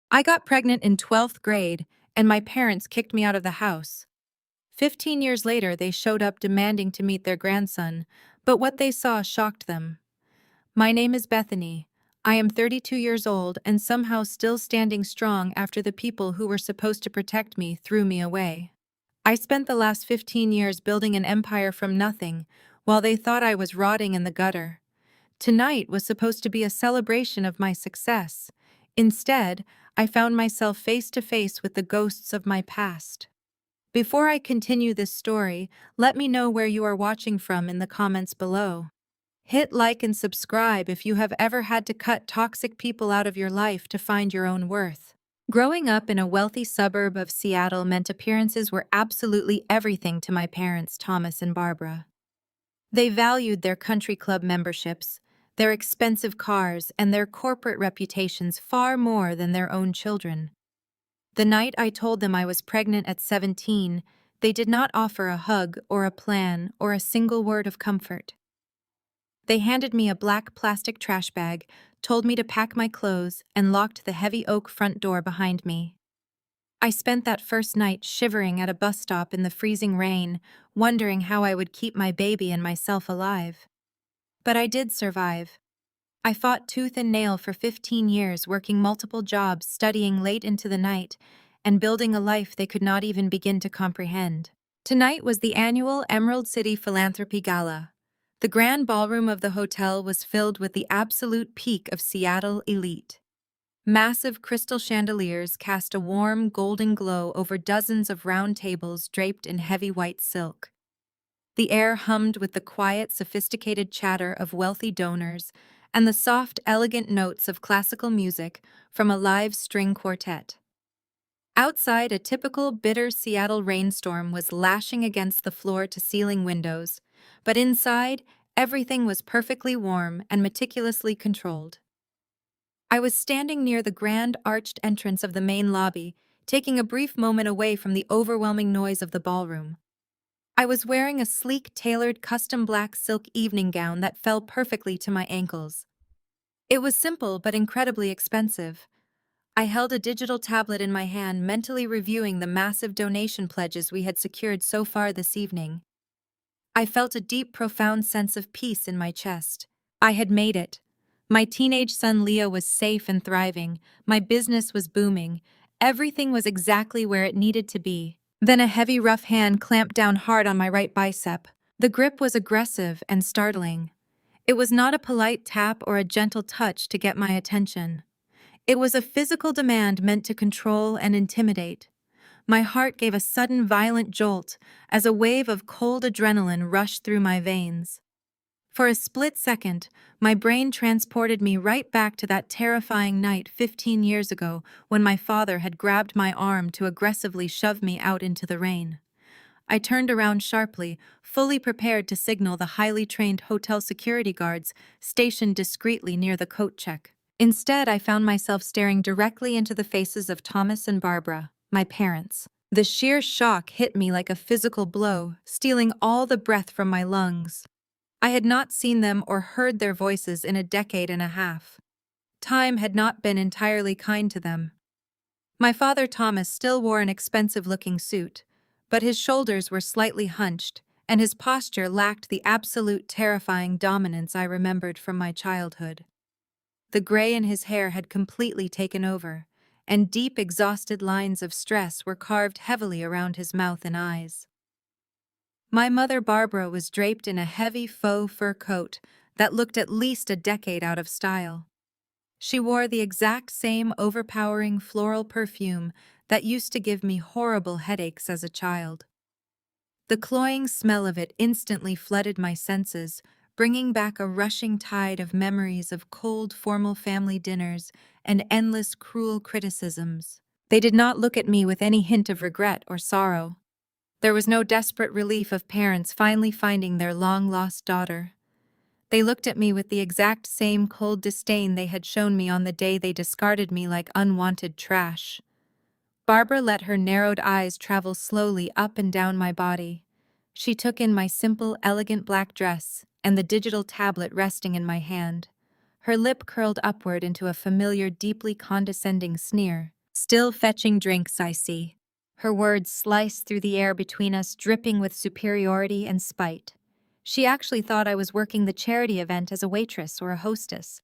I got pregnant in 12th grade, and my parents kicked me out of the house. 15 years later, they showed up demanding to meet their grandson, but what they saw shocked them. My name is Bethany. I am 32 years old and somehow still standing strong after the people who were supposed to protect me threw me away. I spent the last 15 years building an empire from nothing, while they thought I was rotting in the gutter. Tonight was supposed to be a celebration of my success. Instead, I found myself face to face with the ghosts of my past. Before I continue this story, let me know where you are watching from in the comments below. Hit like and subscribe if you have ever had to cut toxic people out of your life to find your own worth. Growing up in a wealthy suburb of Seattle meant appearances were absolutely everything to my parents, Thomas and Barbara. They valued their country club memberships, their expensive cars, and their corporate reputations far more than their own children. The night I told them I was pregnant at 17, they did not offer a hug or a plan or a single word of comfort. They handed me a black plastic trash bag, told me to pack my clothes, and locked the heavy oak front door behind me. I spent that first night shivering at a bus stop in the freezing rain, wondering how I would keep my baby and myself alive. But I did survive. I fought tooth and nail for 15 years, working multiple jobs, studying late into the night, and building a life they could not even begin to comprehend. Tonight was the annual Emerald City Philanthropy Gala. The grand ballroom of the hotel was filled with the absolute peak of Seattle elite. Massive crystal chandeliers cast a warm, golden glow over dozens of round tables draped in heavy white silk. The air hummed with the quiet, sophisticated chatter of wealthy donors and the soft, elegant notes of classical music from a live string quartet. Outside, a typical bitter Seattle rainstorm was lashing against the floor-to-ceiling windows, but inside, everything was perfectly warm and meticulously controlled. I was standing near the grand arched entrance of the main lobby, taking a brief moment away from the overwhelming noise of the ballroom. I was wearing a sleek, tailored, custom black silk evening gown that fell perfectly to my ankles. It was simple but incredibly expensive. I held a digital tablet in my hand, mentally reviewing the massive donation pledges we had secured so far this evening. I felt a deep, profound sense of peace in my chest. I had made it. My teenage son Leo was safe and thriving. My business was booming. Everything was exactly where it needed to be. Then a heavy, rough hand clamped down hard on my right bicep. The grip was aggressive and startling. It was not a polite tap or a gentle touch to get my attention. It was a physical demand meant to control and intimidate. My heart gave a sudden, violent jolt as a wave of cold adrenaline rushed through my veins. For a split second, my brain transported me right back to that terrifying night 15 years ago when my father had grabbed my arm to aggressively shove me out into the rain. I turned around sharply, fully prepared to signal the highly trained hotel security guards stationed discreetly near the coat check. Instead, I found myself staring directly into the faces of Thomas and Barbara, my parents. The sheer shock hit me like a physical blow, stealing all the breath from my lungs. I had not seen them or heard their voices in a decade and a half. Time had not been entirely kind to them. My father Thomas still wore an expensive-looking suit, but his shoulders were slightly hunched, and his posture lacked the absolute terrifying dominance I remembered from my childhood. The gray in his hair had completely taken over, and deep, exhausted lines of stress were carved heavily around his mouth and eyes. My mother Barbara was draped in a heavy faux fur coat that looked at least a decade out of style. She wore the exact same overpowering floral perfume that used to give me horrible headaches as a child. The cloying smell of it instantly flooded my senses, bringing back a rushing tide of memories of cold, formal family dinners and endless, cruel criticisms. They did not look at me with any hint of regret or sorrow. There was no desperate relief of parents finally finding their long-lost daughter. They looked at me with the exact same cold disdain they had shown me on the day they discarded me like unwanted trash. Barbara let her narrowed eyes travel slowly up and down my body. She took in my simple, elegant black dress and the digital tablet resting in my hand. Her lip curled upward into a familiar, deeply condescending sneer. Still fetching drinks, I see. Her words sliced through the air between us, dripping with superiority and spite. She actually thought I was working the charity event as a waitress or a hostess.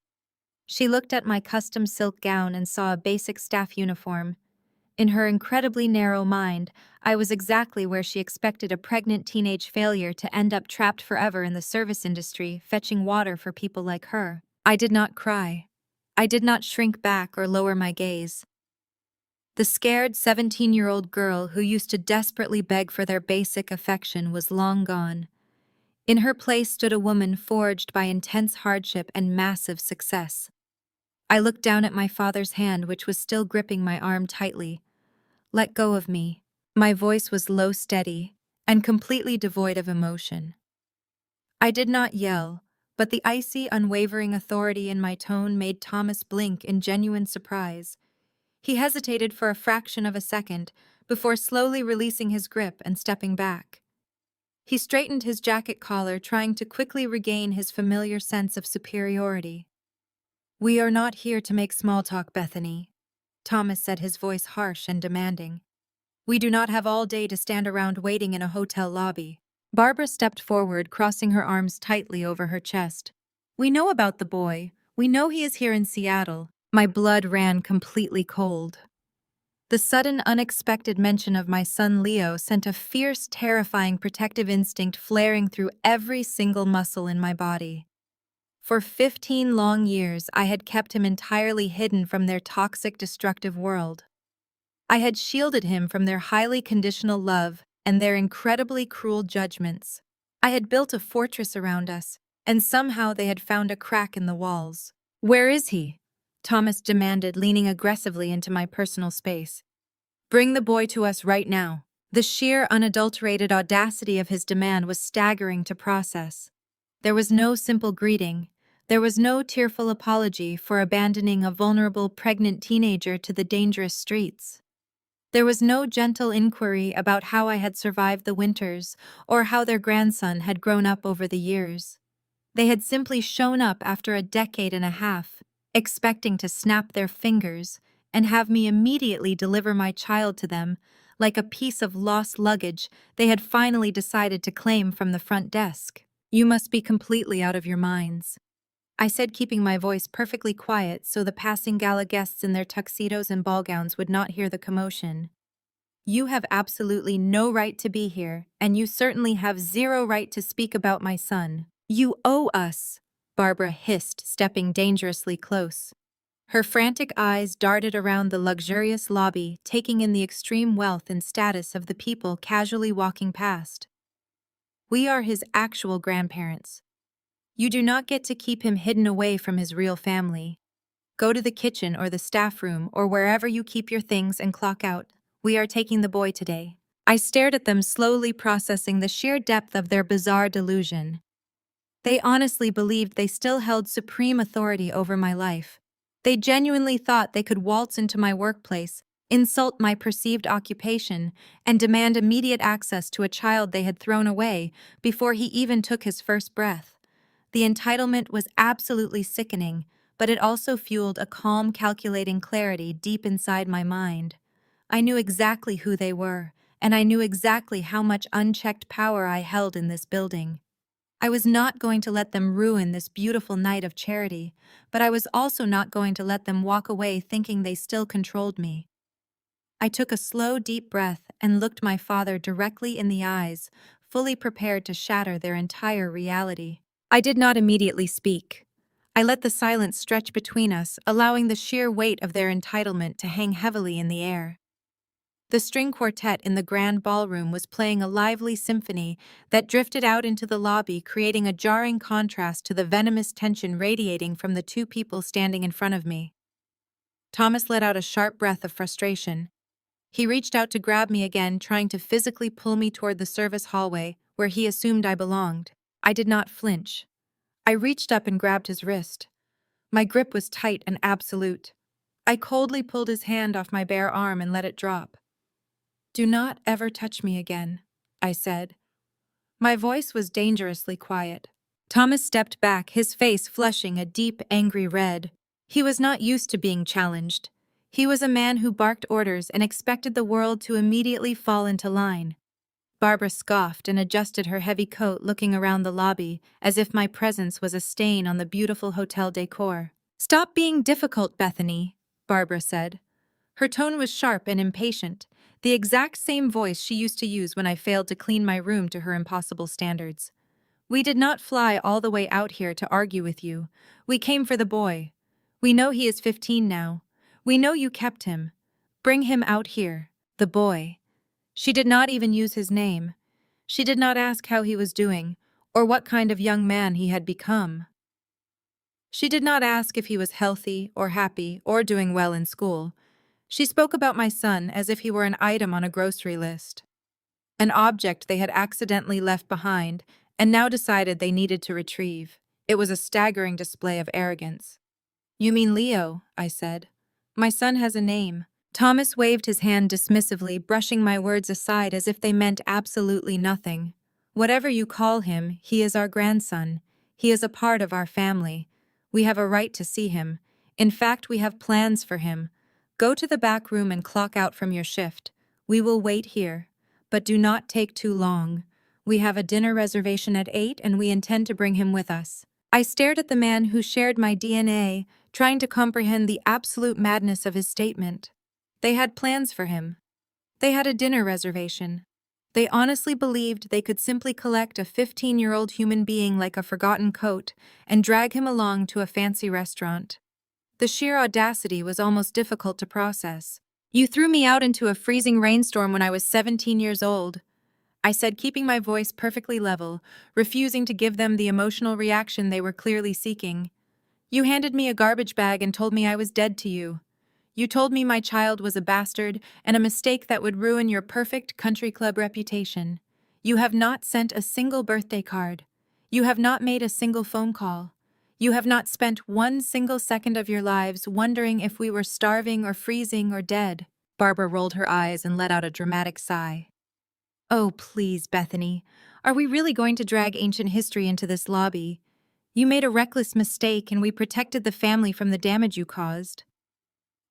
She looked at my custom silk gown and saw a basic staff uniform. In her incredibly narrow mind, I was exactly where she expected a pregnant teenage failure to end up trapped forever in the service industry, fetching water for people like her. I did not cry. I did not shrink back or lower my gaze. The scared 17-year-old girl who used to desperately beg for their basic affection was long gone. In her place stood a woman forged by intense hardship and massive success. I looked down at my father's hand, which was still gripping my arm tightly. "Let go of me." My voice was low, steady, and completely devoid of emotion. I did not yell, but the icy, unwavering authority in my tone made Thomas blink in genuine surprise. He hesitated for a fraction of a second before slowly releasing his grip and stepping back. He straightened his jacket collar, trying to quickly regain his familiar sense of superiority. "We are not here to make small talk, Bethany," Thomas said, his voice harsh and demanding. "We do not have all day to stand around waiting in a hotel lobby." Barbara stepped forward, crossing her arms tightly over her chest. "We know about the boy. We know he is here in Seattle." My blood ran completely cold. The sudden, unexpected mention of my son Leo sent a fierce, terrifying protective instinct flaring through every single muscle in my body. For 15 long years, I had kept him entirely hidden from their toxic, destructive world. I had shielded him from their highly conditional love and their incredibly cruel judgments. I had built a fortress around us, and somehow they had found a crack in the walls. "Where is he?" Thomas demanded, leaning aggressively into my personal space. "Bring the boy to us right now." The sheer, unadulterated audacity of his demand was staggering to process. There was no simple greeting. There was no tearful apology for abandoning a vulnerable, pregnant teenager to the dangerous streets. There was no gentle inquiry about how I had survived the winters or how their grandson had grown up over the years. They had simply shown up after a decade and a half, expecting to snap their fingers and have me immediately deliver my child to them like a piece of lost luggage they had finally decided to claim from the front desk. "You must be completely out of your minds," I said, keeping my voice perfectly quiet so the passing gala guests in their tuxedos and ball gowns would not hear the commotion. "You have absolutely no right to be here, and you certainly have zero right to speak about my son. You owe us," Barbara hissed, stepping dangerously close. Her frantic eyes darted around the luxurious lobby, taking in the extreme wealth and status of the people casually walking past. "We are his actual grandparents. You do not get to keep him hidden away from his real family. Go to the kitchen or the staff room or wherever you keep your things and clock out. We are taking the boy today." I stared at them, slowly processing the sheer depth of their bizarre delusion. They honestly believed they still held supreme authority over my life. They genuinely thought they could waltz into my workplace, insult my perceived occupation, and demand immediate access to a child they had thrown away before he even took his first breath. The entitlement was absolutely sickening, but it also fueled a calm, calculating clarity deep inside my mind. I knew exactly who they were, and I knew exactly how much unchecked power I held in this building. I was not going to let them ruin this beautiful night of charity, but I was also not going to let them walk away thinking they still controlled me. I took a slow, deep breath and looked my father directly in the eyes, fully prepared to shatter their entire reality. I did not immediately speak. I let the silence stretch between us, allowing the sheer weight of their entitlement to hang heavily in the air. The string quartet in the grand ballroom was playing a lively symphony that drifted out into the lobby, creating a jarring contrast to the venomous tension radiating from the two people standing in front of me. Thomas let out a sharp breath of frustration. He reached out to grab me again, trying to physically pull me toward the service hallway where he assumed I belonged. I did not flinch. I reached up and grabbed his wrist. My grip was tight and absolute. I coldly pulled his hand off my bare arm and let it drop. "Do not ever touch me again," I said. My voice was dangerously quiet. Thomas stepped back, his face flushing a deep, angry red. He was not used to being challenged. He was a man who barked orders and expected the world to immediately fall into line. Barbara scoffed and adjusted her heavy coat, looking around the lobby as if my presence was a stain on the beautiful hotel decor. "Stop being difficult, Bethany," Barbara said. Her tone was sharp and impatient, the exact same voice she used to use when I failed to clean my room to her impossible standards. "We did not fly all the way out here to argue with you. We came for the boy. We know he is 15 now. We know you kept him. Bring him out here." The boy. She did not even use his name. She did not ask how he was doing, or what kind of young man he had become. She did not ask if he was healthy or happy or doing well in school. She spoke about my son as if he were an item on a grocery list, an object they had accidentally left behind and now decided they needed to retrieve. It was a staggering display of arrogance. "You mean Leo," I said. "My son has a name." Thomas waved his hand dismissively, brushing my words aside as if they meant absolutely nothing. "Whatever you call him, he is our grandson. He is a part of our family. We have a right to see him. In fact, we have plans for him. Go to the back room and clock out from your shift. We will wait here. But do not take too long. We have a dinner reservation at 8 and we intend to bring him with us." I stared at the man who shared my DNA, trying to comprehend the absolute madness of his statement. They had plans for him. They had a dinner reservation. They honestly believed they could simply collect a 15-year-old human being like a forgotten coat and drag him along to a fancy restaurant. The sheer audacity was almost difficult to process. "You threw me out into a freezing rainstorm when I was 17 years old," I said, keeping my voice perfectly level, refusing to give them the emotional reaction they were clearly seeking. "You handed me a garbage bag and told me I was dead to you. You told me my child was a bastard and a mistake that would ruin your perfect country club reputation. You have not sent a single birthday card. You have not made a single phone call. You have not spent one single second of your lives wondering if we were starving or freezing or dead." Barbara rolled her eyes and let out a dramatic sigh. "Oh, please, Bethany. Are we really going to drag ancient history into this lobby? You made a reckless mistake and we protected the family from the damage you caused."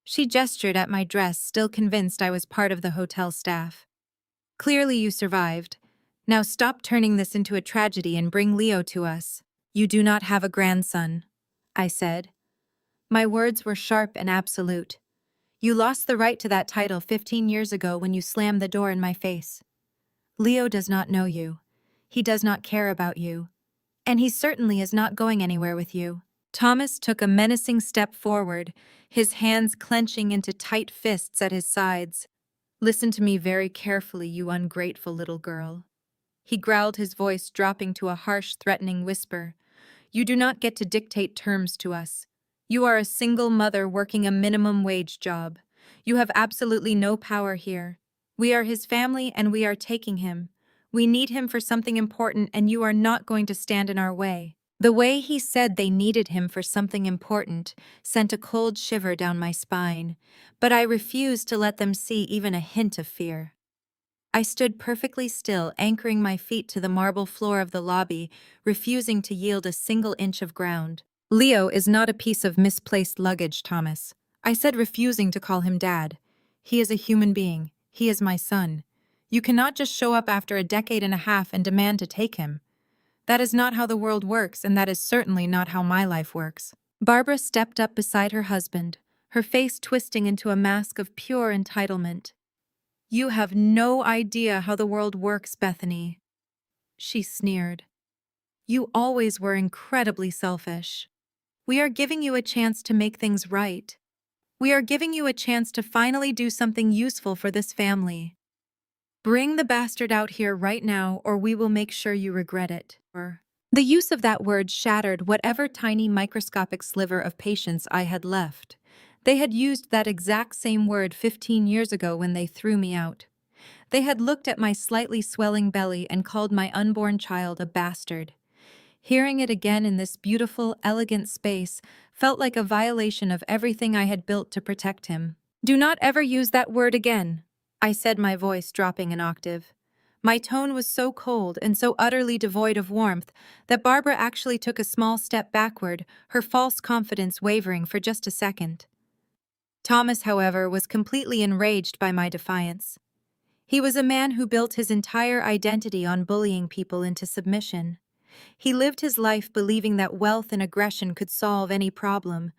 She gestured at my dress, still convinced I was part of the hotel staff. "Clearly you survived. Now stop turning this into a tragedy and bring Leo to us." "You do not have a grandson," I said. My words were sharp and absolute. "You lost the right to that title 15 years ago when you slammed the door in my face. Leo does not know you. He does not care about you. And he certainly is not going anywhere with you." Thomas took a menacing step forward, his hands clenching into tight fists at his sides. "Listen to me very carefully, you ungrateful little girl." He growled, his voice dropping to a harsh, threatening whisper. "You do not get to dictate terms to us. You are a single mother working a minimum wage job. You have absolutely no power here. We are his family and we are taking him. We need him for something important and you are not going to stand in our way." The way he said they needed him for something important sent a cold shiver down my spine, but I refused to let them see even a hint of fear. I stood perfectly still, anchoring my feet to the marble floor of the lobby, refusing to yield a single inch of ground. "Leo is not a piece of misplaced luggage, Thomas," I said, refusing to call him Dad. "He is a human being. He is my son. You cannot just show up after a decade and a half and demand to take him. That is not how the world works, and that is certainly not how my life works." Barbara stepped up beside her husband, her face twisting into a mask of pure entitlement. "You have no idea how the world works, Bethany," she sneered. "You always were incredibly selfish. We are giving you a chance to make things right. We are giving you a chance to finally do something useful for this family. Bring the bastard out here right now, or we will make sure you regret it." The use of that word shattered whatever tiny microscopic sliver of patience I had left. They had used that exact same word 15 years ago when they threw me out. They had looked at my slightly swelling belly and called my unborn child a bastard. Hearing it again in this beautiful, elegant space felt like a violation of everything I had built to protect him. "Do not ever use that word again," I said, my voice dropping an octave. My tone was so cold and so utterly devoid of warmth that Barbara actually took a small step backward, her false confidence wavering for just a second. Thomas, however, was completely enraged by my defiance. He was a man who built his entire identity on bullying people into submission. He lived his life believing that wealth and aggression could solve any problem.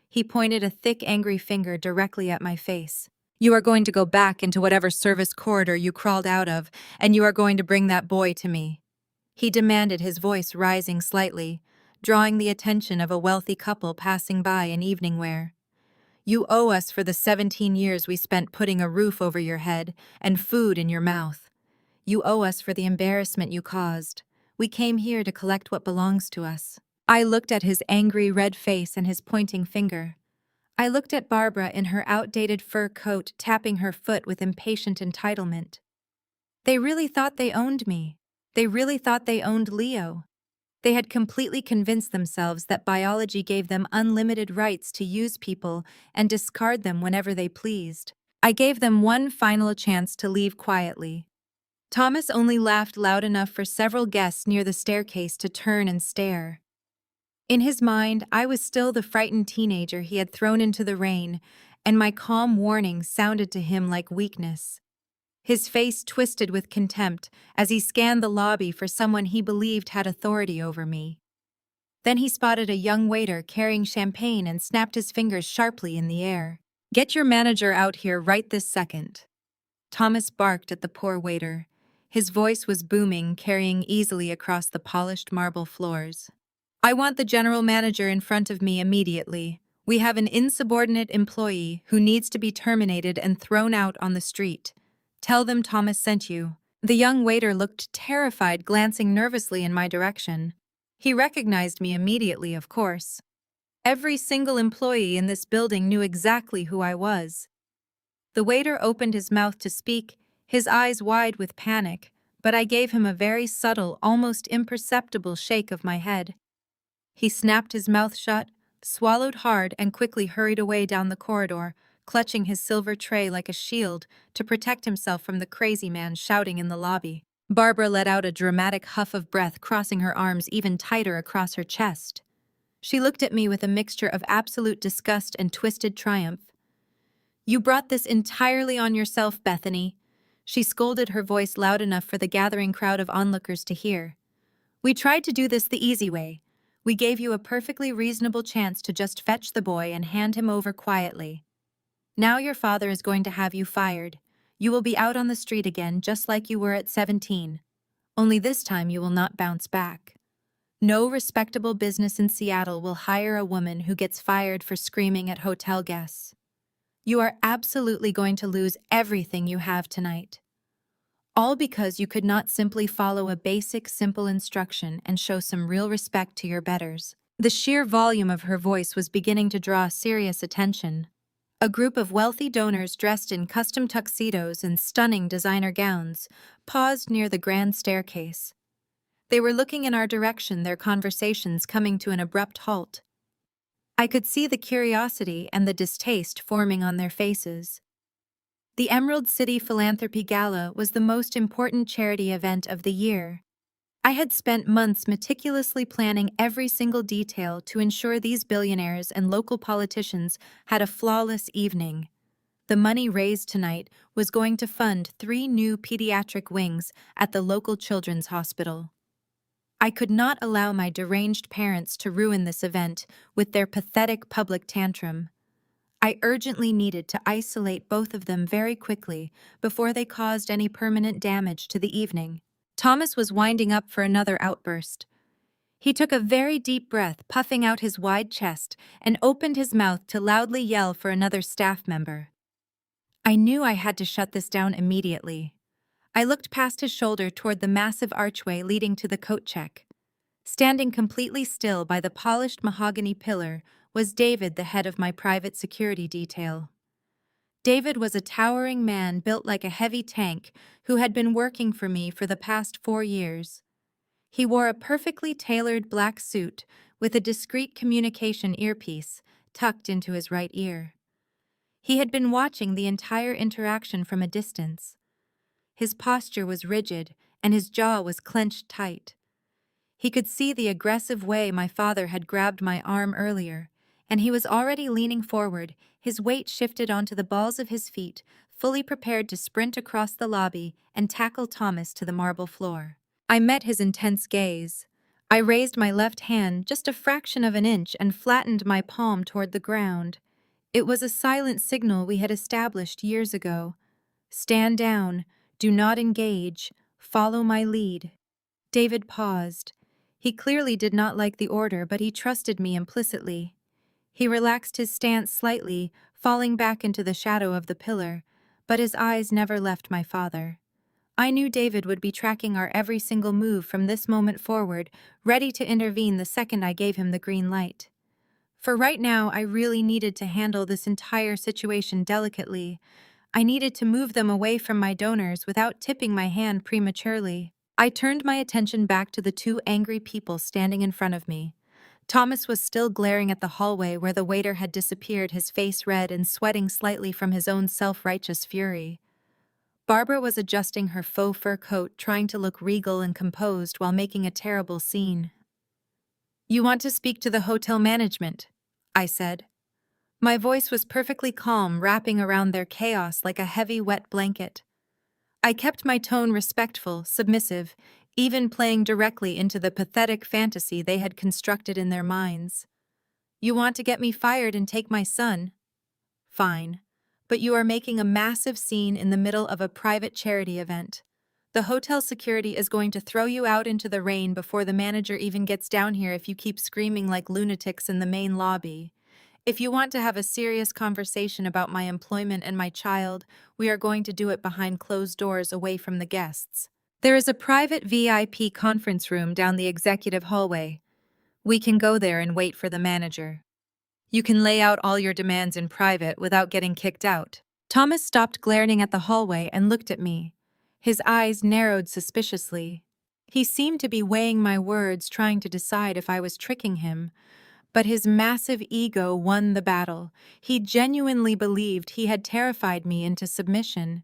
He pointed a thick, angry finger directly at my face. "You are going to go back into whatever service corridor you crawled out of, and you are going to bring that boy to me," he demanded, his voice rising slightly, drawing the attention of a wealthy couple passing by in evening wear. "You owe us for the 17 years we spent putting a roof over your head and food in your mouth. You owe us for the embarrassment you caused. We came here to collect what belongs to us." I looked at his angry red face and his pointing finger. I looked at Barbara in her outdated fur coat, tapping her foot with impatient entitlement. They really thought they owned me. They really thought they owned Leo. They had completely convinced themselves that biology gave them unlimited rights to use people and discard them whenever they pleased. I gave them one final chance to leave quietly. Thomas only laughed loud enough for several guests near the staircase to turn and stare. In his mind, I was still the frightened teenager he had thrown into the rain, and my calm warning sounded to him like weakness. His face twisted with contempt as he scanned the lobby for someone he believed had authority over me. Then he spotted a young waiter carrying champagne and snapped his fingers sharply in the air. "Get your manager out here right this second." Thomas barked at the poor waiter. His voice was booming, carrying easily across the polished marble floors. "I want the general manager in front of me immediately. We have an insubordinate employee who needs to be terminated and thrown out on the street. Tell them Thomas sent you." The young waiter looked terrified, glancing nervously in my direction. He recognized me immediately, of course. Every single employee in this building knew exactly who I was. The waiter opened his mouth to speak, his eyes wide with panic, but I gave him a very subtle, almost imperceptible shake of my head. He snapped his mouth shut, swallowed hard, and quickly hurried away down the corridor, clutching his silver tray like a shield to protect himself from the crazy man shouting in the lobby. Barbara let out a dramatic huff of breath, crossing her arms even tighter across her chest. She looked at me with a mixture of absolute disgust and twisted triumph. "You brought this entirely on yourself, Bethany," she scolded, her voice loud enough for the gathering crowd of onlookers to hear. "We tried to do this the easy way. We gave you a perfectly reasonable chance to just fetch the boy and hand him over quietly. Now your father is going to have you fired. You will be out on the street again just like you were at 17. Only this time you will not bounce back. No respectable business in Seattle will hire a woman who gets fired for screaming at hotel guests. You are absolutely going to lose everything you have tonight. All because you could not simply follow a basic, simple instruction and show some real respect to your betters." The sheer volume of her voice was beginning to draw serious attention. A group of wealthy donors dressed in custom tuxedos and stunning designer gowns paused near the grand staircase. They were looking in our direction, their conversations coming to an abrupt halt. I could see the curiosity and the distaste forming on their faces. The Emerald City Philanthropy Gala was the most important charity event of the year. I had spent months meticulously planning every single detail to ensure these billionaires and local politicians had a flawless evening. The money raised tonight was going to fund 3 new pediatric wings at the local children's hospital. I could not allow my deranged parents to ruin this event with their pathetic public tantrum. I urgently needed to isolate both of them very quickly before they caused any permanent damage to the evening. Thomas was winding up for another outburst. He took a very deep breath, puffing out his wide chest, and opened his mouth to loudly yell for another staff member. I knew I had to shut this down immediately. I looked past his shoulder toward the massive archway leading to the coat check. Standing completely still by the polished mahogany pillar was David, the head of my private security detail. David was a towering man built like a heavy tank who had been working for me for the past 4 years. He wore a perfectly tailored black suit with a discreet communication earpiece tucked into his right ear. He had been watching the entire interaction from a distance. His posture was rigid and his jaw was clenched tight. He could see the aggressive way my father had grabbed my arm earlier, and he was already leaning forward, his weight shifted onto the balls of his feet, fully prepared to sprint across the lobby and tackle Thomas to the marble floor. I met his intense gaze. I raised my left hand just a fraction of an inch and flattened my palm toward the ground. It was a silent signal we had established years ago. Stand down, do not engage, follow my lead. David paused. He clearly did not like the order, but he trusted me implicitly. He relaxed his stance slightly, falling back into the shadow of the pillar, but his eyes never left my father. I knew David would be tracking our every single move from this moment forward, ready to intervene the second I gave him the green light. For right now, I really needed to handle this entire situation delicately. I needed to move them away from my donors without tipping my hand prematurely. I turned my attention back to the two angry people standing in front of me. Thomas was still glaring at the hallway where the waiter had disappeared, his face red and sweating slightly from his own self-righteous fury. Barbara was adjusting her faux fur coat, trying to look regal and composed while making a terrible scene. "You want to speak to the hotel management," I said. My voice was perfectly calm, wrapping around their chaos like a heavy, wet blanket. I kept my tone respectful, submissive, even playing directly into the pathetic fantasy they had constructed in their minds. "You want to get me fired and take my son? Fine. But you are making a massive scene in the middle of a private charity event. The hotel security is going to throw you out into the rain before the manager even gets down here if you keep screaming like lunatics in the main lobby. If you want to have a serious conversation about my employment and my child, we are going to do it behind closed doors away from the guests. There is a private VIP conference room down the executive hallway. We can go there and wait for the manager. You can lay out all your demands in private without getting kicked out." Thomas stopped glaring at the hallway and looked at me. His eyes narrowed suspiciously. He seemed to be weighing my words, trying to decide if I was tricking him. But his massive ego won the battle. He genuinely believed he had terrified me into submission.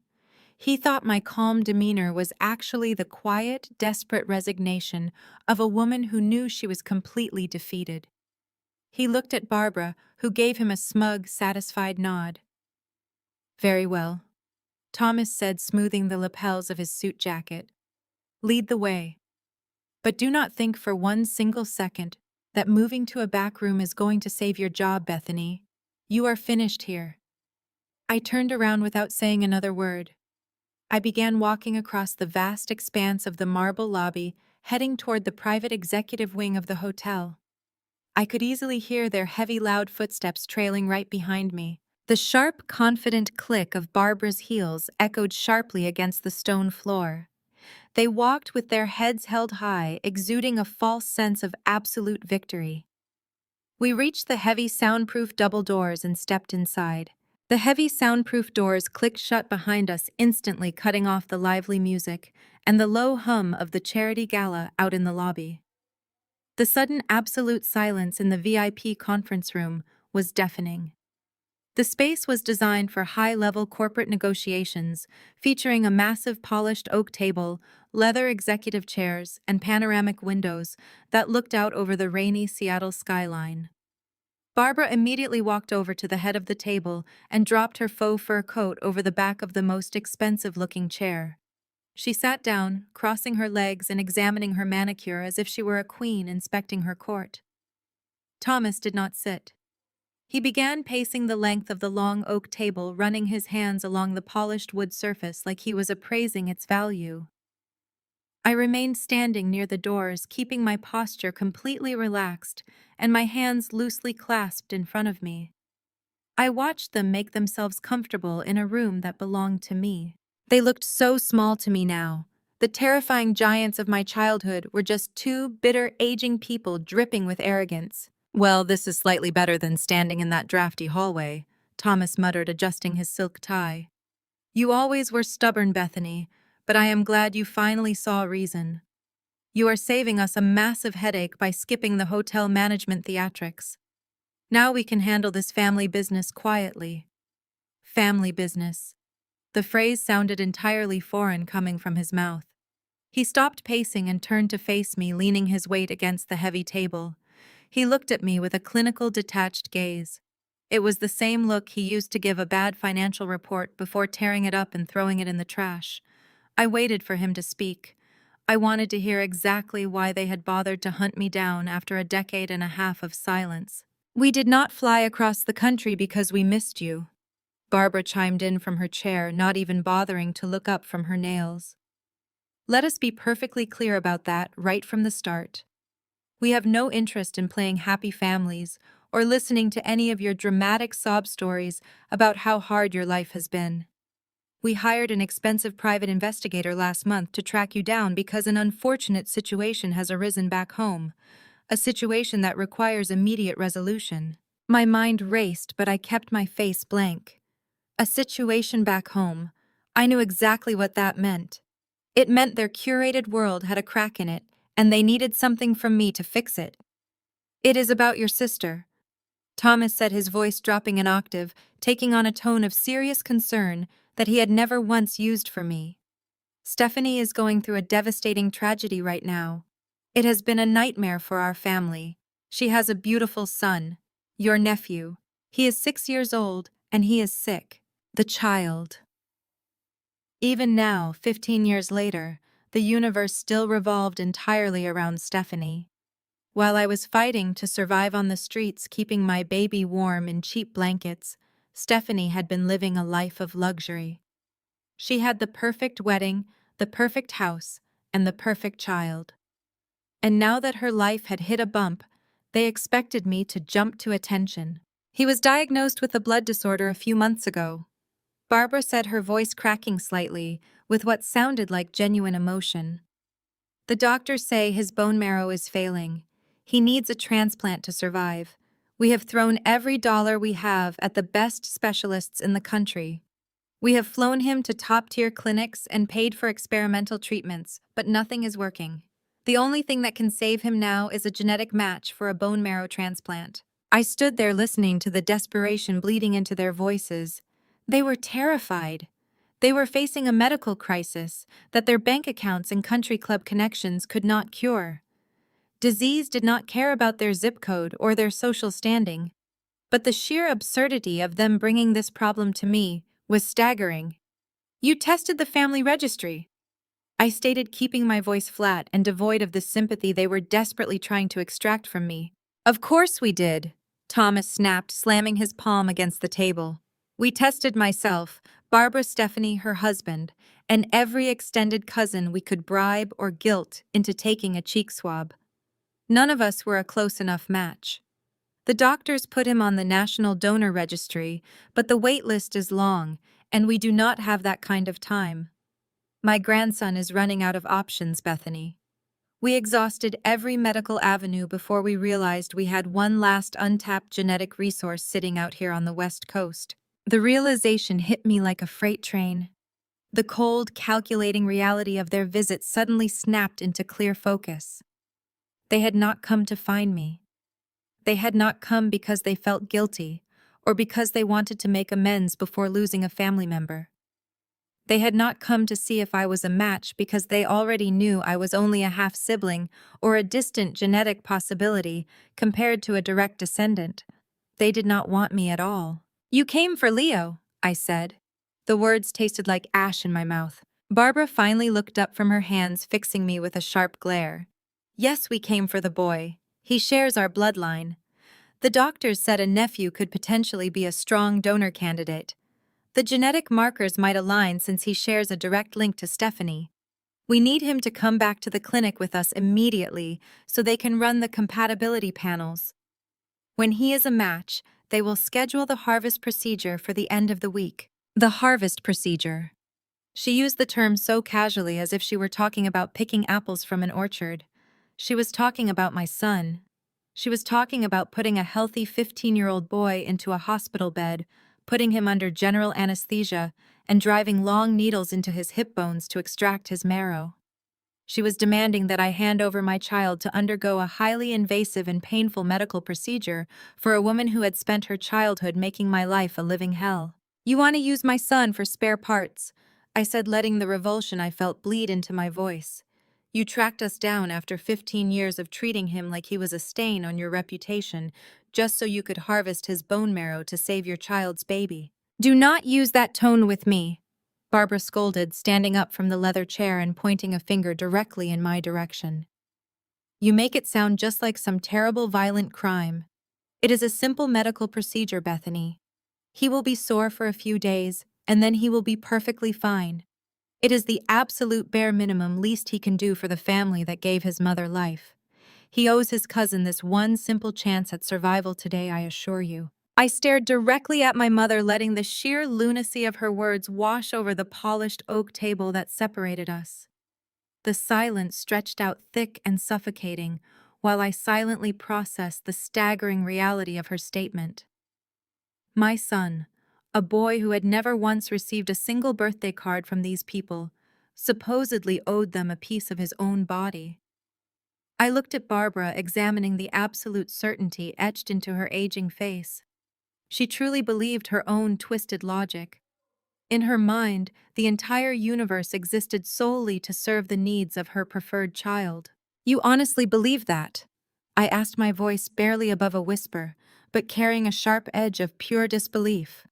He thought my calm demeanor was actually the quiet, desperate resignation of a woman who knew she was completely defeated. He looked at Barbara, who gave him a smug, satisfied nod. "Very well," Thomas said, smoothing the lapels of his suit jacket. "Lead the way. But do not think for one single second that moving to a back room is going to save your job, Bethany. You are finished here." I turned around without saying another word. I began walking across the vast expanse of the marble lobby, heading toward the private executive wing of the hotel. I could easily hear their heavy, loud footsteps trailing right behind me. The sharp, confident click of Barbara's heels echoed sharply against the stone floor. They walked with their heads held high, exuding a false sense of absolute victory. We reached the heavy, soundproof double doors and stepped inside. The heavy, soundproof doors clicked shut behind us, instantly cutting off the lively music and the low hum of the charity gala out in the lobby. The sudden absolute silence in the VIP conference room was deafening. The space was designed for high-level corporate negotiations, featuring a massive polished oak table, leather executive chairs, and panoramic windows that looked out over the rainy Seattle skyline. Barbara immediately walked over to the head of the table and dropped her faux fur coat over the back of the most expensive-looking chair. She sat down, crossing her legs and examining her manicure as if she were a queen inspecting her court. Thomas did not sit. He began pacing the length of the long oak table, running his hands along the polished wood surface like he was appraising its value. I remained standing near the doors, keeping my posture completely relaxed and my hands loosely clasped in front of me. I watched them make themselves comfortable in a room that belonged to me. They looked so small to me now. The terrifying giants of my childhood were just two bitter, aging people dripping with arrogance. "Well, this is slightly better than standing in that drafty hallway," Thomas muttered, adjusting his silk tie. "You always were stubborn, Bethany, but I am glad you finally saw reason. You are saving us a massive headache by skipping the hotel management theatrics. Now we can handle this family business quietly." Family business. The phrase sounded entirely foreign coming from his mouth. He stopped pacing and turned to face me, leaning his weight against the heavy table. He looked at me with a clinical, detached gaze. It was the same look he used to give a bad financial report before tearing it up and throwing it in the trash. I waited for him to speak. I wanted to hear exactly why they had bothered to hunt me down after a decade and a half of silence. "We did not fly across the country because we missed you," Barbara chimed in from her chair, not even bothering to look up from her nails. "Let us be perfectly clear about that right from the start. We have no interest in playing happy families or listening to any of your dramatic sob stories about how hard your life has been. We hired an expensive private investigator last month to track you down because an unfortunate situation has arisen back home, a situation that requires immediate resolution." My mind raced, but I kept my face blank. A situation back home. I knew exactly what that meant. It meant their curated world had a crack in it, and they needed something from me to fix it. "It is about your sister," Thomas said, his voice dropping an octave, taking on a tone of serious concern that he had never once used for me. "Stephanie is going through a devastating tragedy right now. It has been a nightmare for our family. She has a beautiful son, your nephew. He is 6 years old, and he is sick. The child." Even now, 15 years later, the universe still revolved entirely around Stephanie. While I was fighting to survive on the streets, keeping my baby warm in cheap blankets, Stephanie had been living a life of luxury. She had the perfect wedding, the perfect house, and the perfect child. And now that her life had hit a bump, they expected me to jump to attention. "He was diagnosed with a blood disorder a few months ago," Barbara said, her voice cracking slightly, with what sounded like genuine emotion. "The doctors say his bone marrow is failing. He needs a transplant to survive. We have thrown every dollar we have at the best specialists in the country. We have flown him to top-tier clinics and paid for experimental treatments, but nothing is working. The only thing that can save him now is a genetic match for a bone marrow transplant." I stood there listening to the desperation bleeding into their voices. They were terrified. They were facing a medical crisis that their bank accounts and country club connections could not cure. Disease did not care about their zip code or their social standing. But the sheer absurdity of them bringing this problem to me was staggering. "You tested the family registry," I stated, keeping my voice flat and devoid of the sympathy they were desperately trying to extract from me. "Of course we did," Thomas snapped, slamming his palm against the table. "We tested myself, Barbara, Stephanie, her husband, and every extended cousin we could bribe or guilt into taking a cheek swab. None of us were a close enough match. The doctors put him on the National Donor Registry, but the wait list is long, and we do not have that kind of time. My grandson is running out of options, Bethany. We exhausted every medical avenue before we realized we had one last untapped genetic resource sitting out here on the West Coast." The realization hit me like a freight train. The cold, calculating reality of their visit suddenly snapped into clear focus. They had not come to find me. They had not come because they felt guilty, or because they wanted to make amends before losing a family member. They had not come to see if I was a match because they already knew I was only a half-sibling or a distant genetic possibility compared to a direct descendant. They did not want me at all. "You came for Leo," I said. The words tasted like ash in my mouth. Barbara finally looked up from her hands, fixing me with a sharp glare. "Yes, we came for the boy. He shares our bloodline. The doctors said a nephew could potentially be a strong donor candidate. The genetic markers might align since he shares a direct link to Stephanie. We need him to come back to the clinic with us immediately so they can run the compatibility panels. When he is a match, they will schedule the harvest procedure for the end of the week." The harvest procedure. She used the term so casually as if she were talking about picking apples from an orchard. She was talking about my son. She was talking about putting a healthy 15-year-old boy into a hospital bed, putting him under general anesthesia, and driving long needles into his hip bones to extract his marrow. She was demanding that I hand over my child to undergo a highly invasive and painful medical procedure for a woman who had spent her childhood making my life a living hell. "You want to use my son for spare parts," I said, letting the revulsion I felt bleed into my voice. You tracked us down after 15 years of treating him like he was a stain on your reputation, just so you could harvest his bone marrow to save your child's baby. Do not use that tone with me, Barbara scolded, standing up from the leather chair and pointing a finger directly in my direction. You make it sound just like some terrible violent crime. It is a simple medical procedure, Bethany. He will be sore for a few days, and then he will be perfectly fine. It is the absolute bare minimum least he can do for the family that gave his mother life. He owes his cousin this one simple chance at survival today, I assure you. I stared directly at my mother, letting the sheer lunacy of her words wash over the polished oak table that separated us. The silence stretched out thick and suffocating, while I silently processed the staggering reality of her statement. My son, a boy who had never once received a single birthday card from these people, supposedly owed them a piece of his own body. I looked at Barbara, examining the absolute certainty etched into her aging face. She truly believed her own twisted logic. In her mind, the entire universe existed solely to serve the needs of her preferred child. You honestly believe that? I asked, my voice barely above a whisper, but carrying a sharp edge of pure disbelief.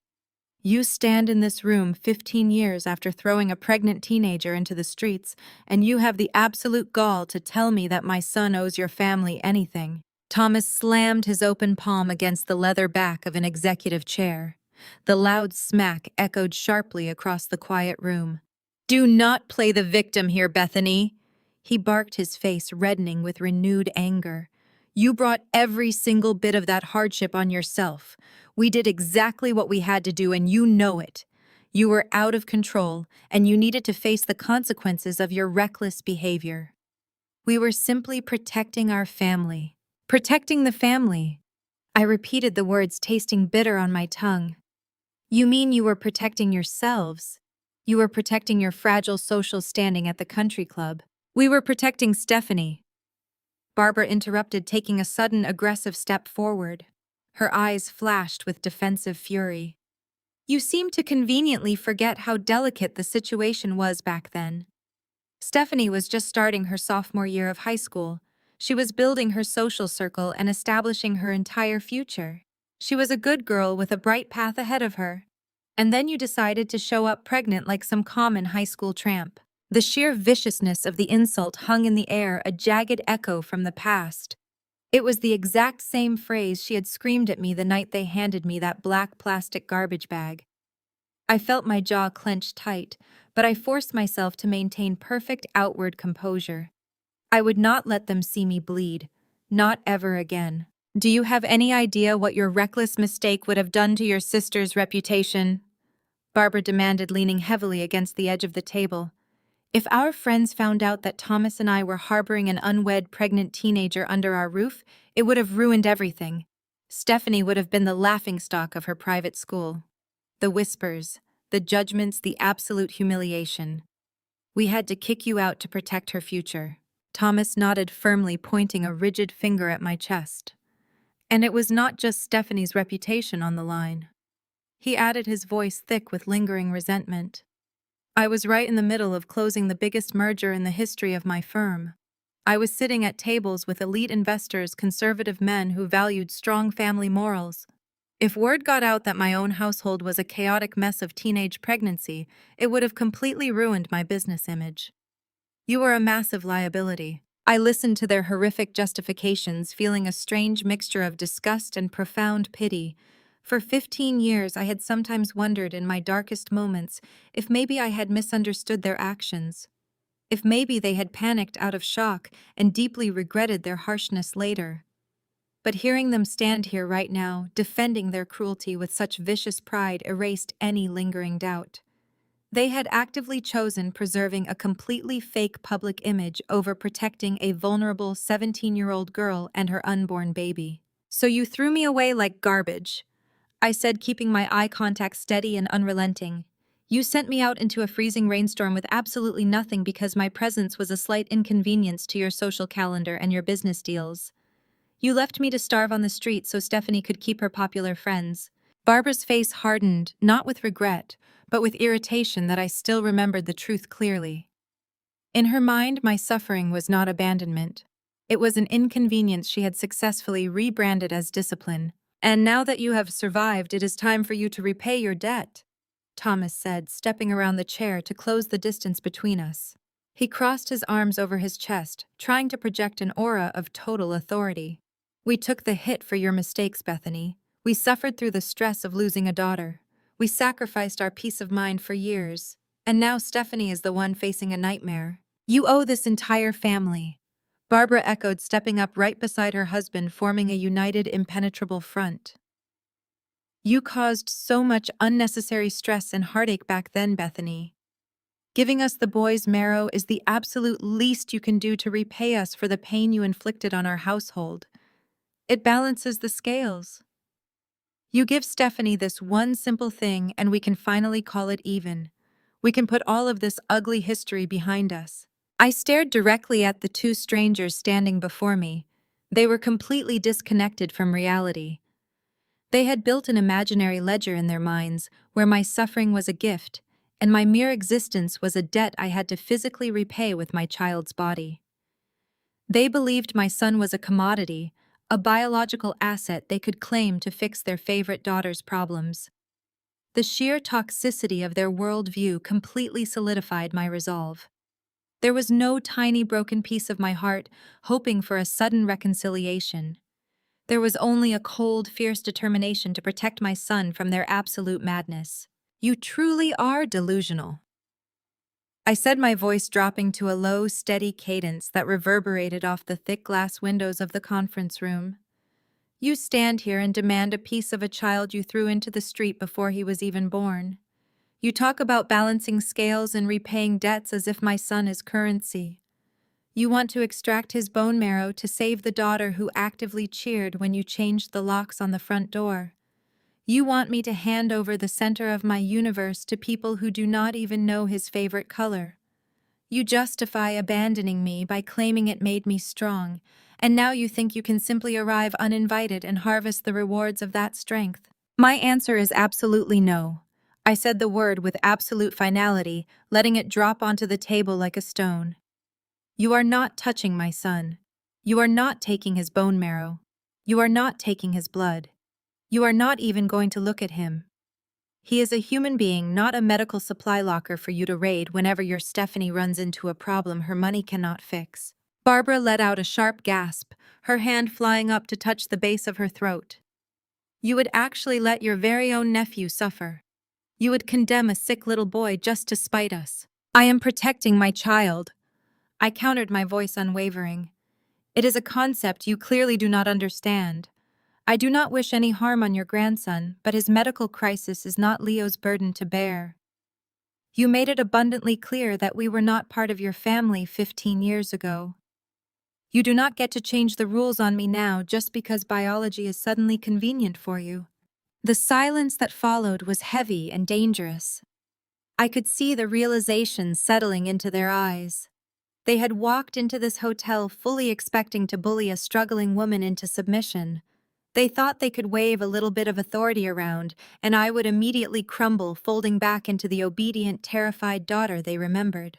You stand in this room 15 years after throwing a pregnant teenager into the streets, and you have the absolute gall to tell me that my son owes your family anything. Thomas slammed his open palm against the leather back of an executive chair. The loud smack echoed sharply across the quiet room. Do not play the victim here, Bethany. He barked, his face reddening with renewed anger. You brought every single bit of that hardship on yourself. We did exactly what we had to do, and you know it. You were out of control, and you needed to face the consequences of your reckless behavior. We were simply protecting our family. Protecting the family. I repeated the words, tasting bitter on my tongue. You mean you were protecting yourselves? You were protecting your fragile social standing at the country club. We were protecting Stephanie. Barbara interrupted, taking a sudden aggressive step forward. Her eyes flashed with defensive fury. You seem to conveniently forget how delicate the situation was back then. Stephanie was just starting her sophomore year of high school. She was building her social circle and establishing her entire future. She was a good girl with a bright path ahead of her. And then you decided to show up pregnant like some common high school tramp. The sheer viciousness of the insult hung in the air, a jagged echo from the past. It was the exact same phrase she had screamed at me the night they handed me that black plastic garbage bag. I felt my jaw clench tight, but I forced myself to maintain perfect outward composure. I would not let them see me bleed. Not ever again. Do you have any idea what your reckless mistake would have done to your sister's reputation? Barbara demanded, leaning heavily against the edge of the table. If our friends found out that Thomas and I were harboring an unwed pregnant teenager under our roof, it would have ruined everything. Stephanie would have been the laughingstock of her private school. The whispers, the judgments, the absolute humiliation. We had to kick you out to protect her future. Thomas nodded firmly, pointing a rigid finger at my chest. And it was not just Stephanie's reputation on the line. He added, his voice thick with lingering resentment. I was right in the middle of closing the biggest merger in the history of my firm. I was sitting at tables with elite investors, conservative men who valued strong family morals. If word got out that my own household was a chaotic mess of teenage pregnancy, it would have completely ruined my business image. You were a massive liability. I listened to their horrific justifications, feeling a strange mixture of disgust and profound pity. For 15 years, I had sometimes wondered in my darkest moments if maybe I had misunderstood their actions. If maybe they had panicked out of shock and deeply regretted their harshness later. But hearing them stand here right now, defending their cruelty with such vicious pride, erased any lingering doubt. They had actively chosen preserving a completely fake public image over protecting a vulnerable 17-year-old girl and her unborn baby. So you threw me away like garbage, I said, keeping my eye contact steady and unrelenting. You sent me out into a freezing rainstorm with absolutely nothing because my presence was a slight inconvenience to your social calendar and your business deals. You left me to starve on the street so Stephanie could keep her popular friends. Barbara's face hardened, not with regret, but with irritation that I still remembered the truth clearly. In her mind, my suffering was not abandonment. It was an inconvenience she had successfully rebranded as discipline. And now that you have survived, it is time for you to repay your debt, Thomas said, stepping around the chair to close the distance between us. He crossed his arms over his chest, trying to project an aura of total authority. We took the hit for your mistakes, Bethany. We suffered through the stress of losing a daughter. We sacrificed our peace of mind for years. And now Stephanie is the one facing a nightmare. You owe this entire family, Barbara echoed, stepping up right beside her husband, forming a united, impenetrable front. You caused so much unnecessary stress and heartache back then, Bethany. Giving us the boy's marrow is the absolute least you can do to repay us for the pain you inflicted on our household. It balances the scales. You give Stephanie this one simple thing and we can finally call it even. We can put all of this ugly history behind us. I stared directly at the two strangers standing before me. They were completely disconnected from reality. They had built an imaginary ledger in their minds where my suffering was a gift and my mere existence was a debt I had to physically repay with my child's body. They believed my son was a commodity, a biological asset they could claim to fix their favorite daughter's problems. The sheer toxicity of their worldview completely solidified my resolve. There was no tiny broken piece of my heart hoping for a sudden reconciliation. There was only a cold, fierce determination to protect my son from their absolute madness. You truly are delusional, I said, my voice dropping to a low, steady cadence that reverberated off the thick glass windows of the conference room. You stand here and demand a piece of a child you threw into the street before he was even born. You talk about balancing scales and repaying debts as if my son is currency. You want to extract his bone marrow to save the daughter who actively cheered when you changed the locks on the front door. You want me to hand over the center of my universe to people who do not even know his favorite color. You justify abandoning me by claiming it made me strong, and now you think you can simply arrive uninvited and harvest the rewards of that strength. My answer is absolutely no. I said the word with absolute finality, letting it drop onto the table like a stone. You are not touching my son. You are not taking his bone marrow. You are not taking his blood. You are not even going to look at him. He is a human being, not a medical supply locker for you to raid whenever your Stephanie runs into a problem her money cannot fix. Barbara let out a sharp gasp, her hand flying up to touch the base of her throat. You would actually let your very own nephew suffer. You would condemn a sick little boy just to spite us. I am protecting my child. I countered, my voice unwavering. It is a concept you clearly do not understand. I do not wish any harm on your grandson, but his medical crisis is not Leo's burden to bear. You made it abundantly clear that we were not part of your family 15 years ago. You do not get to change the rules on me now just because biology is suddenly convenient for you. The silence that followed was heavy and dangerous. I could see the realization settling into their eyes. They had walked into this hotel fully expecting to bully a struggling woman into submission. They thought they could wave a little bit of authority around, and I would immediately crumble, folding back into the obedient, terrified daughter they remembered.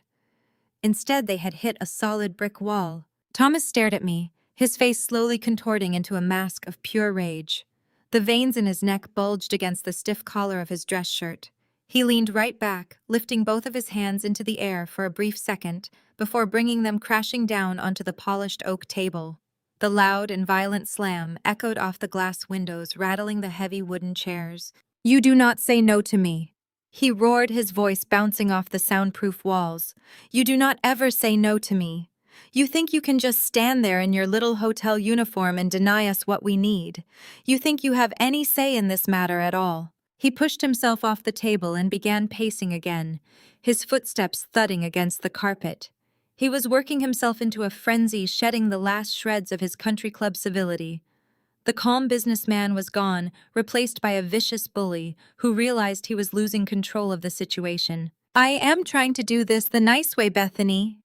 Instead, they had hit a solid brick wall. Thomas stared at me, his face slowly contorting into a mask of pure rage. The veins in his neck bulged against the stiff collar of his dress shirt. He leaned right back, lifting both of his hands into the air for a brief second, before bringing them crashing down onto the polished oak table. The loud and violent slam echoed off the glass windows, rattling the heavy wooden chairs. You do not say no to me, he roared, his voice bouncing off the soundproof walls. You do not ever say no to me. You think you can just stand there in your little hotel uniform and deny us what we need. You think you have any say in this matter at all. He pushed himself off the table and began pacing again, his footsteps thudding against the carpet. He was working himself into a frenzy, shedding the last shreds of his country club civility. The calm businessman was gone, replaced by a vicious bully who realized he was losing control of the situation. I am trying to do this the nice way, Bethany,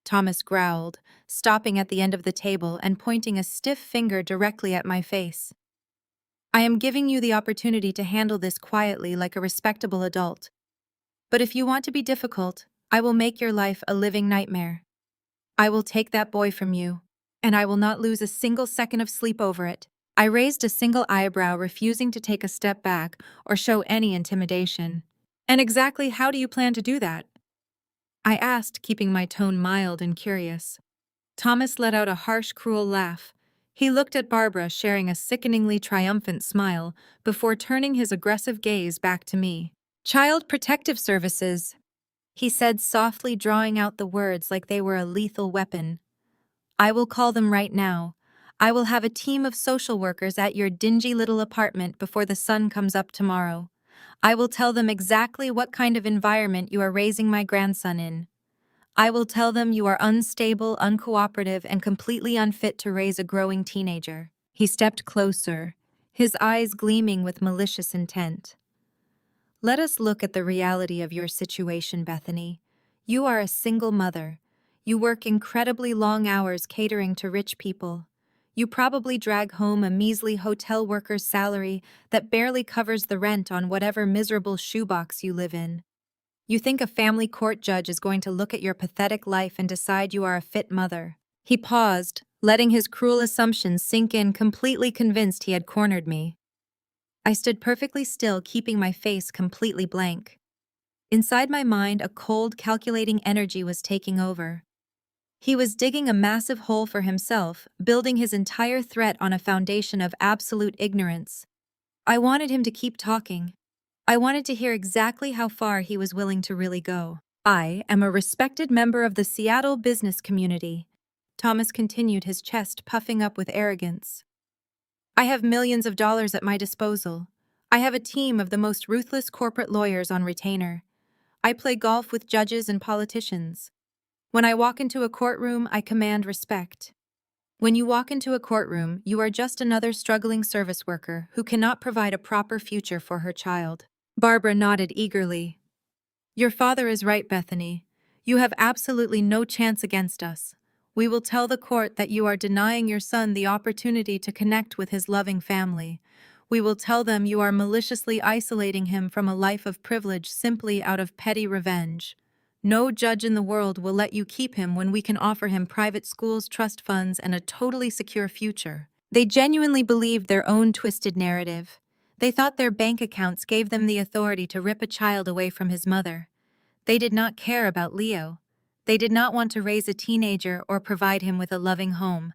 Thomas growled, stopping at the end of the table and pointing a stiff finger directly at my face. I am giving you the opportunity to handle this quietly like a respectable adult. But if you want to be difficult, I will make your life a living nightmare. I will take that boy from you, and I will not lose a single second of sleep over it. I raised a single eyebrow, refusing to take a step back or show any intimidation. And exactly how do you plan to do that? I asked, keeping my tone mild and curious. Thomas let out a harsh, cruel laugh. He looked at Barbara, sharing a sickeningly triumphant smile, before turning his aggressive gaze back to me. Child Protective Services, he said softly, drawing out the words like they were a lethal weapon. I will call them right now. I will have a team of social workers at your dingy little apartment before the sun comes up tomorrow. I will tell them exactly what kind of environment you are raising my grandson in. I will tell them you are unstable, uncooperative, and completely unfit to raise a growing teenager. He stepped closer, his eyes gleaming with malicious intent. Let us look at the reality of your situation, Bethany. You are a single mother. You work incredibly long hours catering to rich people. You probably drag home a measly hotel worker's salary that barely covers the rent on whatever miserable shoebox you live in. You think a family court judge is going to look at your pathetic life and decide you are a fit mother. He paused, letting his cruel assumptions sink in, completely convinced he had cornered me. I stood perfectly still, keeping my face completely blank. Inside my mind, a cold, calculating energy was taking over. He was digging a massive hole for himself, building his entire threat on a foundation of absolute ignorance. I wanted him to keep talking. I wanted to hear exactly how far he was willing to really go. I am a respected member of the Seattle business community. Thomas continued, his chest puffing up with arrogance. I have millions of dollars at my disposal. I have a team of the most ruthless corporate lawyers on retainer. I play golf with judges and politicians. When I walk into a courtroom, I command respect. When you walk into a courtroom, you are just another struggling service worker who cannot provide a proper future for her child. Barbara nodded eagerly. Your father is right, Bethany. You have absolutely no chance against us. We will tell the court that you are denying your son the opportunity to connect with his loving family. We will tell them you are maliciously isolating him from a life of privilege simply out of petty revenge. No judge in the world will let you keep him when we can offer him private schools, trust funds, and a totally secure future. They genuinely believed their own twisted narrative. They thought their bank accounts gave them the authority to rip a child away from his mother. They did not care about Leo. They did not want to raise a teenager or provide him with a loving home.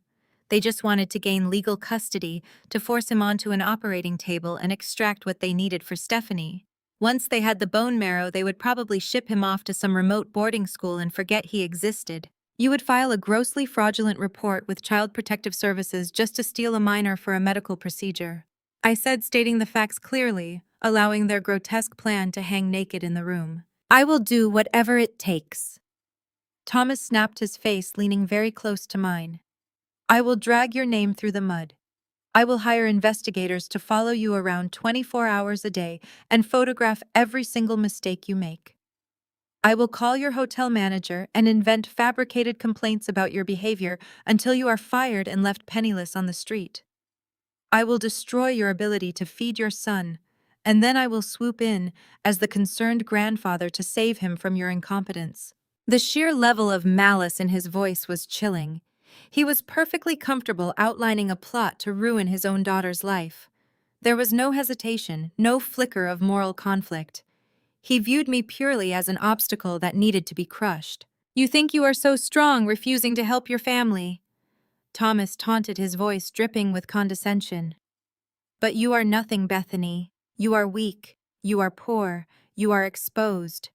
They just wanted to gain legal custody, to force him onto an operating table and extract what they needed for Stephanie. Once they had the bone marrow, they would probably ship him off to some remote boarding school and forget he existed. You would file a grossly fraudulent report with Child Protective Services just to steal a minor for a medical procedure. I said, stating the facts clearly, allowing their grotesque plan to hang naked in the room. I will do whatever it takes. Thomas snapped his face, leaning very close to mine. I will drag your name through the mud. I will hire investigators to follow you around 24 hours a day and photograph every single mistake you make. I will call your hotel manager and invent fabricated complaints about your behavior until you are fired and left penniless on the street. I will destroy your ability to feed your son, and then I will swoop in as the concerned grandfather to save him from your incompetence. The sheer level of malice in his voice was chilling. He was perfectly comfortable outlining a plot to ruin his own daughter's life. There was no hesitation, no flicker of moral conflict. He viewed me purely as an obstacle that needed to be crushed. You think you are so strong, refusing to help your family? Thomas taunted, his voice dripping with condescension. But you are nothing, Bethany. You are weak. You are poor. You are exposed.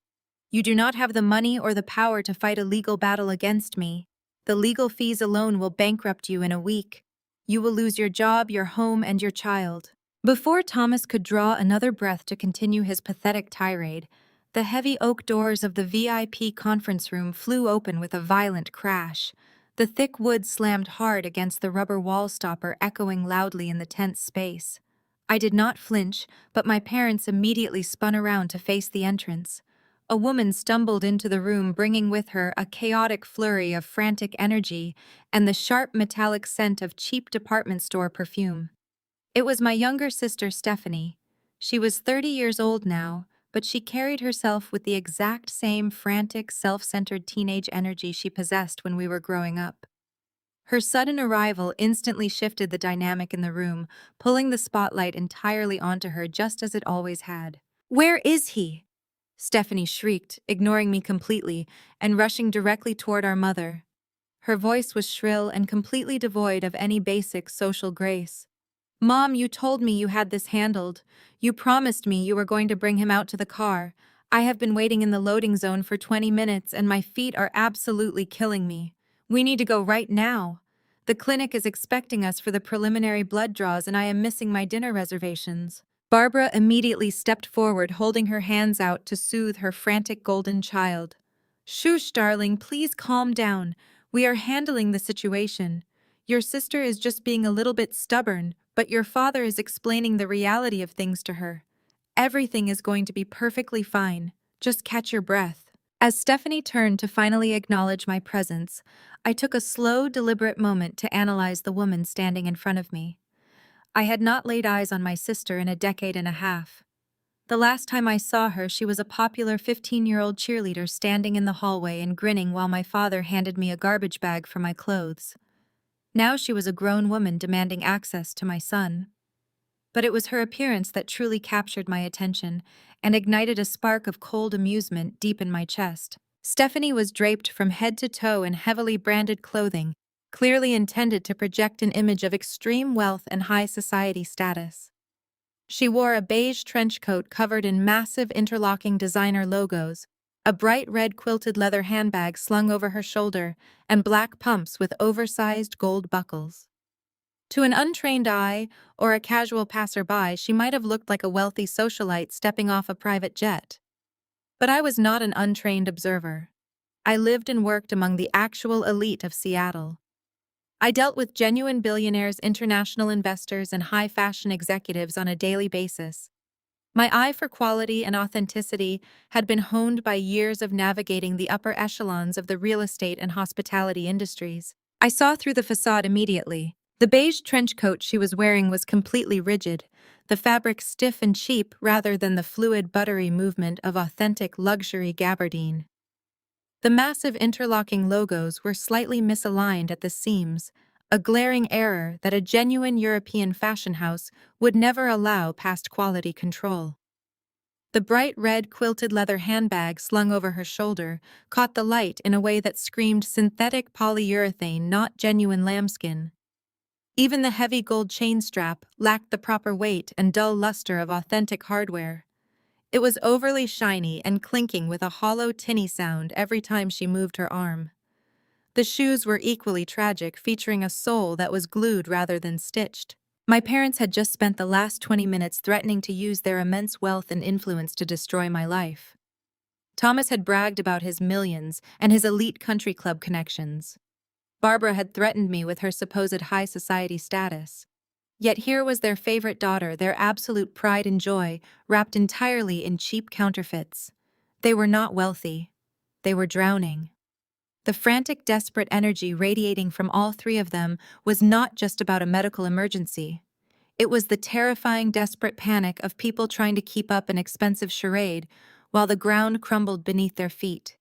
You do not have the money or the power to fight a legal battle against me. The legal fees alone will bankrupt you in a week. You will lose your job, your home, and your child. Before Thomas could draw another breath to continue his pathetic tirade, the heavy oak doors of the VIP conference room flew open with a violent crash. The thick wood slammed hard against the rubber wall stopper, echoing loudly in the tense space. I did not flinch, but my parents immediately spun around to face the entrance. A woman stumbled into the room, bringing with her a chaotic flurry of frantic energy and the sharp metallic scent of cheap department store perfume. It was my younger sister, Stephanie. She was 30 years old now, but she carried herself with the exact same frantic, self-centered teenage energy she possessed when we were growing up. Her sudden arrival instantly shifted the dynamic in the room, pulling the spotlight entirely onto her just as it always had. "Where is he?" Stephanie shrieked, ignoring me completely and rushing directly toward our mother. Her voice was shrill and completely devoid of any basic social grace. "Mom, you told me you had this handled. You promised me you were going to bring him out to the car. I have been waiting in the loading zone for 20 minutes and my feet are absolutely killing me. We need to go right now. The clinic is expecting us for the preliminary blood draws and I am missing my dinner reservations." Barbara immediately stepped forward, holding her hands out to soothe her frantic golden child. "Shush, darling, please calm down. We are handling the situation. Your sister is just being a little bit stubborn, but your father is explaining the reality of things to her. Everything is going to be perfectly fine. Just catch your breath." As Stephanie turned to finally acknowledge my presence, I took a slow, deliberate moment to analyze the woman standing in front of me. I had not laid eyes on my sister in a decade and a half. The last time I saw her, she was a popular 15-year-old cheerleader standing in the hallway and grinning while my father handed me a garbage bag for my clothes. Now she was a grown woman demanding access to my son. But it was her appearance that truly captured my attention and ignited a spark of cold amusement deep in my chest. Stephanie was draped from head to toe in heavily branded clothing, clearly intended to project an image of extreme wealth and high society status. She wore a beige trench coat covered in massive interlocking designer logos, a bright red quilted leather handbag slung over her shoulder, and black pumps with oversized gold buckles. To an untrained eye or a casual passerby, she might have looked like a wealthy socialite stepping off a private jet. But I was not an untrained observer. I lived and worked among the actual elite of Seattle. I dealt with genuine billionaires, international investors, and high-fashion executives on a daily basis. My eye for quality and authenticity had been honed by years of navigating the upper echelons of the real estate and hospitality industries. I saw through the facade immediately. The beige trench coat she was wearing was completely rigid, the fabric stiff and cheap rather than the fluid, buttery movement of authentic luxury gabardine. The massive interlocking logos were slightly misaligned at the seams, a glaring error that a genuine European fashion house would never allow past quality control. The bright red quilted leather handbag slung over her shoulder caught the light in a way that screamed synthetic polyurethane, not genuine lambskin. Even the heavy gold chain strap lacked the proper weight and dull luster of authentic hardware. It was overly shiny and clinking with a hollow, tinny sound every time she moved her arm. The shoes were equally tragic, featuring a sole that was glued rather than stitched. My parents had just spent the last 20 minutes threatening to use their immense wealth and influence to destroy my life. Thomas had bragged about his millions and his elite country club connections. Barbara had threatened me with her supposed high society status. Yet here was their favorite daughter, their absolute pride and joy, wrapped entirely in cheap counterfeits. They were not wealthy. They were drowning. The frantic, desperate energy radiating from all three of them was not just about a medical emergency. It was the terrifying, desperate panic of people trying to keep up an expensive charade while the ground crumbled beneath their feet.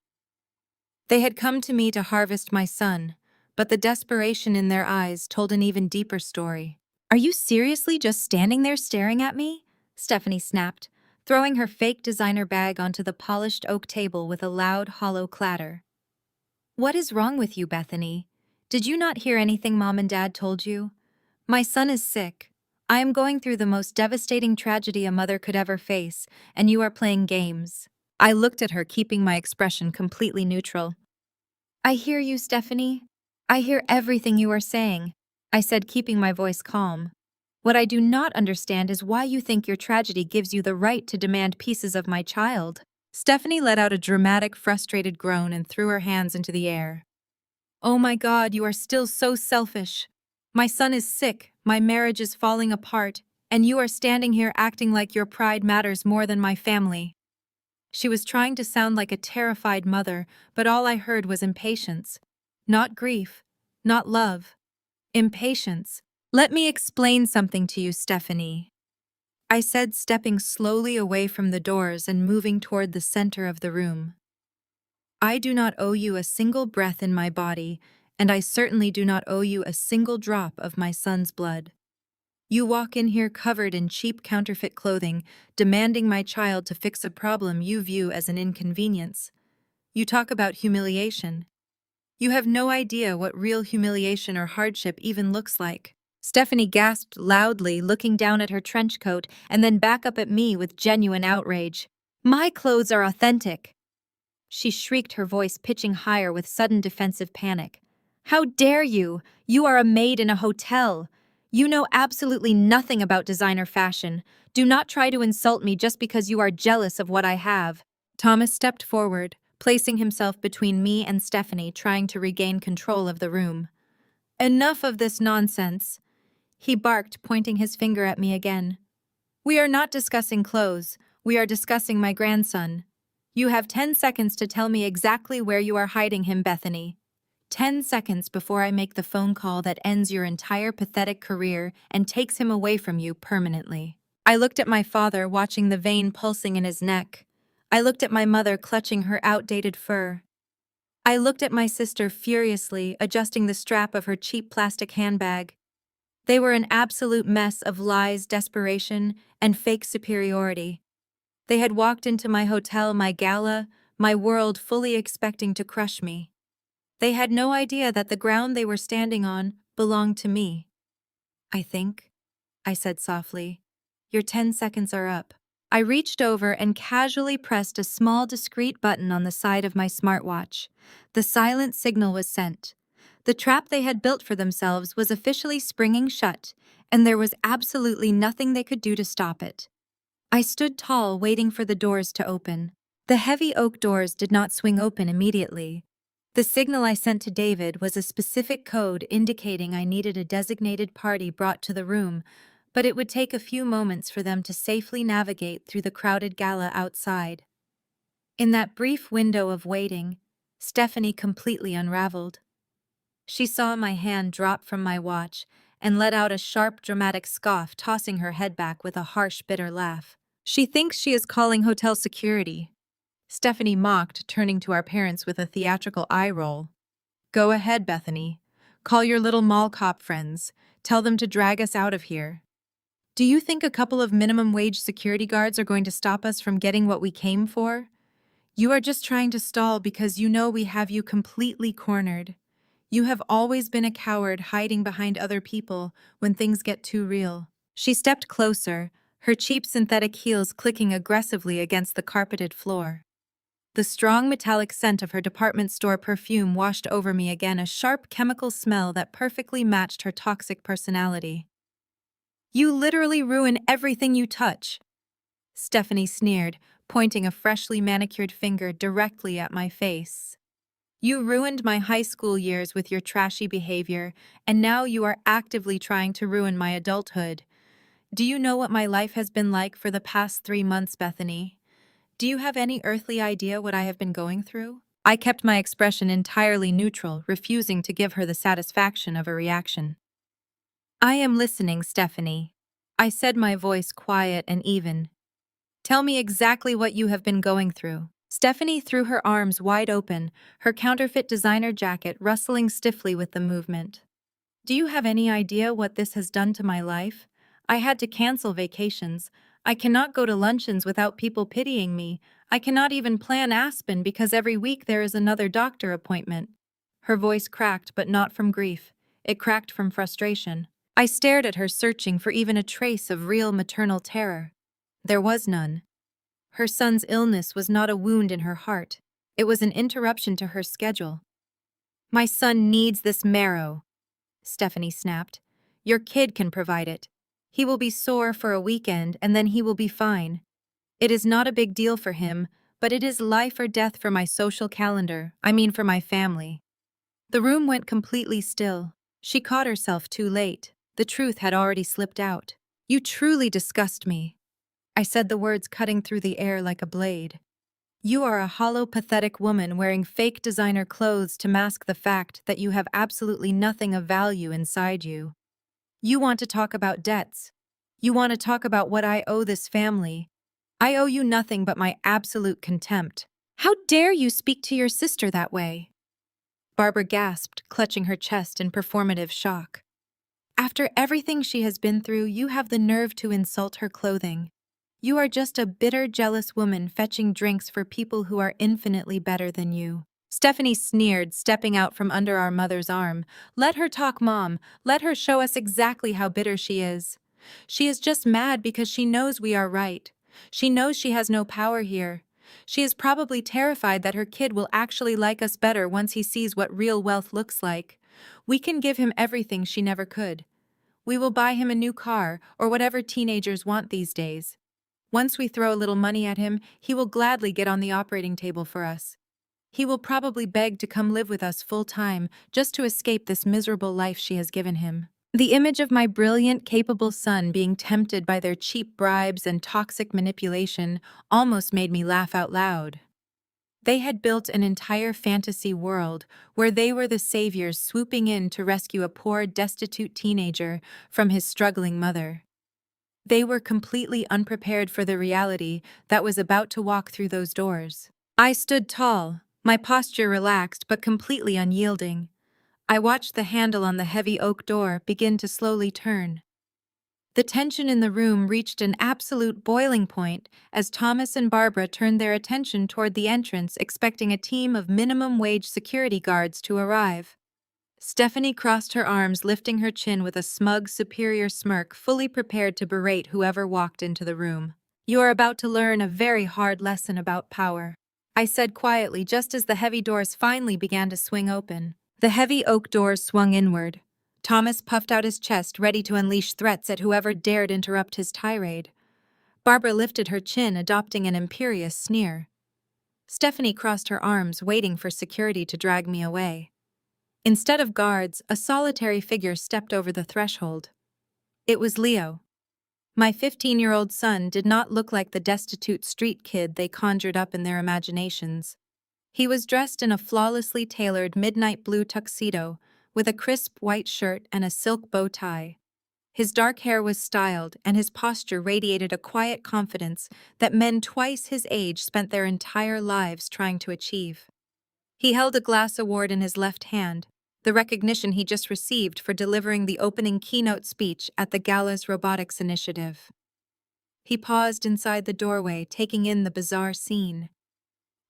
They had come to me to harvest my son, but the desperation in their eyes told an even deeper story. "Are you seriously just standing there staring at me?" Stephanie snapped, throwing her fake designer bag onto the polished oak table with a loud, hollow clatter. "What is wrong with you, Bethany? Did you not hear anything Mom and Dad told you? My son is sick. I am going through the most devastating tragedy a mother could ever face, and you are playing games." I looked at her, keeping my expression completely neutral. "I hear you, Stephanie. I hear everything you are saying," I said, keeping my voice calm. "What I do not understand is why you think your tragedy gives you the right to demand pieces of my child." Stephanie let out a dramatic, frustrated groan and threw her hands into the air. "Oh my God, you are still so selfish. My son is sick, my marriage is falling apart, and you are standing here acting like your pride matters more than my family." She was trying to sound like a terrified mother, but all I heard was impatience. Not grief, not love. Impatience. "Let me explain something to you, Stephanie." I said, stepping slowly away from the doors and moving toward the center of the room. I do not owe you a single breath in my body, and I certainly do not owe you a single drop of my son's blood. You walk in here covered in cheap counterfeit clothing, demanding my child to fix a problem you view as an inconvenience. You talk about humiliation. You have no idea what real humiliation or hardship even looks like. Stephanie gasped loudly, looking down at her trench coat and then back up at me with genuine outrage. My clothes are authentic. She shrieked, her voice pitching higher with sudden defensive panic. How dare you? You are a maid in a hotel. You know absolutely nothing about designer fashion. Do not try to insult me just because you are jealous of what I have. Thomas stepped forward, placing himself between me and Stephanie, trying to regain control of the room. Enough of this nonsense, he barked, pointing his finger at me again. We are not discussing clothes. We are discussing my grandson. You have 10 seconds to tell me exactly where you are hiding him, Bethany. 10 seconds before I make the phone call that ends your entire pathetic career and takes him away from you permanently. I looked at my father, watching the vein pulsing in his neck. I looked at my mother, clutching her outdated fur. I looked at my sister, furiously adjusting the strap of her cheap plastic handbag. They were an absolute mess of lies, desperation, and fake superiority. They had walked into my hotel, my gala, my world, fully expecting to crush me. They had no idea that the ground they were standing on belonged to me. I think, I said softly, your 10 seconds are up. I reached over and casually pressed a small, discreet button on the side of my smartwatch. The silent signal was sent. The trap they had built for themselves was officially springing shut, and there was absolutely nothing they could do to stop it. I stood tall, waiting for the doors to open. The heavy oak doors did not swing open immediately. The signal I sent to David was a specific code indicating I needed a designated party brought to the room, but it would take a few moments for them to safely navigate through the crowded gala outside. In that brief window of waiting, Stephanie completely unraveled. She saw my hand drop from my watch and let out a sharp, dramatic scoff, tossing her head back with a harsh, bitter laugh. She thinks she is calling hotel security. Stephanie mocked, turning to our parents with a theatrical eye roll. Go ahead, Bethany. Call your little mall cop friends. Tell them to drag us out of here. Do you think a couple of minimum wage security guards are going to stop us from getting what we came for? You are just trying to stall because you know we have you completely cornered. You have always been a coward, hiding behind other people when things get too real. She stepped closer, her cheap synthetic heels clicking aggressively against the carpeted floor. The strong metallic scent of her department store perfume washed over me again, a sharp chemical smell that perfectly matched her toxic personality. You literally ruin everything you touch, Stephanie sneered, pointing a freshly manicured finger directly at my face. You ruined my high school years with your trashy behavior, and now you are actively trying to ruin my adulthood. Do you know what my life has been like for the past 3 months, Bethany? Do you have any earthly idea what I have been going through? I kept my expression entirely neutral, refusing to give her the satisfaction of a reaction. I am listening, Stephanie. I said, my voice quiet and even. Tell me exactly what you have been going through. Stephanie threw her arms wide open, her counterfeit designer jacket rustling stiffly with the movement. Do you have any idea what this has done to my life? I had to cancel vacations. I cannot go to luncheons without people pitying me. I cannot even plan Aspen because every week there is another doctor appointment. Her voice cracked, but not from grief. It cracked from frustration. I stared at her, searching for even a trace of real maternal terror. There was none. Her son's illness was not a wound in her heart. It was an interruption to her schedule. My son needs this marrow, Stephanie snapped. Your kid can provide it. He will be sore for a weekend and then he will be fine. It is not a big deal for him, but it is life or death for my social calendar, for my family. The room went completely still. She caught herself too late. The truth had already slipped out. You truly disgust me, I said, the words cutting through the air like a blade. You are a hollow, pathetic woman wearing fake designer clothes to mask the fact that you have absolutely nothing of value inside you. You want to talk about debts. You want to talk about what I owe this family? I owe you nothing but my absolute contempt. How dare you speak to your sister that way? Barbara gasped, clutching her chest in performative shock. After everything she has been through, you have the nerve to insult her clothing. You are just a bitter, jealous woman fetching drinks for people who are infinitely better than you. Stephanie sneered, stepping out from under our mother's arm. Let her talk, Mom. Let her show us exactly how bitter she is. She is just mad because she knows we are right. She knows she has no power here. She is probably terrified that her kid will actually like us better once he sees what real wealth looks like. We can give him everything she never could. We will buy him a new car, or whatever teenagers want these days. Once we throw a little money at him, he will gladly get on the operating table for us. He will probably beg to come live with us full-time, just to escape this miserable life she has given him. The image of my brilliant, capable son being tempted by their cheap bribes and toxic manipulation almost made me laugh out loud. They had built an entire fantasy world where they were the saviors swooping in to rescue a poor, destitute teenager from his struggling mother. They were completely unprepared for the reality that was about to walk through those doors. I stood tall, my posture relaxed but completely unyielding. I watched the handle on the heavy oak door begin to slowly turn. The tension in the room reached an absolute boiling point as Thomas and Barbara turned their attention toward the entrance, expecting a team of minimum-wage security guards to arrive. Stephanie crossed her arms, lifting her chin with a smug, superior smirk, fully prepared to berate whoever walked into the room. You are about to learn a very hard lesson about power, I said quietly just as the heavy doors finally began to swing open. The heavy oak doors swung inward. Thomas puffed out his chest, ready to unleash threats at whoever dared interrupt his tirade. Barbara lifted her chin, adopting an imperious sneer. Stephanie crossed her arms, waiting for security to drag me away. Instead of guards, a solitary figure stepped over the threshold. It was Leo. My 15-year-old son did not look like the destitute street kid they conjured up in their imaginations. He was dressed in a flawlessly tailored midnight blue tuxedo, with a crisp white shirt and a silk bow tie. His dark hair was styled, and his posture radiated a quiet confidence that men twice his age spent their entire lives trying to achieve. He held a glass award in his left hand, the recognition he just received for delivering the opening keynote speech at the Gala's Robotics Initiative. He paused inside the doorway, taking in the bizarre scene.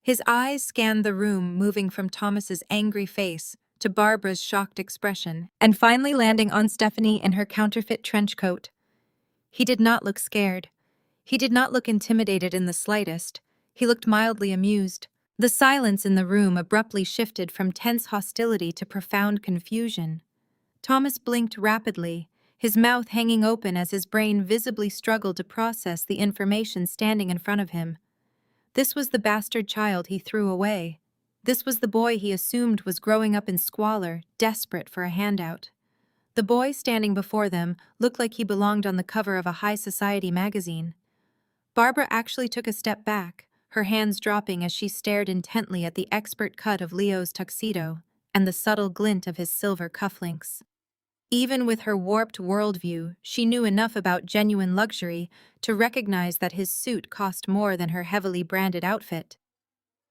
His eyes scanned the room, moving from Thomas's angry face to Barbara's shocked expression, and finally landing on Stephanie in her counterfeit trench coat. He did not look scared. He did not look intimidated in the slightest. He looked mildly amused. The silence in the room abruptly shifted from tense hostility to profound confusion. Thomas blinked rapidly, his mouth hanging open as his brain visibly struggled to process the information standing in front of him. This was the bastard child he threw away. This was the boy he assumed was growing up in squalor, desperate for a handout. The boy standing before them looked like he belonged on the cover of a high society magazine. Barbara actually took a step back, her hands dropping as she stared intently at the expert cut of Leo's tuxedo and the subtle glint of his silver cufflinks. Even with her warped worldview, she knew enough about genuine luxury to recognize that his suit cost more than her heavily branded outfit.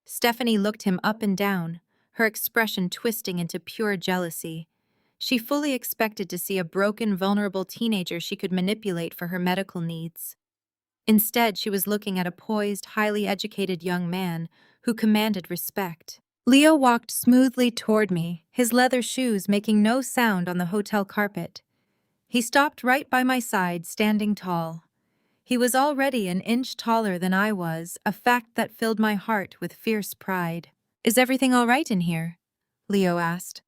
Stephanie looked him up and down, her expression twisting into pure jealousy. She fully expected to see a broken, vulnerable teenager she could manipulate for her medical needs. Instead, she was looking at a poised, highly educated young man who commanded respect. Leo walked smoothly toward me, his leather shoes making no sound on the hotel carpet. He stopped right by my side, standing tall. He was already an inch taller than I was, a fact that filled my heart with fierce pride. "Is everything all right in here?" Leo asked.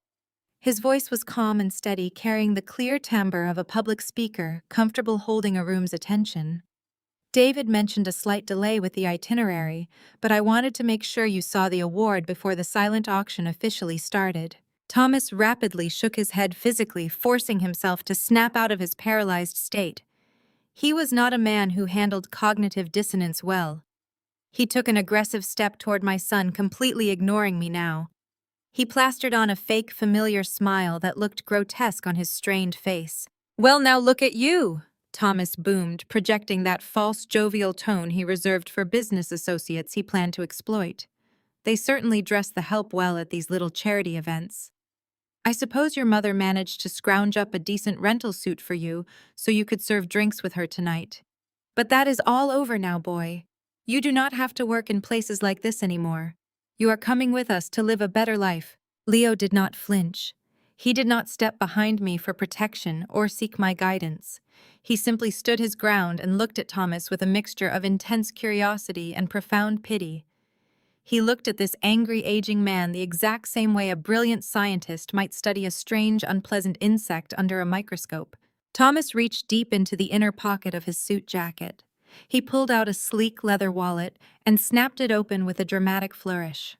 His voice was calm and steady, carrying the clear timbre of a public speaker, comfortable holding a room's attention. "David mentioned a slight delay with the itinerary, but I wanted to make sure you saw the award before the silent auction officially started." Thomas rapidly shook his head physically, forcing himself to snap out of his paralyzed state. He was not a man who handled cognitive dissonance well. He took an aggressive step toward my son, completely ignoring me now. He plastered on a fake, familiar smile that looked grotesque on his strained face. "Well, now look at you!" Thomas boomed, projecting that false jovial tone he reserved for business associates he planned to exploit. They certainly dress the help well at these little charity events. I suppose your mother managed to scrounge up a decent rental suit for you so you could serve drinks with her tonight. But that is all over now, boy. You do not have to work in places like this anymore. You are coming with us to live a better life. Leo did not flinch. He did not step behind me for protection or seek my guidance. He simply stood his ground and looked at Thomas with a mixture of intense curiosity and profound pity. He looked at this angry, aging man the exact same way a brilliant scientist might study a strange, unpleasant insect under a microscope. Thomas reached deep into the inner pocket of his suit jacket. He pulled out a sleek leather wallet and snapped it open with a dramatic flourish.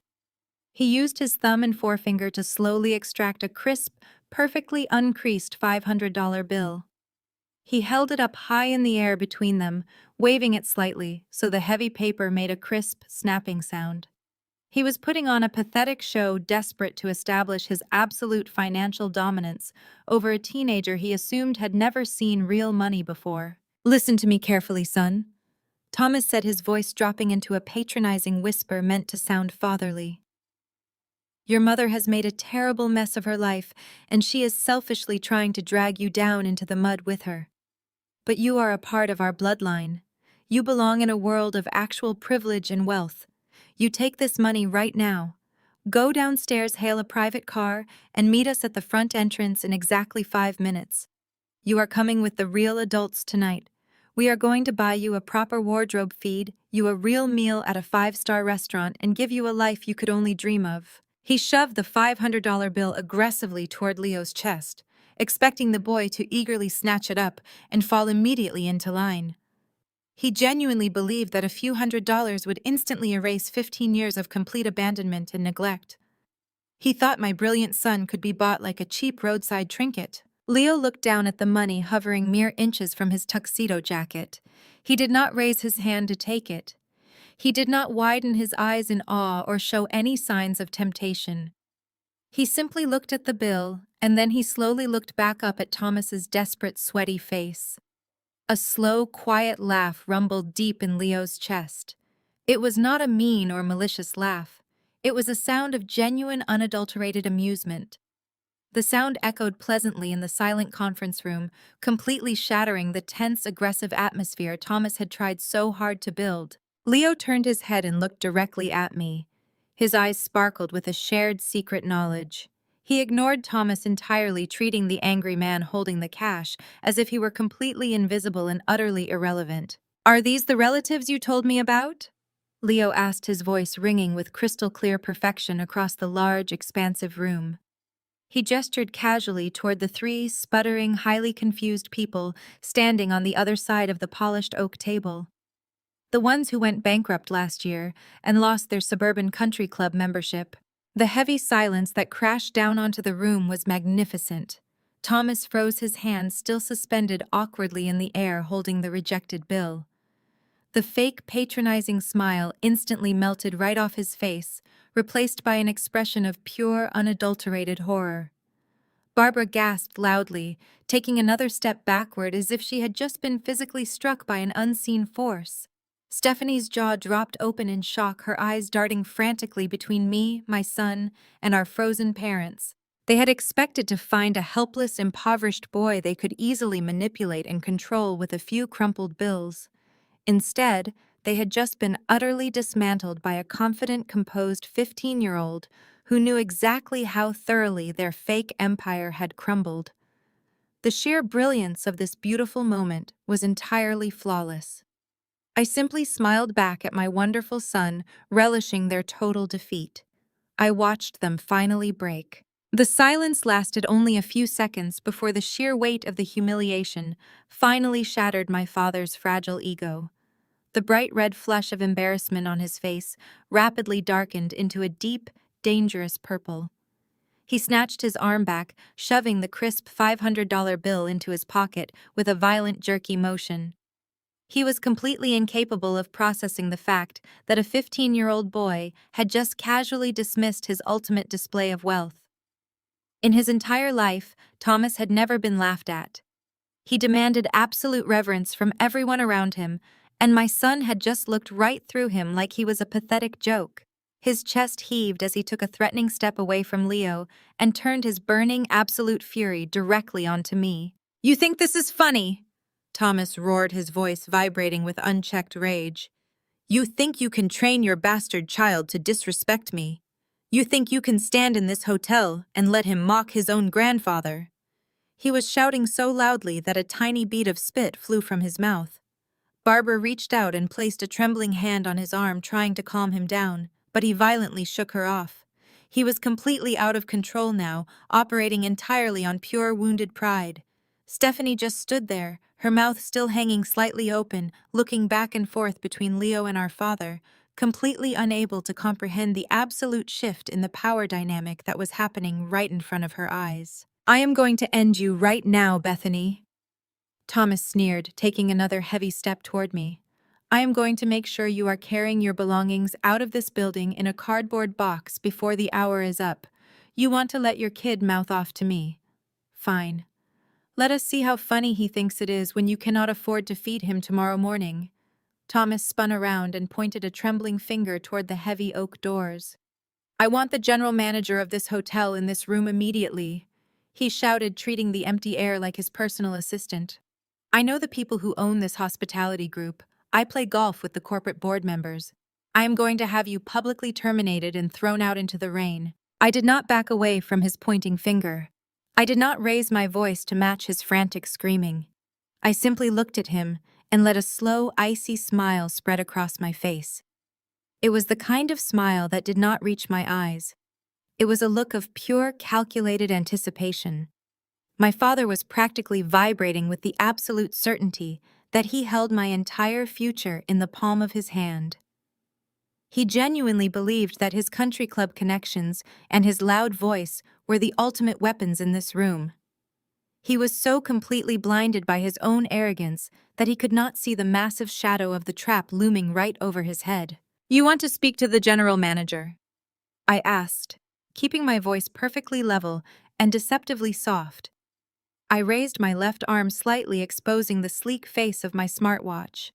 He used his thumb and forefinger to slowly extract a crisp, perfectly uncreased $500 bill. He held it up high in the air between them, waving it slightly so the heavy paper made a crisp, snapping sound. He was putting on a pathetic show, desperate to establish his absolute financial dominance over a teenager he assumed had never seen real money before. "Listen to me carefully, son," Thomas said, his voice dropping into a patronizing whisper meant to sound fatherly. "Your mother has made a terrible mess of her life, and she is selfishly trying to drag you down into the mud with her. But you are a part of our bloodline. You belong in a world of actual privilege and wealth. You take this money right now. Go downstairs, hail a private car, and meet us at the front entrance in exactly 5 minutes. You are coming with the real adults tonight. We are going to buy you a proper wardrobe, feed you a real meal at a 5-star restaurant, and give you a life you could only dream of." He shoved the $500 bill aggressively toward Leo's chest, expecting the boy to eagerly snatch it up and fall immediately into line. He genuinely believed that a few $100s would instantly erase 15 years of complete abandonment and neglect. He thought my brilliant son could be bought like a cheap roadside trinket. Leo looked down at the money hovering mere inches from his tuxedo jacket. He did not raise his hand to take it. He did not widen his eyes in awe or show any signs of temptation. He simply looked at the bill, and then he slowly looked back up at Thomas's desperate, sweaty face. A slow, quiet laugh rumbled deep in Leo's chest. It was not a mean or malicious laugh. It was a sound of genuine, unadulterated amusement. The sound echoed pleasantly in the silent conference room, completely shattering the tense, aggressive atmosphere Thomas had tried so hard to build. Leo turned his head and looked directly at me. His eyes sparkled with a shared secret knowledge. He ignored Thomas entirely, treating the angry man holding the cash as if he were completely invisible and utterly irrelevant. "Are these the relatives you told me about?" Leo asked, his voice ringing with crystal-clear perfection across the large, expansive room. He gestured casually toward the 3 sputtering, highly confused people standing on the other side of the polished oak table. The ones who went bankrupt last year and lost their suburban country club membership. The heavy silence that crashed down onto the room was magnificent. Thomas froze, his hands still suspended awkwardly in the air, holding the rejected bill. The fake, patronizing smile instantly melted right off his face, replaced by an expression of pure, unadulterated horror. Barbara gasped loudly, taking another step backward as if she had just been physically struck by an unseen force. Stephanie's jaw dropped open in shock, her eyes darting frantically between me, my son, and our frozen parents. They had expected to find a helpless, impoverished boy they could easily manipulate and control with a few crumpled bills. Instead, they had just been utterly dismantled by a confident, composed 15-year-old who knew exactly how thoroughly their fake empire had crumbled. The sheer brilliance of this beautiful moment was entirely flawless. I simply smiled back at my wonderful son, relishing their total defeat. I watched them finally break. The silence lasted only a few seconds before the sheer weight of the humiliation finally shattered my father's fragile ego. The bright red flush of embarrassment on his face rapidly darkened into a deep, dangerous purple. He snatched his arm back, shoving the crisp $500 bill into his pocket with a violent, jerky motion. He was completely incapable of processing the fact that a 15-year-old boy had just casually dismissed his ultimate display of wealth. In his entire life, Thomas had never been laughed at. He demanded absolute reverence from everyone around him, and my son had just looked right through him like he was a pathetic joke. His chest heaved as he took a threatening step away from Leo and turned his burning absolute fury directly onto me. "You think this is funny?" Thomas roared, his voice vibrating with unchecked rage. "You think you can train your bastard child to disrespect me? You think you can stand in this hotel and let him mock his own grandfather?" He was shouting so loudly that a tiny bead of spit flew from his mouth. Barbara reached out and placed a trembling hand on his arm, trying to calm him down, but he violently shook her off. He was completely out of control now, operating entirely on pure wounded pride. Stephanie just stood there, her mouth still hanging slightly open, looking back and forth between Leo and our father, completely unable to comprehend the absolute shift in the power dynamic that was happening right in front of her eyes. "I am going to end you right now, Bethany," Thomas sneered, taking another heavy step toward me. "I am going to make sure you are carrying your belongings out of this building in a cardboard box before the hour is up. You want to let your kid mouth off to me? Fine. Let us see how funny he thinks it is when you cannot afford to feed him tomorrow morning." Thomas spun around and pointed a trembling finger toward the heavy oak doors. "I want the general manager of this hotel in this room immediately," he shouted, treating the empty air like his personal assistant. "I know the people who own this hospitality group. I play golf with the corporate board members. I am going to have you publicly terminated and thrown out into the rain." I did not back away from his pointing finger. I did not raise my voice to match his frantic screaming. I simply looked at him and let a slow, icy smile spread across my face. It was the kind of smile that did not reach my eyes. It was a look of pure, calculated anticipation. My father was practically vibrating with the absolute certainty that he held my entire future in the palm of his hand. He genuinely believed that his country club connections and his loud voice were the ultimate weapons in this room. He was so completely blinded by his own arrogance that he could not see the massive shadow of the trap looming right over his head. "You want to speak to the general manager?" I asked, keeping my voice perfectly level and deceptively soft. I raised my left arm slightly, exposing the sleek face of my smartwatch.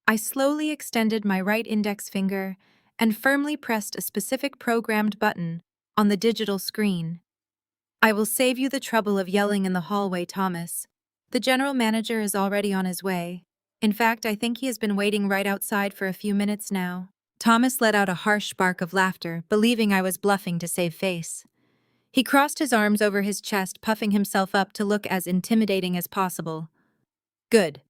I slowly extended my right index finger and firmly pressed a specific programmed button on the digital screen. "I will save you the trouble of yelling in the hallway, Thomas. The general manager is already on his way. In fact, I think he has been waiting right outside for a few minutes now." Thomas let out a harsh bark of laughter, believing I was bluffing to save face. He crossed his arms over his chest, puffing himself up to look as intimidating as possible. "Good,"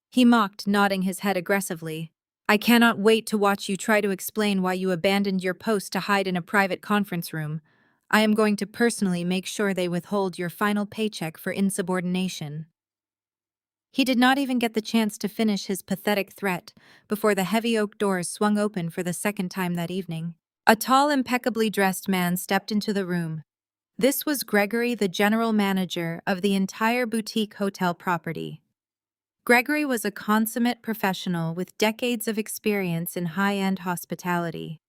he mocked, nodding his head aggressively. "I cannot wait to watch you try to explain why you abandoned your post to hide in a private conference room. I am going to personally make sure they withhold your final paycheck for insubordination." He did not even get the chance to finish his pathetic threat before the heavy oak doors swung open for the second time that evening. A tall, impeccably dressed man stepped into the room. This was Gregory, the general manager of the entire boutique hotel property. Gregory was a consummate professional with decades of experience in high-end hospitality.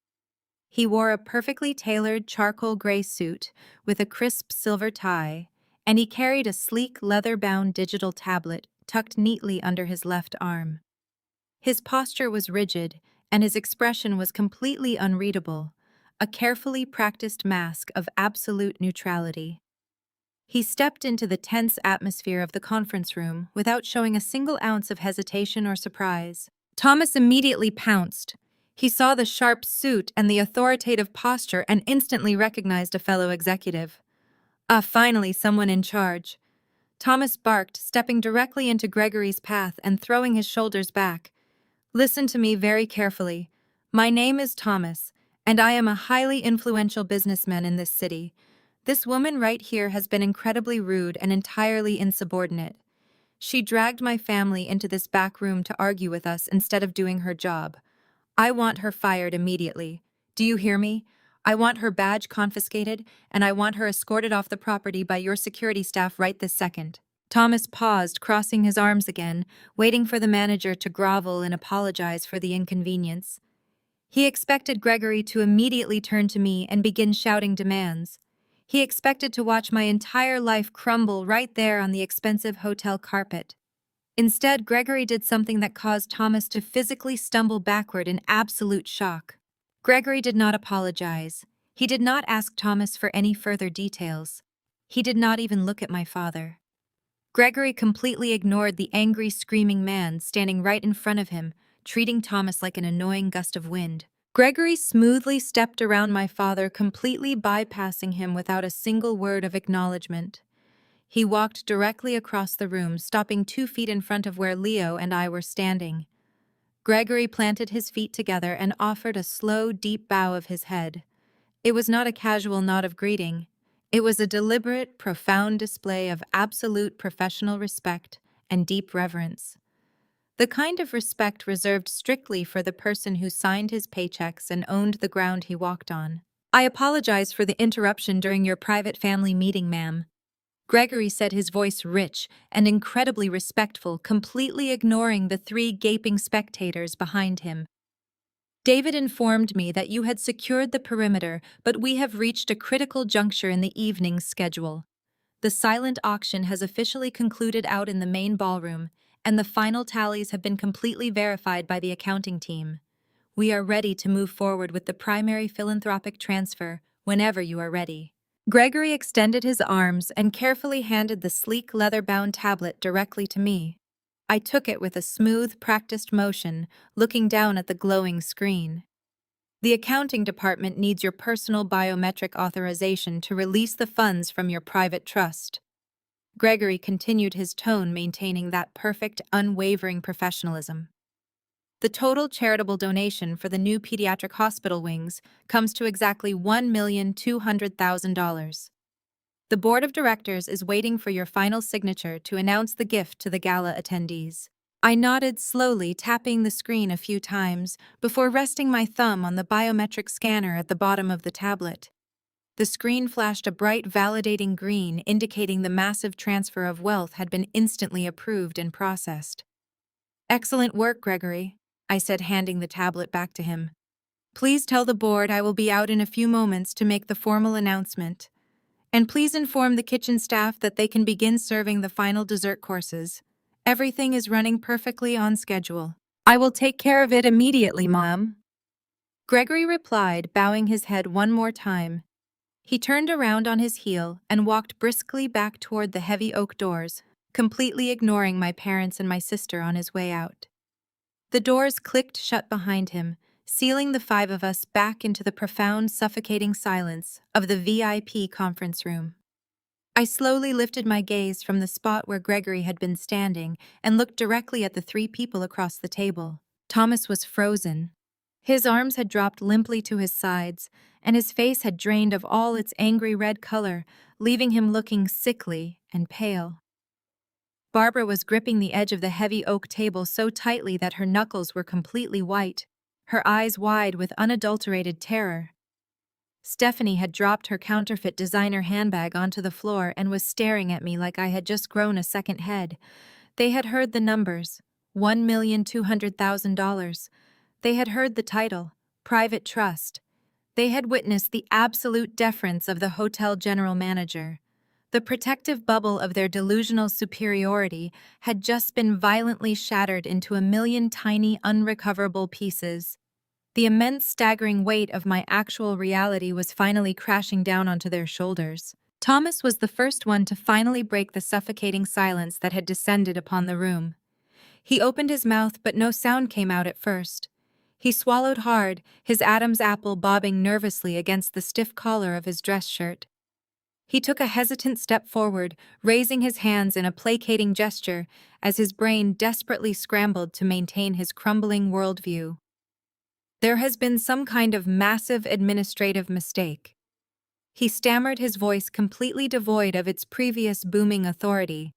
He wore a perfectly tailored charcoal gray suit with a crisp silver tie, and he carried a sleek leather-bound digital tablet tucked neatly under his left arm. His posture was rigid, and his expression was completely unreadable, a carefully practiced mask of absolute neutrality. He stepped into the tense atmosphere of the conference room without showing a single ounce of hesitation or surprise. Thomas immediately pounced. He saw the sharp suit and the authoritative posture and instantly recognized a fellow executive. "Ah, finally someone in charge." Thomas barked, stepping directly into Gregory's path and throwing his shoulders back. "Listen to me very carefully. My name is Thomas, and I am a highly influential businessman in this city. This woman right here has been incredibly rude and entirely insubordinate. She dragged my family into this back room to argue with us instead of doing her job. I want her fired immediately. Do you hear me? I want her badge confiscated, and I want her escorted off the property by your security staff right this second." Thomas paused, crossing his arms again, waiting for the manager to grovel and apologize for the inconvenience. He expected Gregory to immediately turn to me and begin shouting demands. He expected to watch my entire life crumble right there on the expensive hotel carpet. Instead, Gregory did something that caused Thomas to physically stumble backward in absolute shock. Gregory did not apologize. He did not ask Thomas for any further details. He did not even look at my father. Gregory completely ignored the angry, screaming man standing right in front of him, treating Thomas like an annoying gust of wind. Gregory smoothly stepped around my father, completely bypassing him without a single word of acknowledgement. He walked directly across the room, stopping 2 feet in front of where Leo and I were standing. Gregory planted his feet together and offered a slow, deep bow of his head. It was not a casual nod of greeting. It was a deliberate, profound display of absolute professional respect and deep reverence. The kind of respect reserved strictly for the person who signed his paychecks and owned the ground he walked on. "I apologize for the interruption during your private family meeting, ma'am." Gregory said, his voice rich and incredibly respectful, completely ignoring the 3 gaping spectators behind him. "David informed me that you had secured the perimeter, but we have reached a critical juncture in the evening's schedule. The silent auction has officially concluded out in the main ballroom, and the final tallies have been completely verified by the accounting team. We are ready to move forward with the primary philanthropic transfer whenever you are ready." Gregory extended his arms and carefully handed the sleek leather-bound tablet directly to me. I took it with a smooth, practiced motion, looking down at the glowing screen. "The accounting department needs your personal biometric authorization to release the funds from your private trust." Gregory continued, his tone maintaining that perfect, unwavering professionalism. "The total charitable donation for the new pediatric hospital wings comes to exactly $1,200,000. The board of directors is waiting for your final signature to announce the gift to the gala attendees." I nodded slowly, tapping the screen a few times before resting my thumb on the biometric scanner at the bottom of the tablet. The screen flashed a bright, validating green, indicating the massive transfer of wealth had been instantly approved and processed. "Excellent work, Gregory," I said, handing the tablet back to him. "Please tell the board I will be out in a few moments to make the formal announcement. And please inform the kitchen staff that they can begin serving the final dessert courses. Everything is running perfectly on schedule." "I will take care of it immediately, Mom," Gregory replied, bowing his head one more time. He turned around on his heel and walked briskly back toward the heavy oak doors, completely ignoring my parents and my sister on his way out. The doors clicked shut behind him, sealing the 5 of us back into the profound, suffocating silence of the VIP conference room. I slowly lifted my gaze from the spot where Gregory had been standing and looked directly at the 3 people across the table. Thomas was frozen. His arms had dropped limply to his sides, and his face had drained of all its angry red color, leaving him looking sickly and pale. Barbara was gripping the edge of the heavy oak table so tightly that her knuckles were completely white, her eyes wide with unadulterated terror. Stephanie had dropped her counterfeit designer handbag onto the floor and was staring at me like I had just grown a second head. They had heard the numbers, $1,200,000. They had heard the title, Private Trust. They had witnessed the absolute deference of the hotel general manager. The protective bubble of their delusional superiority had just been violently shattered into a million tiny, unrecoverable pieces. The immense, staggering weight of my actual reality was finally crashing down onto their shoulders. Thomas was the first one to finally break the suffocating silence that had descended upon the room. He opened his mouth, but no sound came out at first. He swallowed hard, his Adam's apple bobbing nervously against the stiff collar of his dress shirt. He took a hesitant step forward, raising his hands in a placating gesture as his brain desperately scrambled to maintain his crumbling worldview. "There has been some kind of massive administrative mistake." He stammered, his voice completely devoid of its previous booming authority.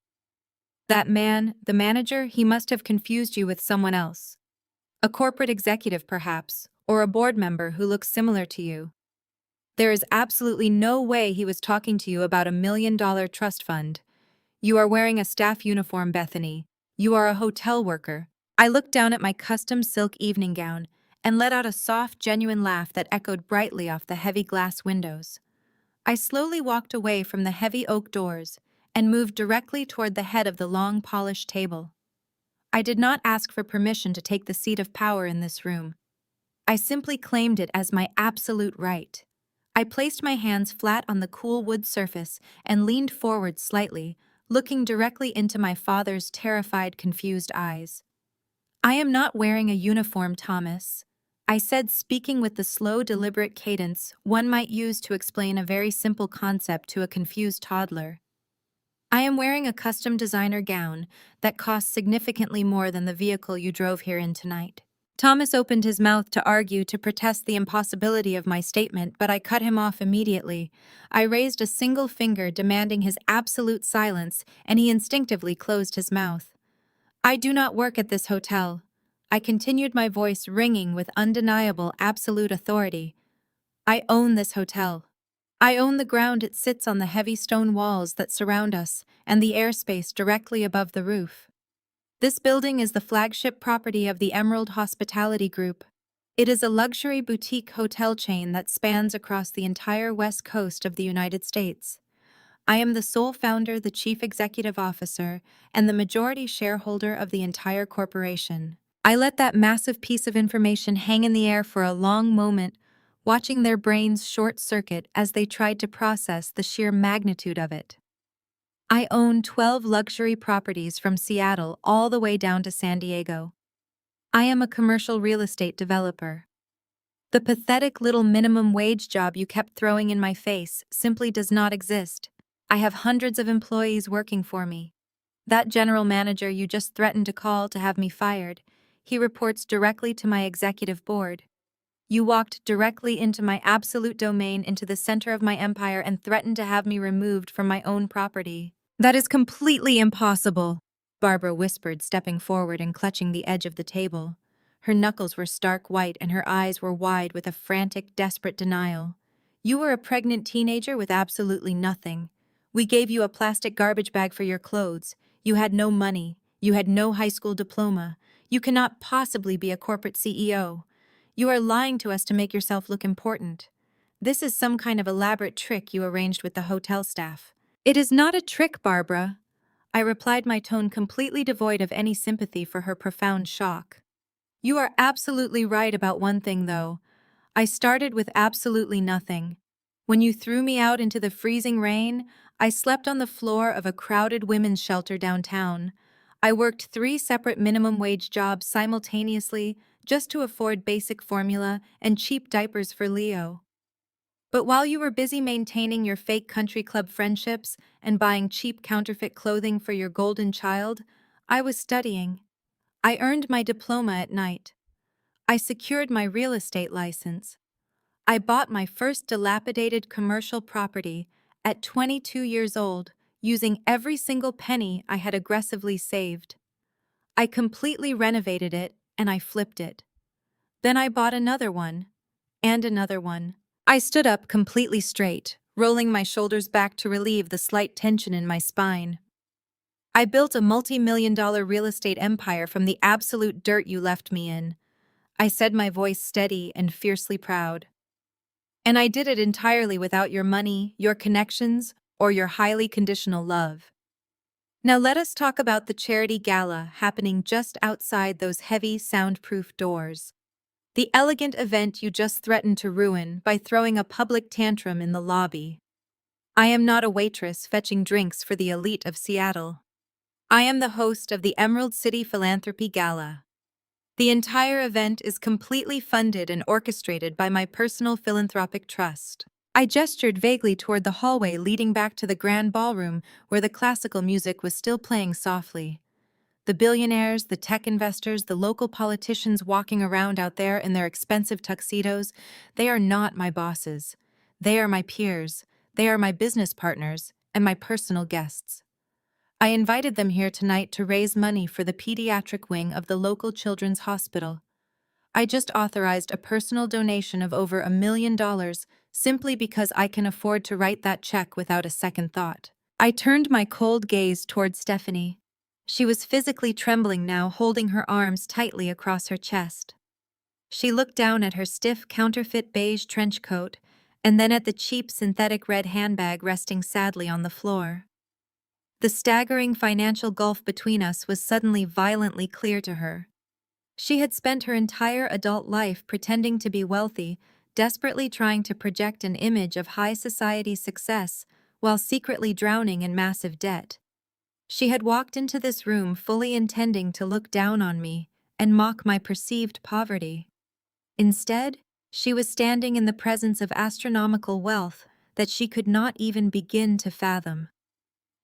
"That man, the manager, he must have confused you with someone else. A corporate executive, perhaps, or a board member who looks similar to you. There is absolutely no way he was talking to you about $1 million trust fund. You are wearing a staff uniform, Bethany. You are a hotel worker." I looked down at my custom silk evening gown and let out a soft, genuine laugh that echoed brightly off the heavy glass windows. I slowly walked away from the heavy oak doors and moved directly toward the head of the long polished table. I did not ask for permission to take the seat of power in this room. I simply claimed it as my absolute right. I placed my hands flat on the cool wood surface and leaned forward slightly, looking directly into my father's terrified, confused eyes. "I am not wearing a uniform, Thomas," I said, speaking with the slow, deliberate cadence one might use to explain a very simple concept to a confused toddler. "I am wearing a custom designer gown that costs significantly more than the vehicle you drove here in tonight." Thomas opened his mouth to argue, to protest the impossibility of my statement, but I cut him off immediately. I raised a single finger demanding his absolute silence, and he instinctively closed his mouth. "I do not work at this hotel." I continued, my voice ringing with undeniable absolute authority. "I own this hotel. I own the ground it sits on, the heavy stone walls that surround us, and the airspace directly above the roof. This building is the flagship property of the Emerald Hospitality Group. It is a luxury boutique hotel chain that spans across the entire west coast of the United States. I am the sole founder, the chief executive officer, and the majority shareholder of the entire corporation." I let that massive piece of information hang in the air for a long moment, watching their brains short-circuit as they tried to process the sheer magnitude of it. "I own 12 luxury properties from Seattle all the way down to San Diego. I am a commercial real estate developer. The pathetic little minimum wage job you kept throwing in my face simply does not exist. I have hundreds of employees working for me. That general manager you just threatened to call to have me fired, he reports directly to my executive board. You walked directly into my absolute domain, into the center of my empire, and threatened to have me removed from my own property." "That is completely impossible," Barbara whispered, stepping forward and clutching the edge of the table. Her knuckles were stark white and her eyes were wide with a frantic, desperate denial. "You were a pregnant teenager with absolutely nothing. We gave you a plastic garbage bag for your clothes. You had no money. You had no high school diploma. You cannot possibly be a corporate CEO. You are lying to us to make yourself look important. This is some kind of elaborate trick you arranged with the hotel staff." "It is not a trick, Barbara," I replied, my tone completely devoid of any sympathy for her profound shock. "You are absolutely right about one thing, though. I started with absolutely nothing. When you threw me out into the freezing rain, I slept on the floor of a crowded women's shelter downtown. I worked 3 separate minimum wage jobs simultaneously just to afford basic formula and cheap diapers for Leo. But while you were busy maintaining your fake country club friendships and buying cheap counterfeit clothing for your golden child, I was studying. I earned my diploma at night. I secured my real estate license. I bought my first dilapidated commercial property at 22 years old, using every single penny I had aggressively saved. I completely renovated it and I flipped it. Then I bought another one, and another one. I stood up completely straight, rolling my shoulders back to relieve the slight tension in my spine. "I built a multi-million-dollar real estate empire from the absolute dirt you left me in," I said, my voice steady and fiercely proud. "And I did it entirely without your money, your connections, or your highly conditional love." Now let us talk about the charity gala happening just outside those heavy, soundproof doors. The elegant event you just threatened to ruin by throwing a public tantrum in the lobby. I am not a waitress fetching drinks for the elite of Seattle. I am the host of the Emerald City Philanthropy Gala. The entire event is completely funded and orchestrated by my personal philanthropic trust. I gestured vaguely toward the hallway leading back to the grand ballroom where the classical music was still playing softly. The billionaires, the tech investors, the local politicians walking around out there in their expensive tuxedos, they are not my bosses. They are my peers, they are my business partners, and my personal guests. I invited them here tonight to raise money for the pediatric wing of the local children's hospital. I just authorized a personal donation of over $1 million simply because I can afford to write that check without a second thought. I turned my cold gaze toward Stephanie. She was physically trembling now, holding her arms tightly across her chest. She looked down at her stiff counterfeit beige trench coat and then at the cheap synthetic red handbag resting sadly on the floor. The staggering financial gulf between us was suddenly violently clear to her. She had spent her entire adult life pretending to be wealthy, desperately trying to project an image of high society success while secretly drowning in massive debt. She had walked into this room fully intending to look down on me and mock my perceived poverty. Instead, she was standing in the presence of astronomical wealth that she could not even begin to fathom.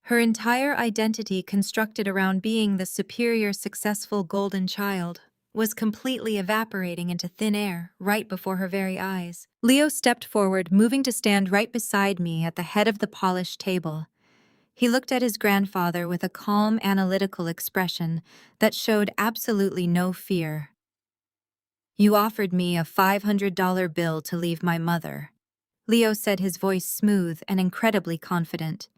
Her entire identity, constructed around being the superior, successful golden child, was completely evaporating into thin air right before her very eyes. Leo stepped forward, moving to stand right beside me at the head of the polished table. He looked at his grandfather with a calm, analytical expression that showed absolutely no fear. "You offered me a $500 bill to leave my mother," Leo said, his voice smooth and incredibly confident.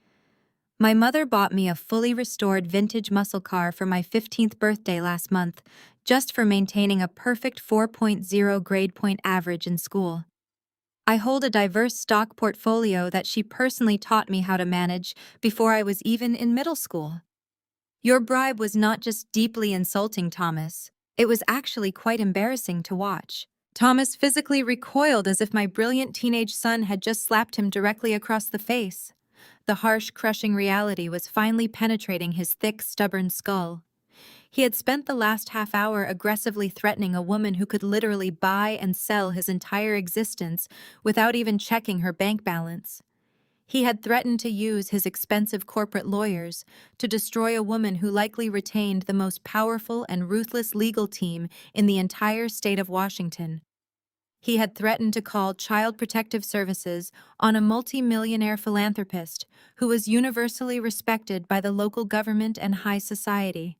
"My mother bought me a fully restored vintage muscle car for my 15th birthday last month, just for maintaining a perfect 4.0 grade point average in school. I hold a diverse stock portfolio that she personally taught me how to manage before I was even in middle school." Your bribe was not just deeply insulting, Thomas. It was actually quite embarrassing to watch. Thomas physically recoiled as if my brilliant teenage son had just slapped him directly across the face. The harsh, crushing reality was finally penetrating his thick, stubborn skull. He had spent the last half hour aggressively threatening a woman who could literally buy and sell his entire existence without even checking her bank balance. He had threatened to use his expensive corporate lawyers to destroy a woman who likely retained the most powerful and ruthless legal team in the entire state of Washington. He had threatened to call Child Protective Services on a multi-millionaire philanthropist who was universally respected by the local government and high society.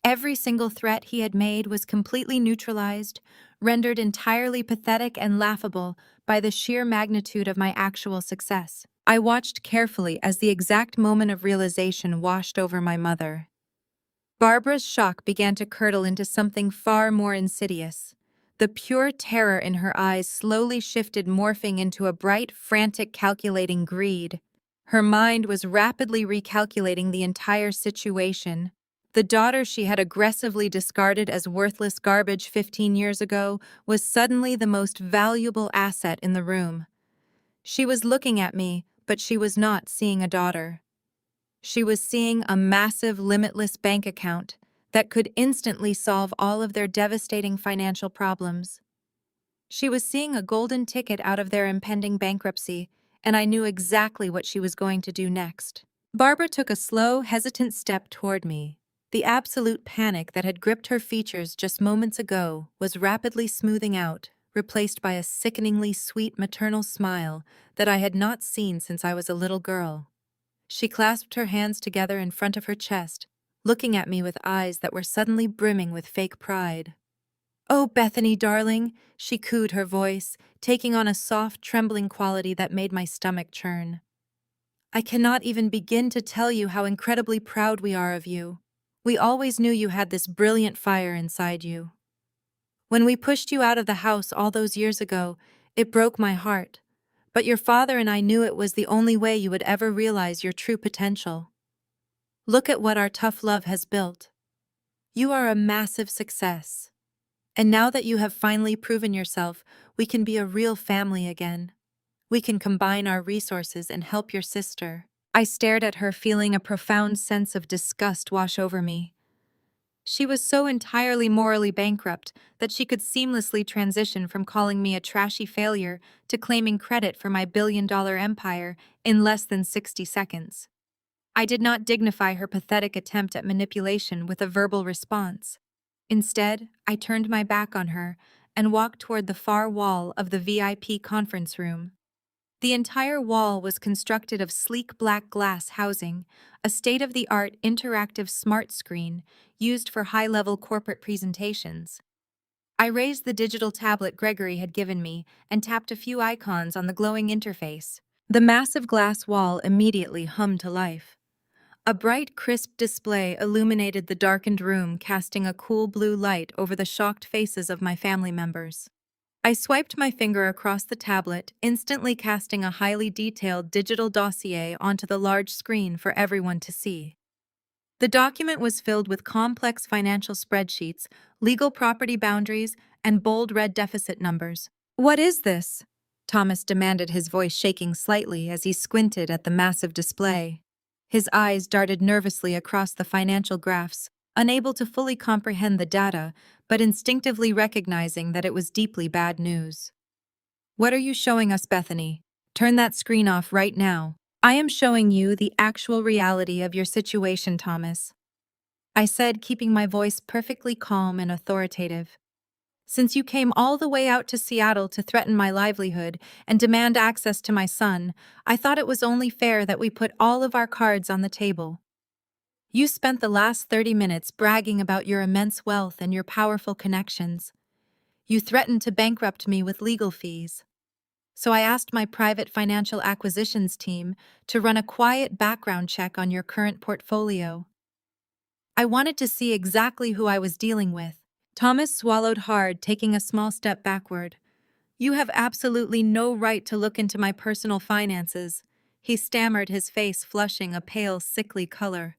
Every single threat he had made was completely neutralized, rendered entirely pathetic and laughable by the sheer magnitude of my actual success. I watched carefully as the exact moment of realization washed over my mother. Barbara's shock began to curdle into something far more insidious. The pure terror in her eyes slowly shifted, morphing into a bright, frantic, calculating greed. Her mind was rapidly recalculating the entire situation. The daughter she had aggressively discarded as worthless garbage 15 years ago was suddenly the most valuable asset in the room. She was looking at me, but she was not seeing a daughter. She was seeing a massive, limitless bank account that could instantly solve all of their devastating financial problems. She was seeing a golden ticket out of their impending bankruptcy, and I knew exactly what she was going to do next. Barbara took a slow, hesitant step toward me. The absolute panic that had gripped her features just moments ago was rapidly smoothing out, replaced by a sickeningly sweet maternal smile that I had not seen since I was a little girl. She clasped her hands together in front of her chest, looking at me with eyes that were suddenly brimming with fake pride. "Oh, Bethany, darling," she cooed, her voice taking on a soft, trembling quality that made my stomach churn. "I cannot even begin to tell you how incredibly proud we are of you. We always knew you had this brilliant fire inside you. When we pushed you out of the house all those years ago, it broke my heart. But your father and I knew it was the only way you would ever realize your true potential. Look at what our tough love has built. You are a massive success. And now that you have finally proven yourself, we can be a real family again. We can combine our resources and help your sister." I stared at her, feeling a profound sense of disgust wash over me. She was so entirely morally bankrupt that she could seamlessly transition from calling me a trashy failure to claiming credit for my billion-dollar empire in less than 60 seconds. I did not dignify her pathetic attempt at manipulation with a verbal response. Instead, I turned my back on her and walked toward the far wall of the VIP conference room. The entire wall was constructed of sleek black glass housing, a state-of-the-art interactive smart screen used for high-level corporate presentations. I raised the digital tablet Gregory had given me and tapped a few icons on the glowing interface. The massive glass wall immediately hummed to life. A bright, crisp display illuminated the darkened room, casting a cool blue light over the shocked faces of my family members. I swiped my finger across the tablet, instantly casting a highly detailed digital dossier onto the large screen for everyone to see. The document was filled with complex financial spreadsheets, legal property boundaries, and bold red deficit numbers. "What is this?" Thomas demanded, his voice shaking slightly as he squinted at the massive display. His eyes darted nervously across the financial graphs, unable to fully comprehend the data, but instinctively recognizing that it was deeply bad news. "What are you showing us, Bethany? Turn that screen off right now. I am showing you the actual reality of your situation, Thomas," I said, keeping my voice perfectly calm and authoritative. "Since you came all the way out to Seattle to threaten my livelihood and demand access to my son, I thought it was only fair that we put all of our cards on the table. You spent the last 30 minutes bragging about your immense wealth and your powerful connections. You threatened to bankrupt me with legal fees. So I asked my private financial acquisitions team to run a quiet background check on your current portfolio. I wanted to see exactly who I was dealing with." Thomas swallowed hard, taking a small step backward. "You have absolutely no right to look into my personal finances," he stammered, his face flushing a pale, sickly color.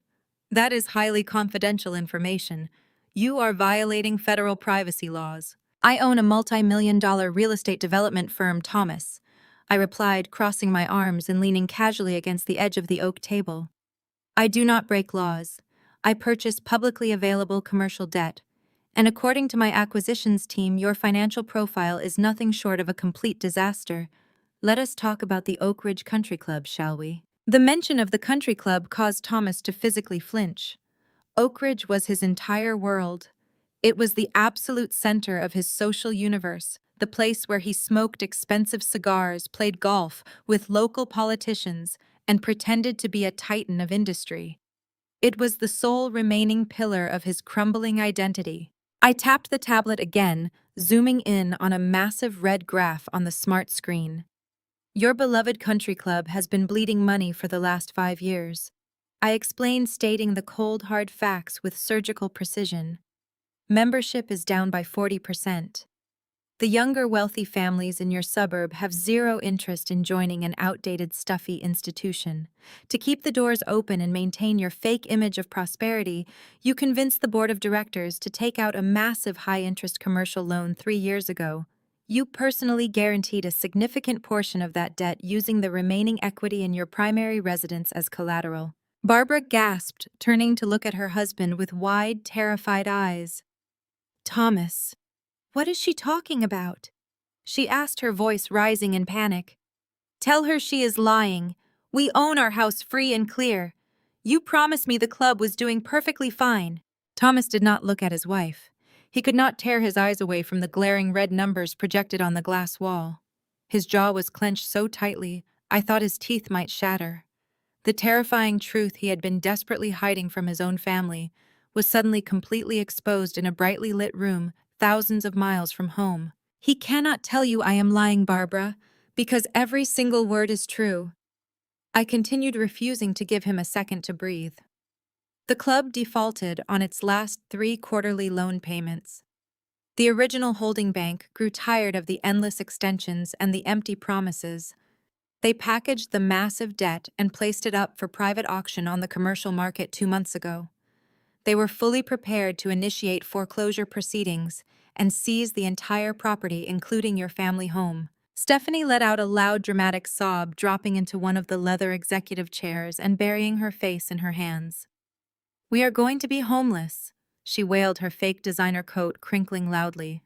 "That is highly confidential information. You are violating federal privacy laws." "I own a multi-million-dollar real estate development firm, Thomas," I replied, crossing my arms and leaning casually against the edge of the oak table. "I do not break laws. I purchase publicly available commercial debt. And according to my acquisitions team, your financial profile is nothing short of a complete disaster. Let us talk about the Oak Ridge Country Club, shall we?" The mention of the country club caused Thomas to physically flinch. Oak Ridge was his entire world. It was the absolute center of his social universe, the place where he smoked expensive cigars, played golf with local politicians, and pretended to be a titan of industry. It was the sole remaining pillar of his crumbling identity. I tapped the tablet again, zooming in on a massive red graph on the smart screen. "Your beloved country club has been bleeding money for the last 5 years." I explained, stating the cold, hard facts with surgical precision. "Membership is down by 40%. The younger, wealthy families in your suburb have zero interest in joining an outdated, stuffy institution. To keep the doors open and maintain your fake image of prosperity, you convinced the board of directors to take out a massive high-interest commercial loan 3 years ago. You personally guaranteed a significant portion of that debt using the remaining equity in your primary residence as collateral." Barbara gasped, turning to look at her husband with wide, terrified eyes. "Thomas, what is she talking about?" she asked, her voice rising in panic. "Tell her she is lying. We own our house free and clear. You promised me the club was doing perfectly fine." Thomas did not look at his wife. He could not tear his eyes away from the glaring red numbers projected on the glass wall. His jaw was clenched so tightly, I thought his teeth might shatter. The terrifying truth he had been desperately hiding from his own family was suddenly completely exposed in a brightly lit room thousands of miles from home. "He cannot tell you I am lying, Barbara, because every single word is true." I continued, refusing to give him a second to breathe. The club defaulted on its last 3 quarterly loan payments. The original holding bank grew tired of the endless extensions and the empty promises. They packaged the massive debt and placed it up for private auction on the commercial market 2 months ago. They were fully prepared to initiate foreclosure proceedings and seize the entire property, including your family home. Stephanie let out a loud, dramatic sob, dropping into one of the leather executive chairs and burying her face in her hands. "We are going to be homeless," she wailed, her fake designer coat crinkling loudly.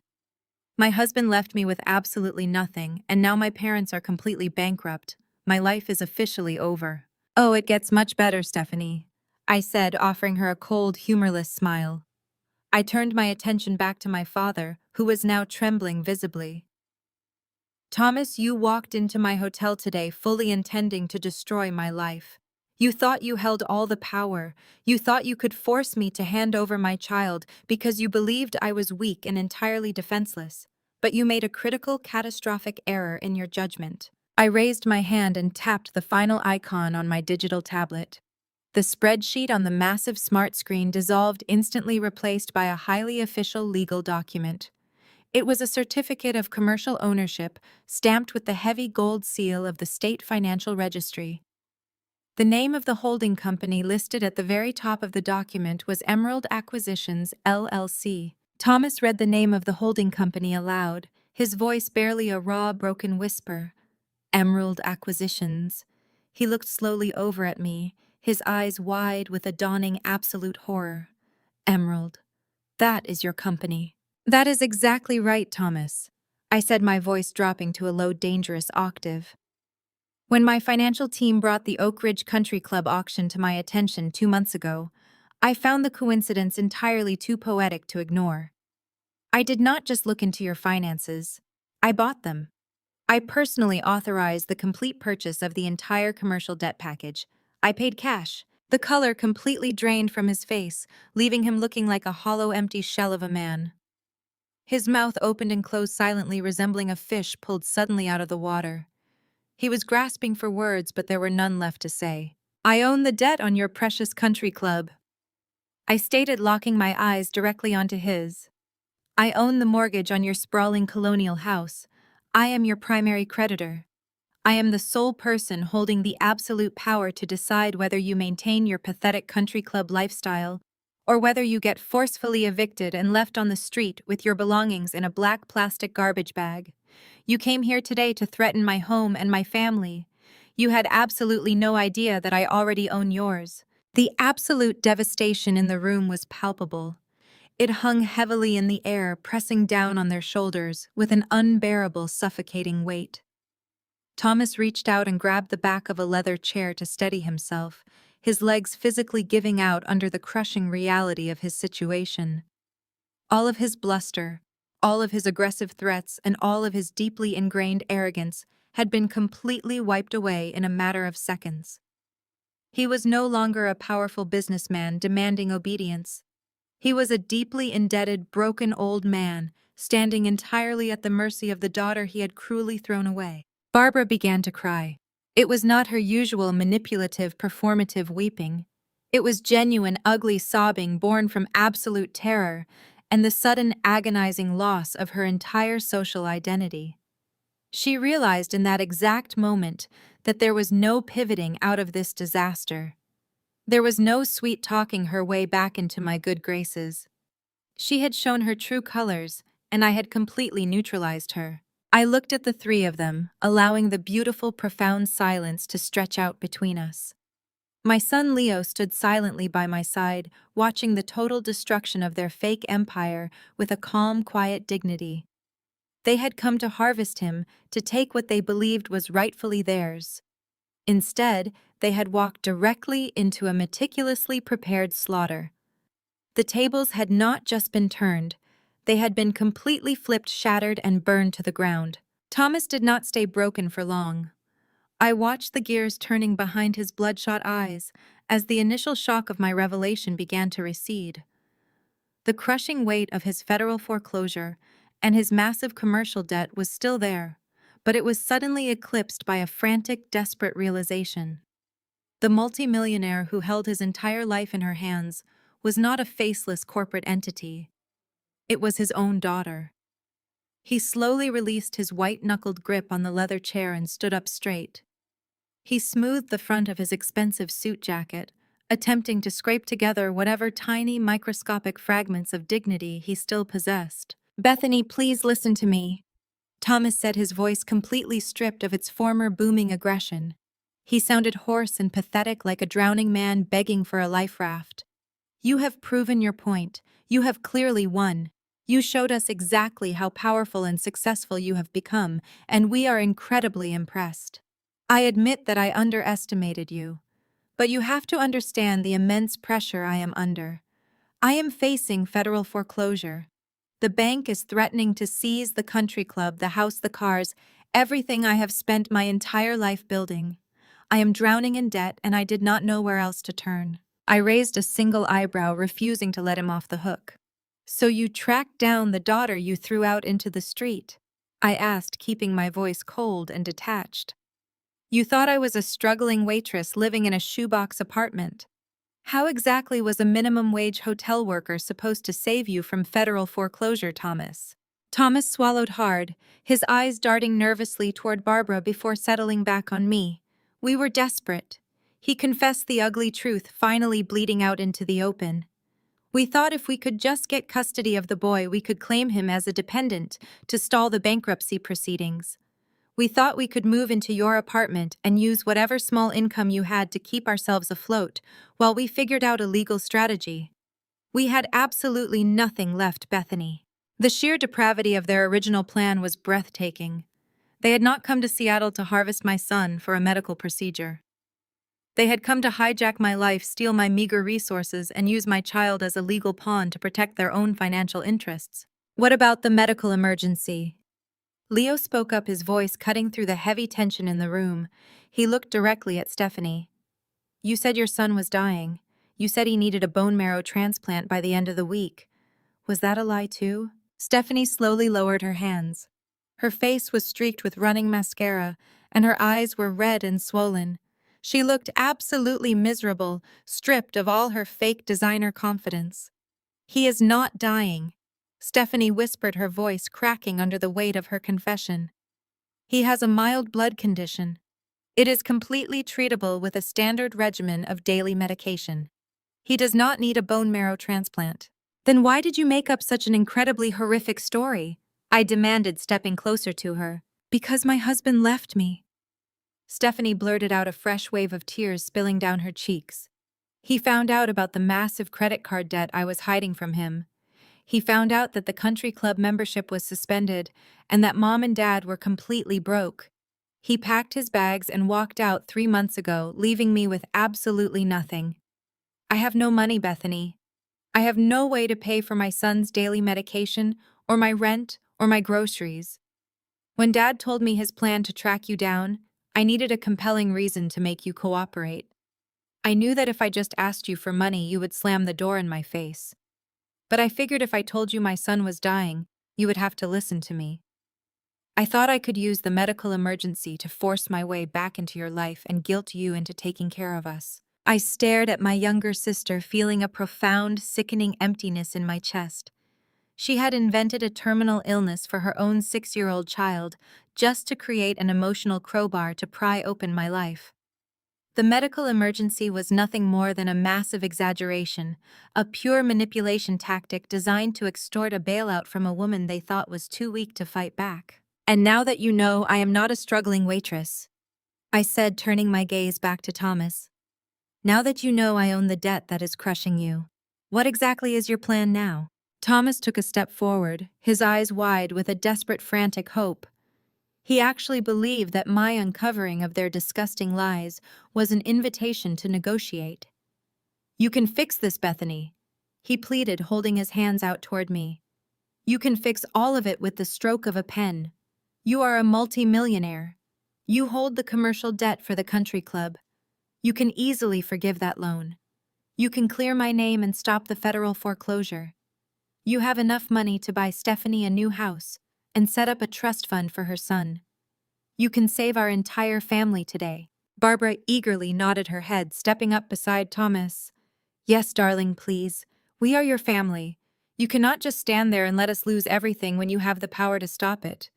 "My husband left me with absolutely nothing, and now my parents are completely bankrupt. My life is officially over." "Oh, it gets much better, Stephanie," I said, offering her a cold, humorless smile. I turned my attention back to my father, who was now trembling visibly. "Thomas, you walked into my hotel today fully intending to destroy my life. You thought you held all the power. You thought you could force me to hand over my child because you believed I was weak and entirely defenseless. But you made a critical, catastrophic error in your judgment." I raised my hand and tapped the final icon on my digital tablet. The spreadsheet on the massive smart screen dissolved, instantly replaced by a highly official legal document. It was a certificate of commercial ownership stamped with the heavy gold seal of the State Financial Registry. The name of the holding company listed at the very top of the document was Emerald Acquisitions, LLC. Thomas read the name of the holding company aloud, his voice barely a raw, broken whisper. Emerald Acquisitions. He looked slowly over at me, his eyes wide with a dawning absolute horror. Emerald. That is your company. That is exactly right, Thomas, I said, my voice dropping to a low, dangerous octave. When my financial team brought the Oak Ridge Country Club auction to my attention 2 months ago, I found the coincidence entirely too poetic to ignore. I did not just look into your finances. I bought them. I personally authorized the complete purchase of the entire commercial debt package. I paid cash. The color completely drained from his face, leaving him looking like a hollow, empty shell of a man. His mouth opened and closed silently, resembling a fish pulled suddenly out of the water. He was grasping for words, but there were none left to say. I own the debt on your precious country club, I stated, locking my eyes directly onto his. I own the mortgage on your sprawling colonial house. I am your primary creditor. I am the sole person holding the absolute power to decide whether you maintain your pathetic country club lifestyle or whether you get forcefully evicted and left on the street with your belongings in a black plastic garbage bag. You came here today to threaten my home and my family. You had absolutely no idea that I already own yours. The absolute devastation in the room was palpable. It hung heavily in the air, pressing down on their shoulders with an unbearable, suffocating weight. Thomas reached out and grabbed the back of a leather chair to steady himself, his legs physically giving out under the crushing reality of his situation. All of his bluster, all of his aggressive threats, and all of his deeply ingrained arrogance had been completely wiped away in a matter of seconds. He was no longer a powerful businessman demanding obedience. He was a deeply indebted, broken old man, standing entirely at the mercy of the daughter he had cruelly thrown away. Barbara began to cry. It was not her usual manipulative, performative weeping. It was genuine, ugly sobbing born from absolute terror and the sudden, agonizing loss of her entire social identity. She realized in that exact moment that there was no pivoting out of this disaster. There was no sweet talking her way back into my good graces. She had shown her true colors, and I had completely neutralized her. I looked at the three of them, allowing the beautiful, profound silence to stretch out between us. My son Leo stood silently by my side, watching the total destruction of their fake empire with a calm, quiet dignity. They had come to harvest him, to take what they believed was rightfully theirs. Instead, they had walked directly into a meticulously prepared slaughter. The tables had not just been turned, they had been completely flipped, shattered, and burned to the ground. Thomas did not stay broken for long. I watched the gears turning behind his bloodshot eyes as the initial shock of my revelation began to recede. The crushing weight of his federal foreclosure and his massive commercial debt was still there, but it was suddenly eclipsed by a frantic, desperate realization. The multimillionaire who held his entire life in her hands was not a faceless corporate entity. It was his own daughter. He slowly released his white-knuckled grip on the leather chair and stood up straight. He smoothed the front of his expensive suit jacket, attempting to scrape together whatever tiny, microscopic fragments of dignity he still possessed. Bethany, please listen to me, Thomas said, his voice completely stripped of its former booming aggression. He sounded hoarse and pathetic, like a drowning man begging for a life raft. You have proven your point. You have clearly won. You showed us exactly how powerful and successful you have become, and we are incredibly impressed. I admit that I underestimated you, but you have to understand the immense pressure I am under. I am facing federal foreclosure. The bank is threatening to seize the country club, the house, the cars, everything I have spent my entire life building. I am drowning in debt, and I did not know where else to turn. I raised a single eyebrow, refusing to let him off the hook. So you tracked down the daughter you threw out into the street? I asked, keeping my voice cold and detached. You thought I was a struggling waitress living in a shoebox apartment. How exactly was a minimum wage hotel worker supposed to save you from federal foreclosure, Thomas? Thomas swallowed hard, his eyes darting nervously toward Barbara before settling back on me. We were desperate. He confessed the ugly truth, finally bleeding out into the open. We thought if we could just get custody of the boy, we could claim him as a dependent to stall the bankruptcy proceedings. We thought we could move into your apartment and use whatever small income you had to keep ourselves afloat while we figured out a legal strategy. We had absolutely nothing left, Bethany. The sheer depravity of their original plan was breathtaking. They had not come to Seattle to harvest my son for a medical procedure. They had come to hijack my life, steal my meager resources, and use my child as a legal pawn to protect their own financial interests. What about the medical emergency? Leo spoke up, his voice cutting through the heavy tension in the room. He looked directly at Stephanie. You said your son was dying. You said he needed a bone marrow transplant by the end of the week. Was that a lie too? Stephanie slowly lowered her hands. Her face was streaked with running mascara, and her eyes were red and swollen. She looked absolutely miserable, stripped of all her fake designer confidence. He is not dying, Stephanie whispered, her voice cracking under the weight of her confession. He has a mild blood condition. It is completely treatable with a standard regimen of daily medication. He does not need a bone marrow transplant. Then why did you make up such an incredibly horrific story? I demanded, stepping closer to her. Because my husband left me. Stephanie blurted out, a fresh wave of tears spilling down her cheeks. He found out about the massive credit card debt I was hiding from him. He found out that the country club membership was suspended and that Mom and Dad were completely broke. He packed his bags and walked out 3 months ago, leaving me with absolutely nothing. I have no money, Bethany. I have no way to pay for my son's daily medication, or my rent, or my groceries. When Dad told me his plan to track you down, I needed a compelling reason to make you cooperate. I knew that if I just asked you for money, you would slam the door in my face. But I figured if I told you my son was dying, you would have to listen to me. I thought I could use the medical emergency to force my way back into your life and guilt you into taking care of us. I stared at my younger sister, feeling a profound, sickening emptiness in my chest. She had invented a terminal illness for her own 6-year-old child just to create an emotional crowbar to pry open my life. The medical emergency was nothing more than a massive exaggeration, a pure manipulation tactic designed to extort a bailout from a woman they thought was too weak to fight back. And now that you know, I am not a struggling waitress, I said, turning my gaze back to Thomas. Now that you know I own the debt that is crushing you, what exactly is your plan now? Thomas took a step forward, his eyes wide with a desperate, frantic hope. He actually believed that my uncovering of their disgusting lies was an invitation to negotiate. You can fix this, Bethany, he pleaded, holding his hands out toward me. You can fix all of it with the stroke of a pen. You are a multi-millionaire. You hold the commercial debt for the country club. You can easily forgive that loan. You can clear my name and stop the federal foreclosure. You have enough money to buy Stephanie a new house and set up a trust fund for her son. You can save our entire family today. Barbara eagerly nodded her head, stepping up beside Thomas. Yes, darling, please. We are your family. You cannot just stand there and let us lose everything when you have the power to stop it.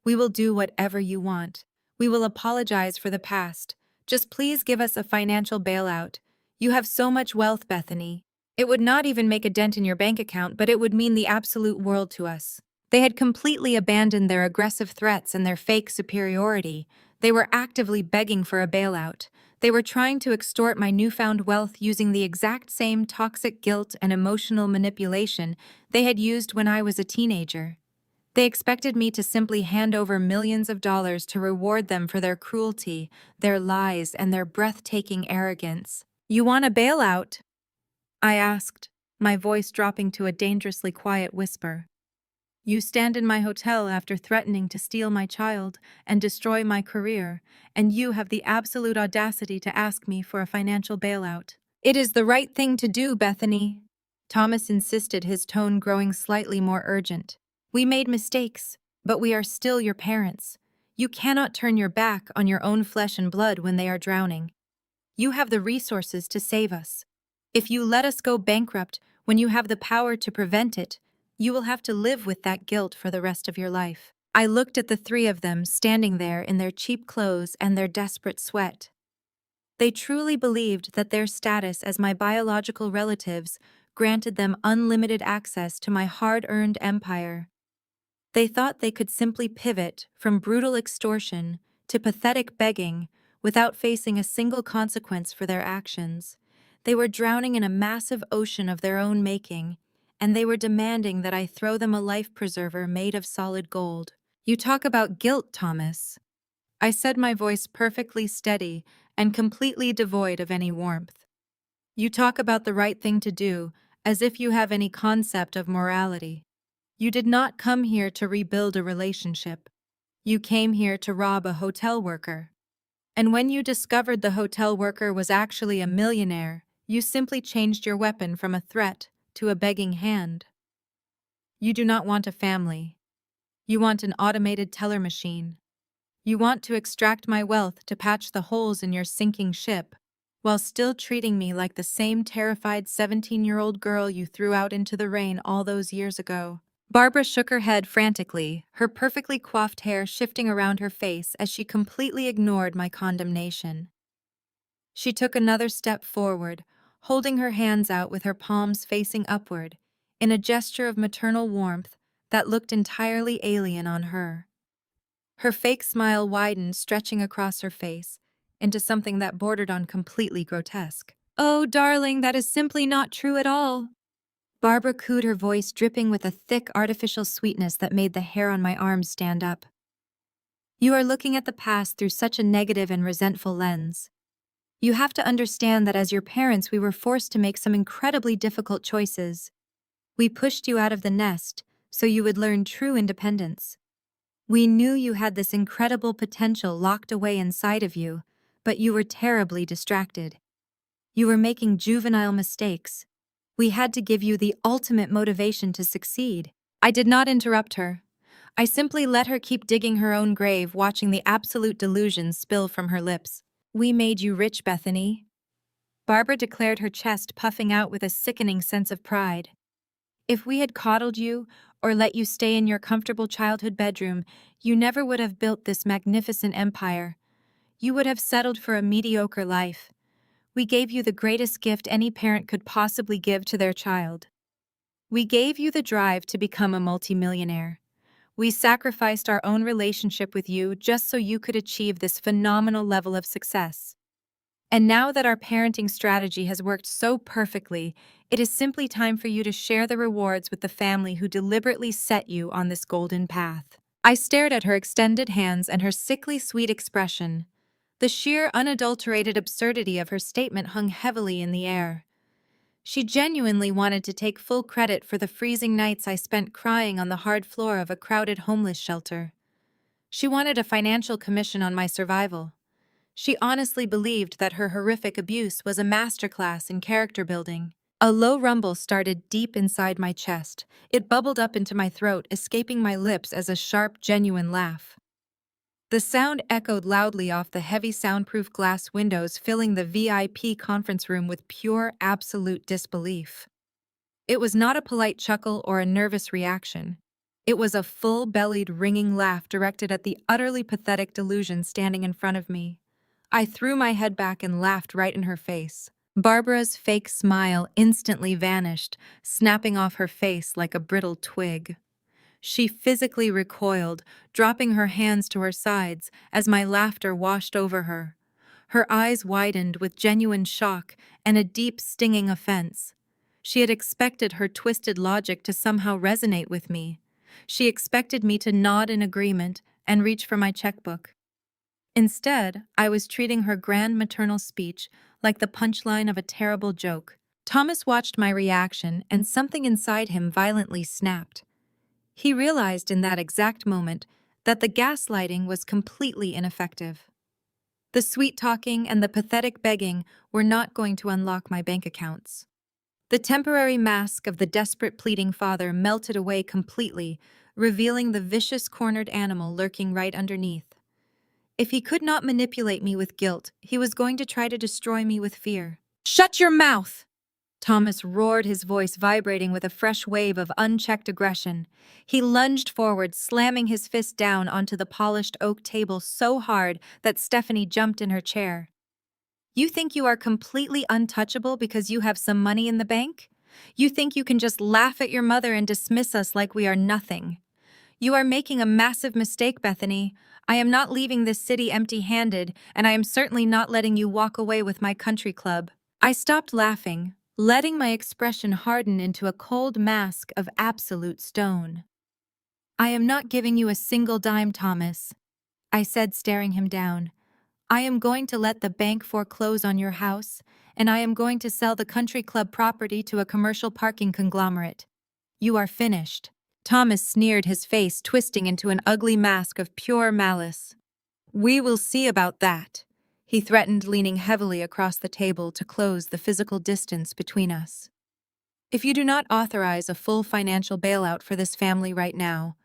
We will do whatever you want. We will apologize for the past. Just please give us a financial bailout. You have so much wealth, Bethany. It would not even make a dent in your bank account, but it would mean the absolute world to us. They had completely abandoned their aggressive threats and their fake superiority. They were actively begging for a bailout. They were trying to extort my newfound wealth using the exact same toxic guilt and emotional manipulation they had used when I was a teenager. They expected me to simply hand over millions of dollars to reward them for their cruelty, their lies, and their breathtaking arrogance. You want a bailout? I asked, my voice dropping to a dangerously quiet whisper. You stand in my hotel after threatening to steal my child and destroy my career, and you have the absolute audacity to ask me for a financial bailout. It is the right thing to do, Bethany, Thomas insisted, his tone growing slightly more urgent. We made mistakes, but we are still your parents. You cannot turn your back on your own flesh and blood when they are drowning. You have the resources to save us. If you let us go bankrupt when you have the power to prevent it, You will have to live with that guilt for the rest of your life. I looked at the three of them standing there in their cheap clothes and their desperate sweat. They truly believed that their status as my biological relatives granted them unlimited access to my hard-earned empire. They thought they could simply pivot from brutal extortion to pathetic begging without facing a single consequence for their actions. They were drowning in a massive ocean of their own making, and they were demanding that I throw them a life preserver made of solid gold. You talk about guilt, Thomas. I said, my voice perfectly steady and completely devoid of any warmth. You talk about the right thing to do, as if you have any concept of morality. You did not come here to rebuild a relationship. You came here to rob a hotel worker. And when you discovered the hotel worker was actually a millionaire, you simply changed your weapon from a threat to a begging hand. You do not want a family. You want an automated teller machine. You want to extract my wealth to patch the holes in your sinking ship, while still treating me like the same terrified 17-year-old girl you threw out into the rain all those years ago. Barbara shook her head frantically, her perfectly coiffed hair shifting around her face as she completely ignored my condemnation. She took another step forward, holding her hands out with her palms facing upward, in a gesture of maternal warmth that looked entirely alien on her. Her fake smile widened, stretching across her face, into something that bordered on completely grotesque. "Oh, darling, that is simply not true at all." Barbara cooed, her voice dripping with a thick, artificial sweetness that made the hair on my arms stand up. "You are looking at the past through such a negative and resentful lens. You have to understand that as your parents, we were forced to make some incredibly difficult choices. We pushed you out of the nest so you would learn true independence. We knew you had this incredible potential locked away inside of you, but you were terribly distracted. You were making juvenile mistakes. We had to give you the ultimate motivation to succeed." I did not interrupt her. I simply let her keep digging her own grave, watching the absolute delusion spill from her lips. "We made you rich, Bethany," Barbara declared, her chest puffing out with a sickening sense of pride. "If we had coddled you or let you stay in your comfortable childhood bedroom, you never would have built this magnificent empire. You would have settled for a mediocre life. We gave you the greatest gift any parent could possibly give to their child. We gave you the drive to become a multimillionaire. We sacrificed our own relationship with you just so you could achieve this phenomenal level of success. And now that our parenting strategy has worked so perfectly, it is simply time for you to share the rewards with the family who deliberately set you on this golden path." I stared at her extended hands and her sickly sweet expression. The sheer, unadulterated absurdity of her statement hung heavily in the air. She genuinely wanted to take full credit for the freezing nights I spent crying on the hard floor of a crowded homeless shelter. She wanted a financial commission on my survival. She honestly believed that her horrific abuse was a masterclass in character building. A low rumble started deep inside my chest. It bubbled up into my throat, escaping my lips as a sharp, genuine laugh. The sound echoed loudly off the heavy soundproof glass windows, filling the VIP conference room with pure, absolute disbelief. It was not a polite chuckle or a nervous reaction. It was a full-bellied, ringing laugh directed at the utterly pathetic delusion standing in front of me. I threw my head back and laughed right in her face. Barbara's fake smile instantly vanished, snapping off her face like a brittle twig. She physically recoiled, dropping her hands to her sides as my laughter washed over her. Her eyes widened with genuine shock and a deep, stinging offense. She had expected her twisted logic to somehow resonate with me. She expected me to nod in agreement and reach for my checkbook. Instead, I was treating her grand maternal speech like the punchline of a terrible joke. Thomas watched my reaction, and something inside him violently snapped. He realized in that exact moment that the gaslighting was completely ineffective. The sweet-talking and the pathetic begging were not going to unlock my bank accounts. The temporary mask of the desperate pleading father melted away completely, revealing the vicious cornered animal lurking right underneath. If he could not manipulate me with guilt, he was going to try to destroy me with fear. "Shut your mouth!" Thomas roared, his voice vibrating with a fresh wave of unchecked aggression. He lunged forward, slamming his fist down onto the polished oak table so hard that Stephanie jumped in her chair. You think you are completely untouchable because you have some money in the bank? You think you can just laugh at your mother and dismiss us like we are nothing? You are making a massive mistake, Bethany. I am not leaving this city empty-handed, and I am certainly not letting you walk away with my country club. I stopped laughing, letting my expression harden into a cold mask of absolute stone. I am not giving you a single dime, Thomas, I said, staring him down. I am going to let the bank foreclose on your house, and I am going to sell the country club property to a commercial parking conglomerate. You are finished. Thomas sneered, his face twisting into an ugly mask of pure malice. We will see about that, he threatened, leaning heavily across the table to close the physical distance between us. If you do not authorize a full financial bailout for this family right now,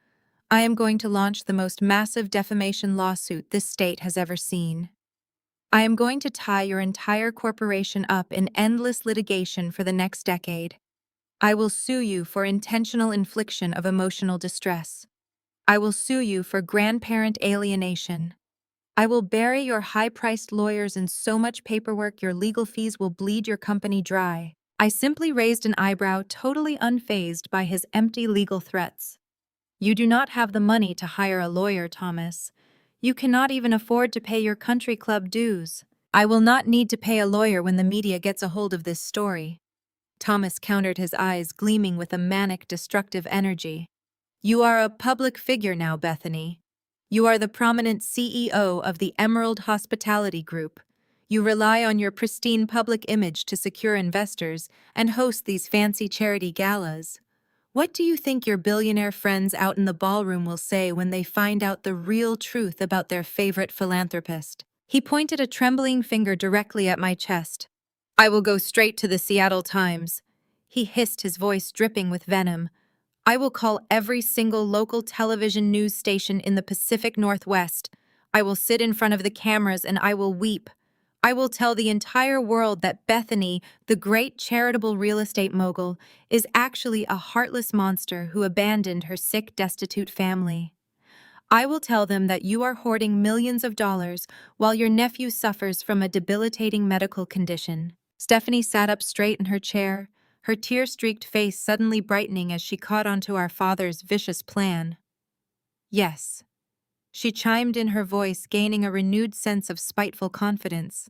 I am going to launch the most massive defamation lawsuit this state has ever seen. I am going to tie your entire corporation up in endless litigation for the next decade. I will sue you for intentional infliction of emotional distress. I will sue you for grandparent alienation. I will bury your high-priced lawyers in so much paperwork your legal fees will bleed your company dry. I simply raised an eyebrow, totally unfazed by his empty legal threats. You do not have the money to hire a lawyer, Thomas. You cannot even afford to pay your country club dues. I will not need to pay a lawyer when the media gets a hold of this story. Thomas countered, his eyes gleaming with a manic, destructive energy. You are a public figure now, Bethany. You are the prominent CEO of the Emerald Hospitality Group. You rely on your pristine public image to secure investors and host these fancy charity galas. What do you think your billionaire friends out in the ballroom will say when they find out the real truth about their favorite philanthropist? He pointed a trembling finger directly at my chest. I will go straight to the Seattle Times. He hissed, his voice dripping with venom. I will call every single local television news station in the Pacific Northwest. I will sit in front of the cameras and I will weep. I will tell the entire world that Bethany, the great charitable real estate mogul, is actually a heartless monster who abandoned her sick, destitute family. I will tell them that you are hoarding millions of dollars while your nephew suffers from a debilitating medical condition. Stephanie sat up straight in her chair, her tear-streaked face suddenly brightening as she caught onto our father's vicious plan. Yes, she chimed in, her voice gaining a renewed sense of spiteful confidence.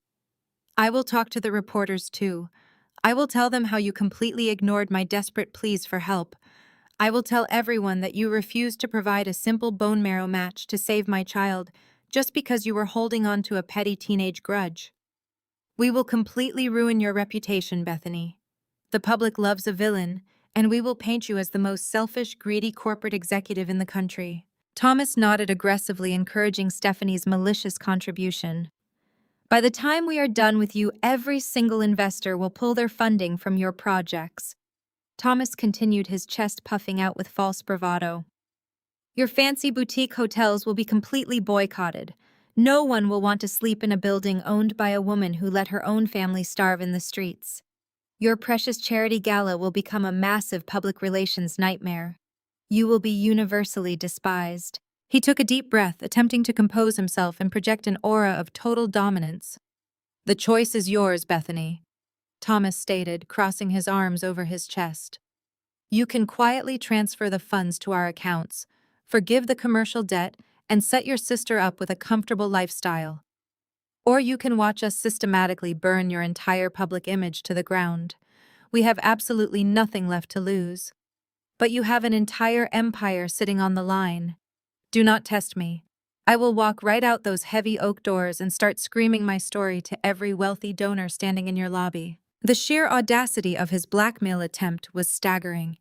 I will talk to the reporters too. I will tell them how you completely ignored my desperate pleas for help. I will tell everyone that you refused to provide a simple bone marrow match to save my child just because you were holding on to a petty teenage grudge. We will completely ruin your reputation, Bethany. The public loves a villain, and we will paint you as the most selfish, greedy corporate executive in the country. Thomas nodded aggressively, encouraging Stephanie's malicious contribution. By the time we are done with you, every single investor will pull their funding from your projects. Thomas continued, his chest puffing out with false bravado. Your fancy boutique hotels will be completely boycotted. No one will want to sleep in a building owned by a woman who let her own family starve in the streets. Your precious charity gala will become a massive public relations nightmare. You will be universally despised. He took a deep breath, attempting to compose himself and project an aura of total dominance. The choice is yours, Bethany, Thomas stated, crossing his arms over his chest. You can quietly transfer the funds to our accounts, forgive the commercial debt, and set your sister up with a comfortable lifestyle. Or you can watch us systematically burn your entire public image to the ground. We have absolutely nothing left to lose. But you have an entire empire sitting on the line. Do not test me. I will walk right out those heavy oak doors and start screaming my story to every wealthy donor standing in your lobby. The sheer audacity of his blackmail attempt was staggering.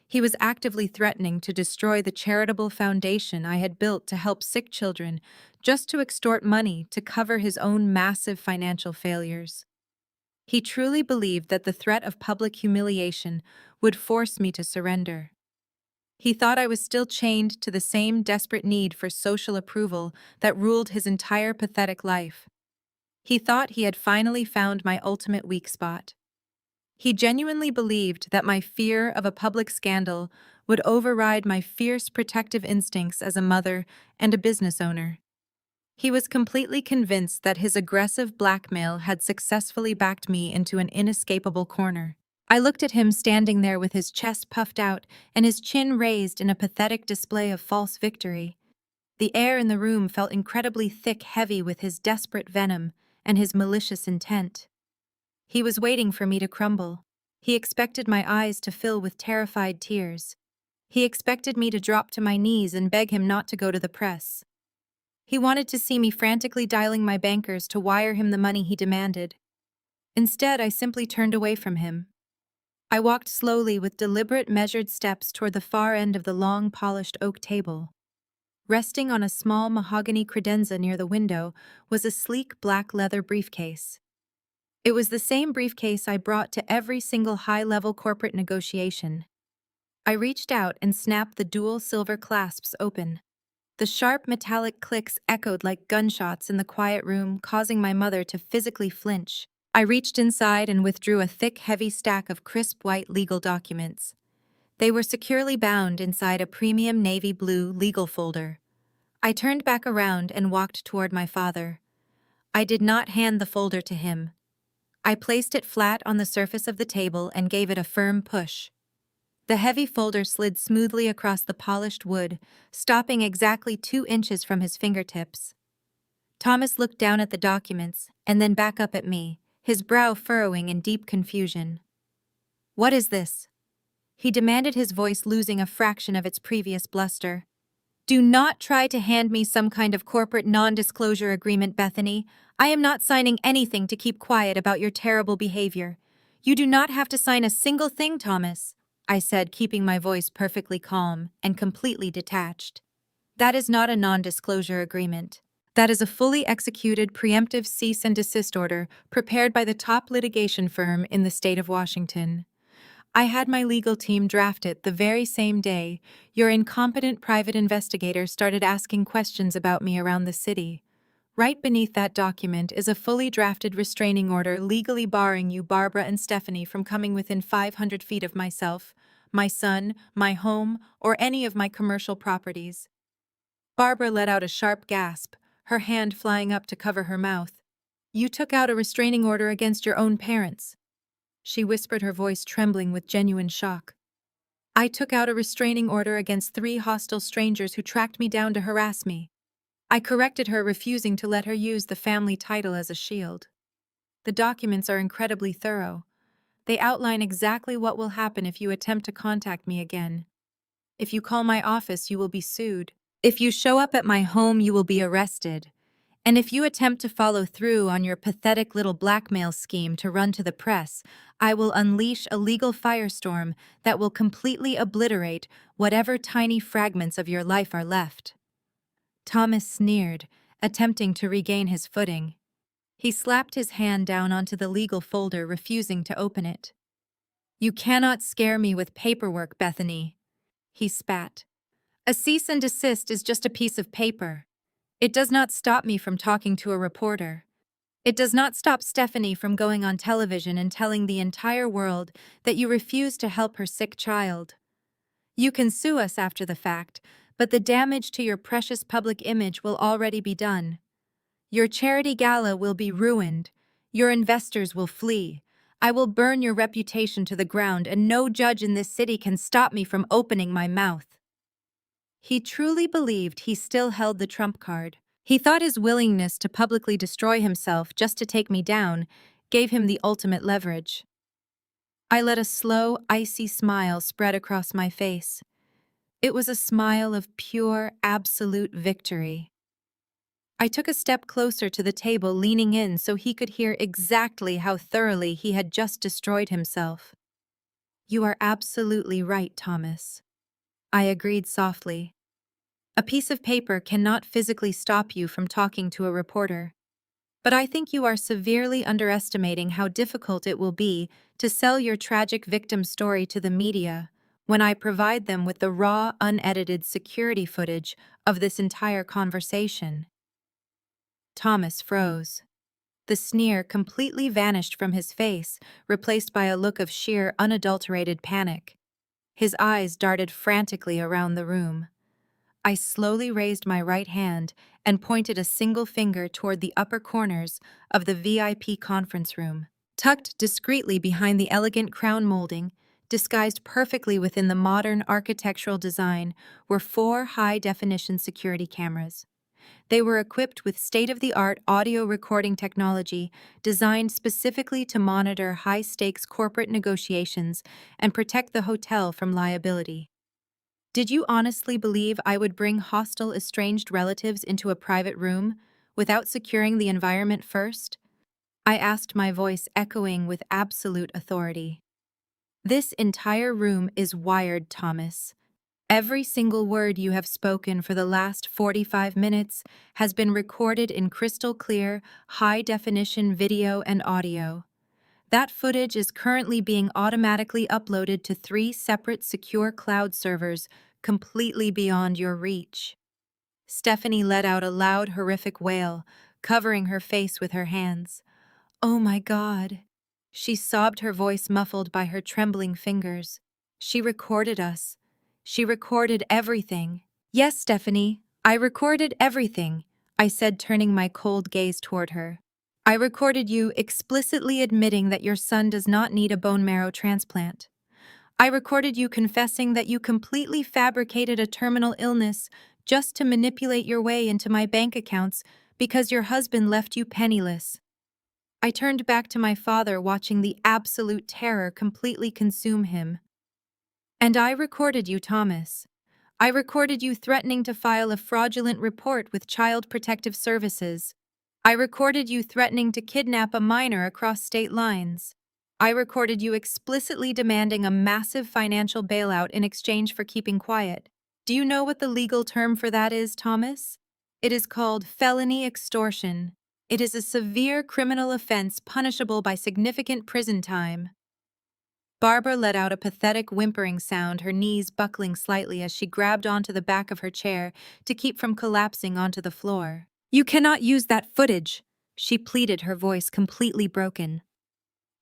He was actively threatening to destroy the charitable foundation I had built to help sick children, just to extort money to cover his own massive financial failures. He truly believed that the threat of public humiliation would force me to surrender. He thought I was still chained to the same desperate need for social approval that ruled his entire pathetic life. He thought he had finally found my ultimate weak spot. He genuinely believed that my fear of a public scandal would override my fierce protective instincts as a mother and a business owner. He was completely convinced that his aggressive blackmail had successfully backed me into an inescapable corner. I looked at him standing there with his chest puffed out and his chin raised in a pathetic display of false victory. The air in the room felt incredibly thick, heavy with his desperate venom and his malicious intent. He was waiting for me to crumble. He expected my eyes to fill with terrified tears. He expected me to drop to my knees and beg him not to go to the press. He wanted to see me frantically dialing my bankers to wire him the money he demanded. Instead, I simply turned away from him. I walked slowly with deliberate, measured steps toward the far end of the long, polished oak table. Resting on a small mahogany credenza near the window was a sleek black leather briefcase. It was the same briefcase I brought to every single high-level corporate negotiation. I reached out and snapped the dual silver clasps open. The sharp metallic clicks echoed like gunshots in the quiet room, causing my mother to physically flinch. I reached inside and withdrew a thick, heavy stack of crisp white legal documents. They were securely bound inside a premium navy blue legal folder. I turned back around and walked toward my father. I did not hand the folder to him. I placed it flat on the surface of the table and gave it a firm push. The heavy folder slid smoothly across the polished wood, stopping exactly 2 inches from his fingertips. Thomas looked down at the documents and then back up at me, his brow furrowing in deep confusion. "What is this?" he demanded, his voice losing a fraction of its previous bluster. "Do not try to hand me some kind of corporate non-disclosure agreement, Bethany. I am not signing anything to keep quiet about your terrible behavior. You do not have to sign a single thing, Thomas," I said, keeping my voice perfectly calm and completely detached. "That is not a non-disclosure agreement. That is a fully executed preemptive cease and desist order prepared by the top litigation firm in the state of Washington. I had my legal team draft it the very same day your incompetent private investigator started asking questions about me around the city. Right beneath that document is a fully drafted restraining order legally barring you, Barbara and Stephanie, from coming within 500 feet of myself, my son, my home, or any of my commercial properties." Barbara let out a sharp gasp, her hand flying up to cover her mouth. "You took out a restraining order against your own parents," she whispered, her voice trembling with genuine shock. "I took out a restraining order against 3 hostile strangers who tracked me down to harass me." I corrected her, refusing to let her use the family title as a shield. "The documents are incredibly thorough. They outline exactly what will happen if you attempt to contact me again. If you call my office, you will be sued. If you show up at my home, you will be arrested. And if you attempt to follow through on your pathetic little blackmail scheme to run to the press, I will unleash a legal firestorm that will completely obliterate whatever tiny fragments of your life are left." Thomas sneered, attempting to regain his footing. He slapped his hand down onto the legal folder, refusing to open it. "You cannot scare me with paperwork, Bethany," he spat. "A cease and desist is just a piece of paper. It does not stop me from talking to a reporter. It does not stop Stephanie from going on television and telling the entire world that you refuse to help her sick child. You can sue us after the fact, but the damage to your precious public image will already be done. Your charity gala will be ruined. Your investors will flee. I will burn your reputation to the ground, and no judge in this city can stop me from opening my mouth." He truly believed he still held the trump card. He thought his willingness to publicly destroy himself just to take me down gave him the ultimate leverage. I let a slow, icy smile spread across my face. It was a smile of pure, absolute victory. I took a step closer to the table, leaning in so he could hear exactly how thoroughly he had just destroyed himself. "You are absolutely right, Thomas," I agreed softly. "A piece of paper cannot physically stop you from talking to a reporter. But I think you are severely underestimating how difficult it will be to sell your tragic victim story to the media when I provide them with the raw, unedited security footage of this entire conversation." Thomas froze. The sneer completely vanished from his face, replaced by a look of sheer, unadulterated panic. His eyes darted frantically around the room. I slowly raised my right hand and pointed a single finger toward the upper corners of the VIP conference room. Tucked discreetly behind the elegant crown molding, disguised perfectly within the modern architectural design, were 4 high-definition security cameras. They were equipped with state-of-the-art audio recording technology designed specifically to monitor high-stakes corporate negotiations and protect the hotel from liability. Did you honestly believe I would bring hostile, estranged relatives into a private room without securing the environment first? I asked, my voice echoing with absolute authority. This entire room is wired, Thomas. Every single word you have spoken for the last 45 minutes has been recorded in crystal clear, high-definition video and audio. That footage is currently being automatically uploaded to 3 separate secure cloud servers completely beyond your reach. Stephanie let out a loud, horrific wail, covering her face with her hands. Oh my God. She sobbed, her voice muffled by her trembling fingers. She recorded us. She recorded everything. Yes, Stephanie, I recorded everything, I said, turning my cold gaze toward her. I recorded you explicitly admitting that your son does not need a bone marrow transplant. I recorded you confessing that you completely fabricated a terminal illness just to manipulate your way into my bank accounts because your husband left you penniless. I turned back to my father, watching the absolute terror completely consume him. And I recorded you, Thomas. I recorded you threatening to file a fraudulent report with Child Protective Services. I recorded you threatening to kidnap a minor across state lines. I recorded you explicitly demanding a massive financial bailout in exchange for keeping quiet. Do you know what the legal term for that is, Thomas? It is called felony extortion. It is a severe criminal offense punishable by significant prison time. Barbara let out a pathetic whimpering sound, her knees buckling slightly as she grabbed onto the back of her chair to keep from collapsing onto the floor. You cannot use that footage, she pleaded, her voice completely broken.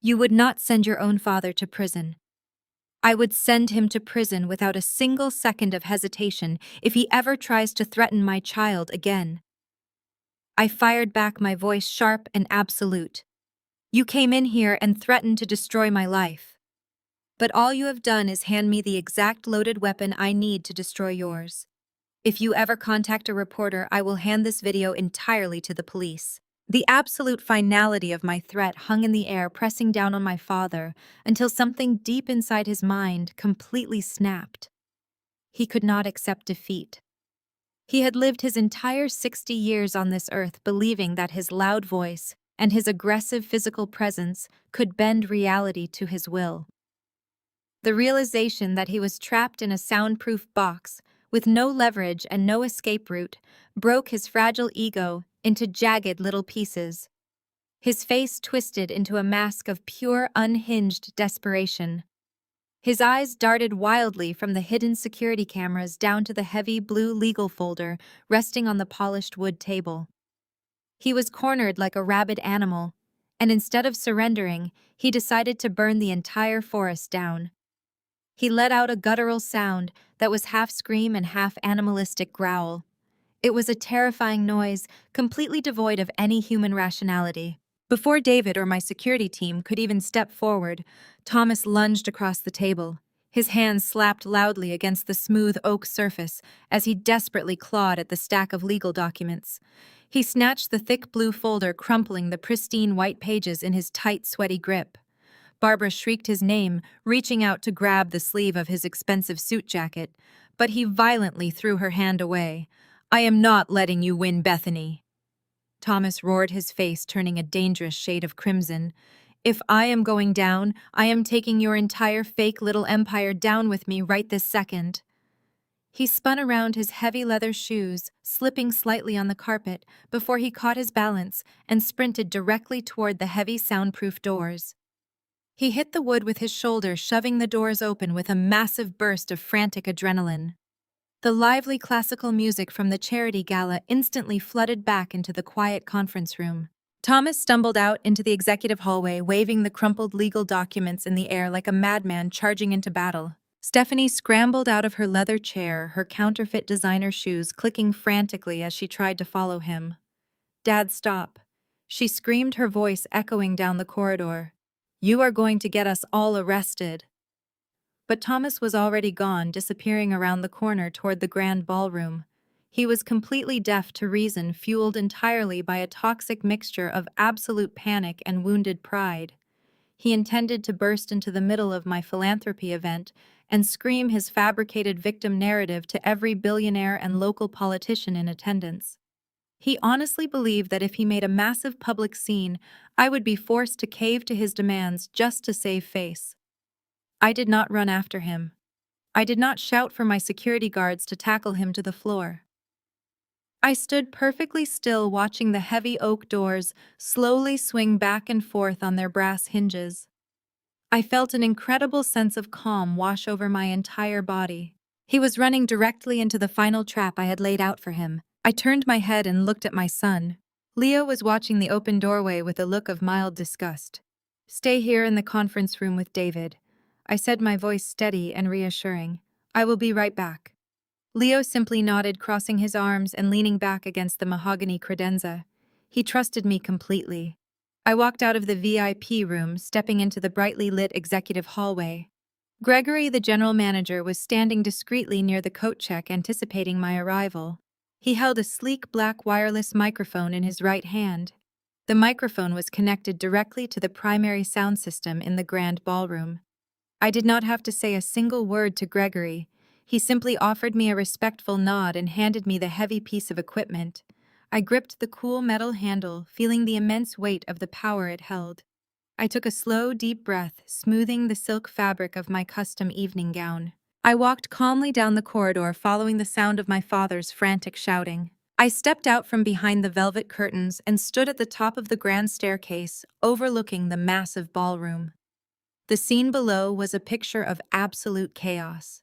You would not send your own father to prison. I would send him to prison without a single second of hesitation if he ever tries to threaten my child again. I fired back, my voice sharp and absolute. You came in here and threatened to destroy my life. But all you have done is hand me the exact loaded weapon I need to destroy yours. If you ever contact a reporter, I will hand this video entirely to the police. The absolute finality of my threat hung in the air, pressing down on my father until something deep inside his mind completely snapped. He could not accept defeat. He had lived his entire 60 years on this earth believing that his loud voice and his aggressive physical presence could bend reality to his will. The realization that he was trapped in a soundproof box with no leverage and no escape route broke his fragile ego into jagged little pieces. His face twisted into a mask of pure, unhinged desperation. His eyes darted wildly from the hidden security cameras down to the heavy blue legal folder resting on the polished wood table. He was cornered like a rabid animal, and instead of surrendering, he decided to burn the entire forest down. He let out a guttural sound that was half scream and half animalistic growl. It was a terrifying noise, completely devoid of any human rationality. Before David or my security team could even step forward, Thomas lunged across the table. His hands slapped loudly against the smooth oak surface as he desperately clawed at the stack of legal documents. He snatched the thick blue folder, crumpling the pristine white pages in his tight, sweaty grip. Barbara shrieked his name, reaching out to grab the sleeve of his expensive suit jacket, but he violently threw her hand away. I am not letting you win, Bethany. Thomas roared, his face turning a dangerous shade of crimson. If I am going down, I am taking your entire fake little empire down with me right this second. He spun around his heavy leather shoes, slipping slightly on the carpet before he caught his balance and sprinted directly toward the heavy soundproof doors. He hit the wood with his shoulder, shoving the doors open with a massive burst of frantic adrenaline. The lively classical music from the charity gala instantly flooded back into the quiet conference room. Thomas stumbled out into the executive hallway, waving the crumpled legal documents in the air like a madman charging into battle. Stephanie scrambled out of her leather chair, her counterfeit designer shoes clicking frantically as she tried to follow him. "Dad, stop." She screamed, her voice echoing down the corridor. "You are going to get us all arrested." But Thomas was already gone, disappearing around the corner toward the grand ballroom. He was completely deaf to reason, fueled entirely by a toxic mixture of absolute panic and wounded pride. He intended to burst into the middle of my philanthropy event and scream his fabricated victim narrative to every billionaire and local politician in attendance. He honestly believed that if he made a massive public scene, I would be forced to cave to his demands just to save face. I did not run after him. I did not shout for my security guards to tackle him to the floor. I stood perfectly still, watching the heavy oak doors slowly swing back and forth on their brass hinges. I felt an incredible sense of calm wash over my entire body. He was running directly into the final trap I had laid out for him. I turned my head and looked at my son. Leo was watching the open doorway with a look of mild disgust. "Stay here in the conference room with David," I said, my voice steady and reassuring. "I will be right back." Leo simply nodded, crossing his arms and leaning back against the mahogany credenza. He trusted me completely. I walked out of the VIP room, stepping into the brightly lit executive hallway. Gregory, the general manager, was standing discreetly near the coat check, anticipating my arrival. He held a sleek black wireless microphone in his right hand. The microphone was connected directly to the primary sound system in the grand ballroom. I did not have to say a single word to Gregory. He simply offered me a respectful nod and handed me the heavy piece of equipment. I gripped the cool metal handle, feeling the immense weight of the power it held. I took a slow, deep breath, smoothing the silk fabric of my custom evening gown. I walked calmly down the corridor, following the sound of my father's frantic shouting. I stepped out from behind the velvet curtains and stood at the top of the grand staircase, overlooking the massive ballroom. The scene below was a picture of absolute chaos.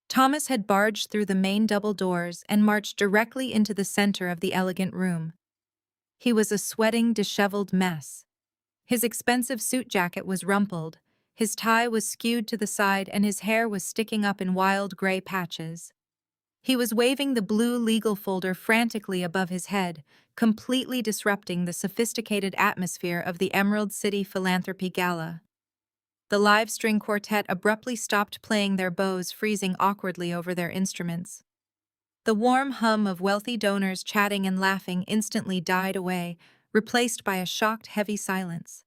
Thomas had barged through the main double doors and marched directly into the center of the elegant room. He was a sweating, disheveled mess. His expensive suit jacket was rumpled, his tie was skewed to the side, and his hair was sticking up in wild gray patches. He was waving the blue legal folder frantically above his head, completely disrupting the sophisticated atmosphere of the Emerald City Philanthropy Gala. The live string quartet abruptly stopped playing their bows, freezing awkwardly over their instruments. The warm hum of wealthy donors chatting and laughing instantly died away, replaced by a shocked, heavy silence.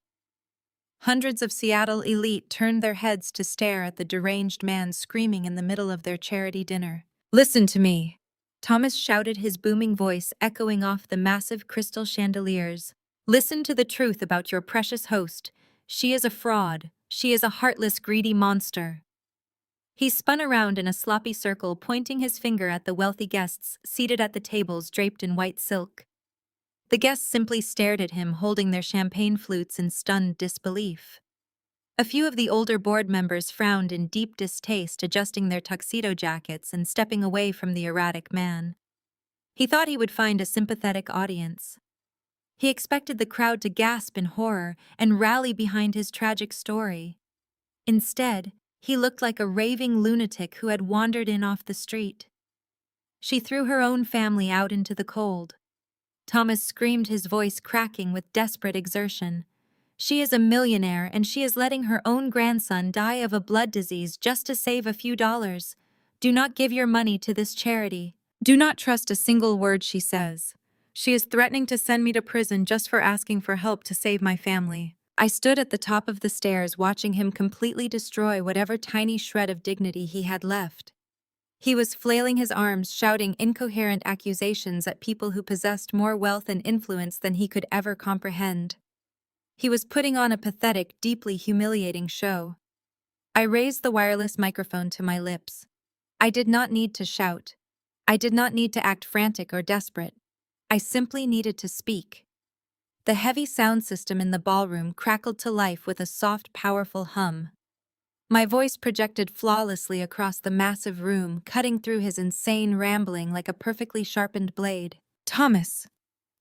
Hundreds of Seattle elite turned their heads to stare at the deranged man screaming in the middle of their charity dinner. "Listen to me," Thomas shouted, his booming voice echoing off the massive crystal chandeliers. "Listen to the truth about your precious host. She is a fraud. She is a heartless, greedy monster." He spun around in a sloppy circle, pointing his finger at the wealthy guests seated at the tables draped in white silk. The guests simply stared at him, holding their champagne flutes in stunned disbelief. A few of the older board members frowned in deep distaste, adjusting their tuxedo jackets and stepping away from the erratic man. He thought he would find a sympathetic audience. He expected the crowd to gasp in horror and rally behind his tragic story. Instead, he looked like a raving lunatic who had wandered in off the street. "She threw her own family out into the cold," Thomas screamed, his voice cracking with desperate exertion. "She is a millionaire, and she is letting her own grandson die of a blood disease just to save a few dollars. Do not give your money to this charity. Do not trust a single word she says. She is threatening to send me to prison just for asking for help to save my family." I stood at the top of the stairs, watching him completely destroy whatever tiny shred of dignity he had left. He was flailing his arms, shouting incoherent accusations at people who possessed more wealth and influence than he could ever comprehend. He was putting on a pathetic, deeply humiliating show. I raised the wireless microphone to my lips. I did not need to shout. I did not need to act frantic or desperate. I simply needed to speak. The heavy sound system in the ballroom crackled to life with a soft, powerful hum. My voice projected flawlessly across the massive room, cutting through his insane rambling like a perfectly sharpened blade. "Thomas,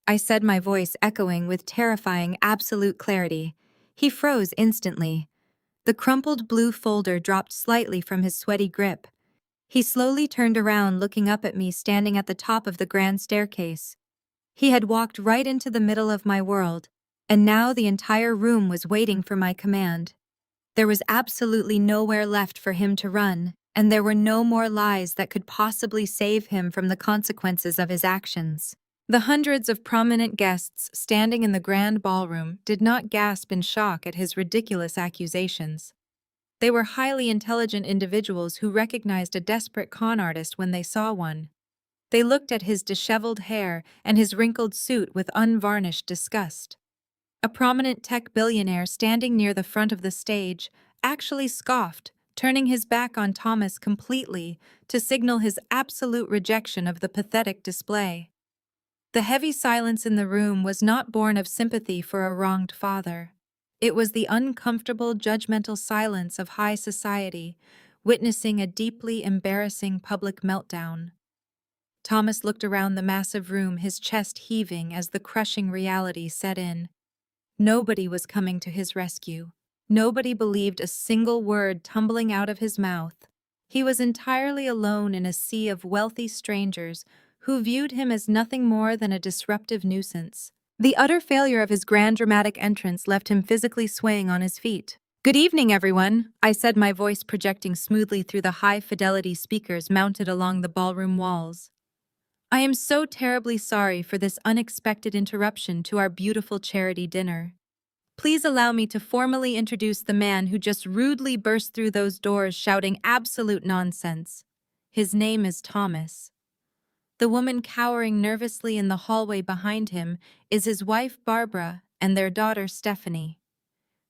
I said, my voice echoing with terrifying absolute clarity. He froze instantly. The crumpled blue folder dropped slightly from his sweaty grip. He slowly turned around, looking up at me standing at the top of the grand staircase. He had walked right into the middle of my world, and now the entire room was waiting for my command. There was absolutely nowhere left for him to run, and there were no more lies that could possibly save him from the consequences of his actions. The hundreds of prominent guests standing in the grand ballroom did not gasp in shock at his ridiculous accusations. They were highly intelligent individuals who recognized a desperate con artist when they saw one. They looked at his disheveled hair and his wrinkled suit with unvarnished disgust. A prominent tech billionaire standing near the front of the stage actually scoffed, turning his back on Thomas completely to signal his absolute rejection of the pathetic display. The heavy silence in the room was not born of sympathy for a wronged father. It was the uncomfortable, judgmental silence of high society, witnessing a deeply embarrassing public meltdown. Thomas looked around the massive room, his chest heaving as the crushing reality set in. Nobody was coming to his rescue. Nobody believed a single word tumbling out of his mouth. He was entirely alone in a sea of wealthy strangers who viewed him as nothing more than a disruptive nuisance. The utter failure of his grand dramatic entrance left him physically swaying on his feet. "Good evening, everyone," I said, my voice projecting smoothly through the high-fidelity speakers mounted along the ballroom walls. "I am so terribly sorry for this unexpected interruption to our beautiful charity dinner. Please allow me to formally introduce the man who just rudely burst through those doors shouting absolute nonsense. His name is Thomas. The woman cowering nervously in the hallway behind him is his wife Barbara and their daughter Stephanie.